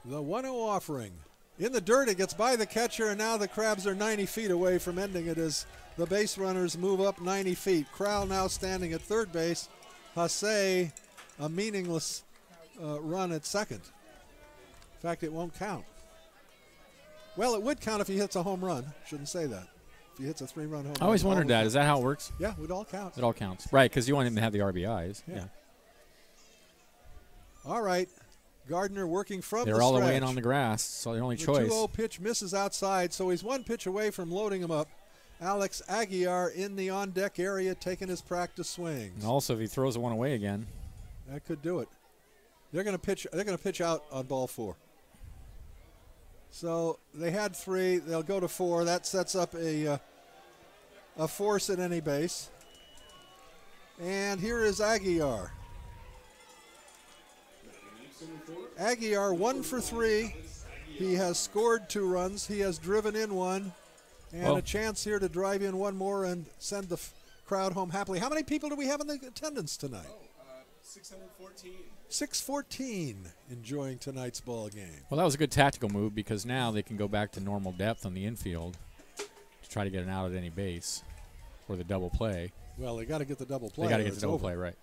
The 1-0 offering. In the dirt, it gets by the catcher, and now the Crabs are 90 feet away from ending it as the base runners move up 90 feet. Crowell now standing at third base. Hasse, a meaningless run at second. In fact, it won't count. Well, it would count if he hits a home run. Shouldn't say that. If he hits a 3-run home run. I always wondered would that. count. Is that how it works? Yeah, it would all count. It all counts. Right, because you want him to have the RBIs. Yeah. All right. Gardner working from They're the all the way stretch. in on the grass, so the only The choice. 2-0 pitch misses outside, so he's one pitch away from loading him up. Alex Aguiar in the on-deck area taking his practice swings. And also, if he throws the one away again. That could do it. They're going to pitch. They're going to pitch out on ball 4. So they had 3. They'll go to 4. That sets up a force at any base. And here is Aguiar. Aguiar 1 for 3. He has scored 2 runs. He has driven in 1. And a chance here to drive in 1 more and send the crowd home happily. How many people do we have in the attendance tonight? 614. 614 enjoying tonight's ball game. Well, that was a good tactical move because now they can go back to normal depth on the infield to try to get an out at any base for the double play. Well, they got to get the double play. They got to or get the it's double over. play, right.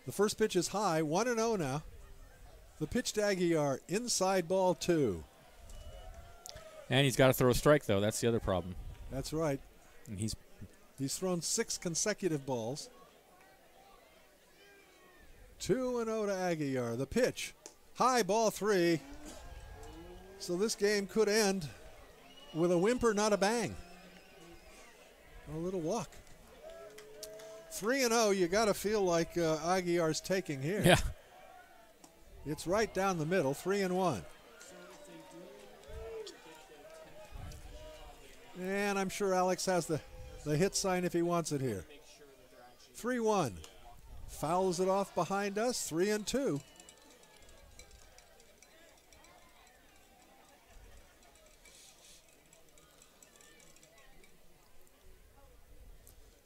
The first pitch is high, 1-0 now. The pitch to Aguiar, inside ball 2. And he's got to throw a strike, though. That's the other problem. That's right. And he's He's thrown 6 consecutive balls. 2-0 to Aguiar. The pitch, high ball 3. So this game could end with a whimper, not a bang. A little walk. 3-0, you got to feel like Aguiar's taking here. yeah. It's right down the middle, 3-1. And I'm sure Alex has the hit sign if he wants it here. 3-1. Fouls it off behind us, 3-2.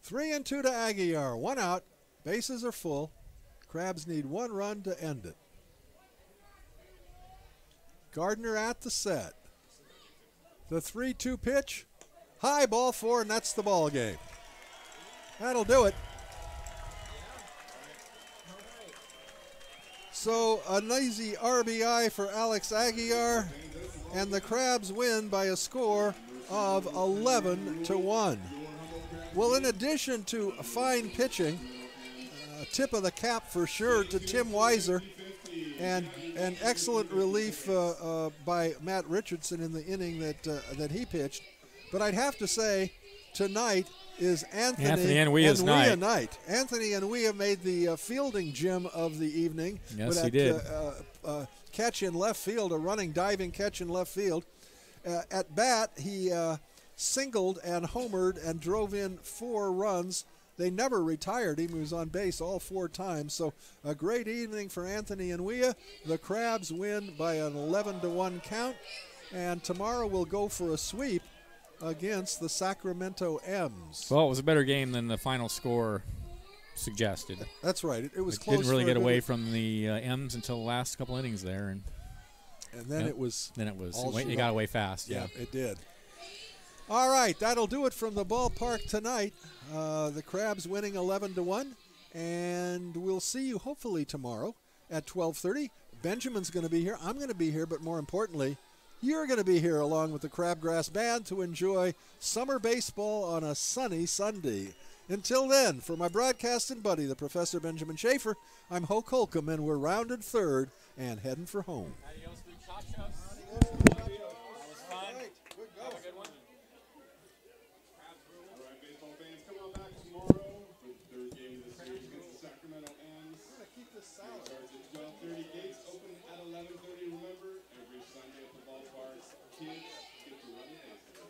Three and 2 to Aguiar. 1 out. Bases are full. Crabs need 1 run to end it. Gardner at the set. The 3-2 pitch. High ball 4, and that's the ball game. That'll do it. So an easy RBI for Alex Aguiar, and the Crabs win by a score of 11-1. Well, in addition to fine pitching, tip of the cap for sure to Tim Weiser, and an excellent relief by Matt Richardson in the inning that he pitched. But I'd have to say, tonight is Anthony Enuia's night. Anthony Enuia made the fielding gem of the evening. Yes, with he that, did. Catch in left field, a running, diving catch in left field. At bat, he singled and homered and drove in 4 runs. They never retired him. He was on base all 4 times. So a great evening for Anthony Enuia. The Crabs win by an 11-1 count. And tomorrow we'll go for a sweep against the Sacramento M's. Well, it was a better game than the final score suggested. That's right. It was close. Didn't really get away from the M's until the last couple innings there, and then it was. It got away fast. Yeah, it did. All right, that'll do it from the ballpark tonight. The Crabs winning 11-1, and we'll see you hopefully tomorrow at 12:30. Benjamin's going to be here. I'm going to be here, but more importantly, you're going to be here along with the Crabgrass Band to enjoy summer baseball on a sunny Sunday. Until then, for my broadcasting buddy, the Professor Benjamin Schaefer, I'm Hoke Holcomb, and we're rounded third and heading for home. Adios, muchachos. That was fun. Good Have a good one. All right, baseball fans, come on back tomorrow for the third game of the series against the Sacramento M's. I'm going to keep this It salad. starts at 12:30. Gates open at 11:30. Remember, every Sunday at the ballpark, kids get to run the bases. All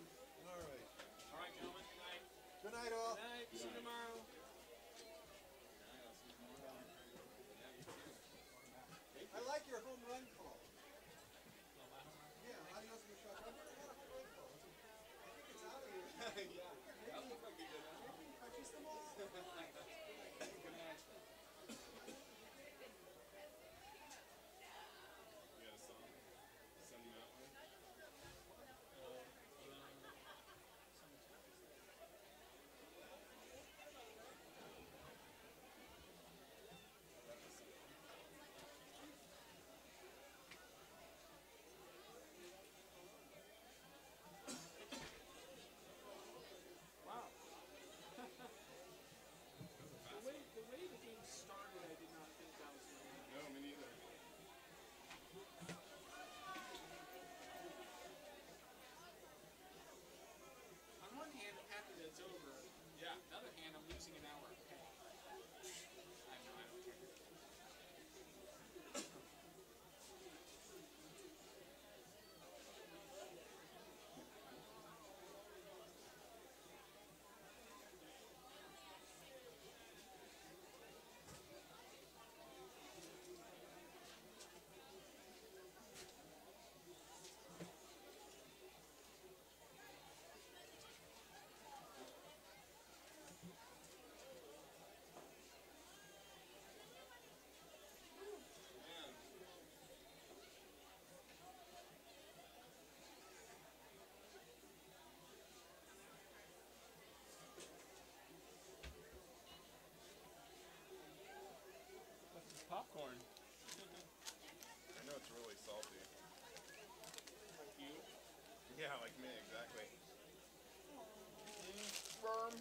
right. All right, gentlemen. Good night. Good night, all. Good night. See you tomorrow. I like your home run call. Yeah, adios, muchachos. I've never had a home run call. I think it's out of here. Yeah. That looks like a good one. Catches them all. Good night. You got a song? Send them out with? The way the game started, I did not think that was going to happen. No, me neither. On one hand, I'm happy that it's over. Yeah. On the other hand, I'm losing an hour of pay. I don't care. Popcorn. I know it's really salty. Like you. Yeah, like me, exactly. Sperm.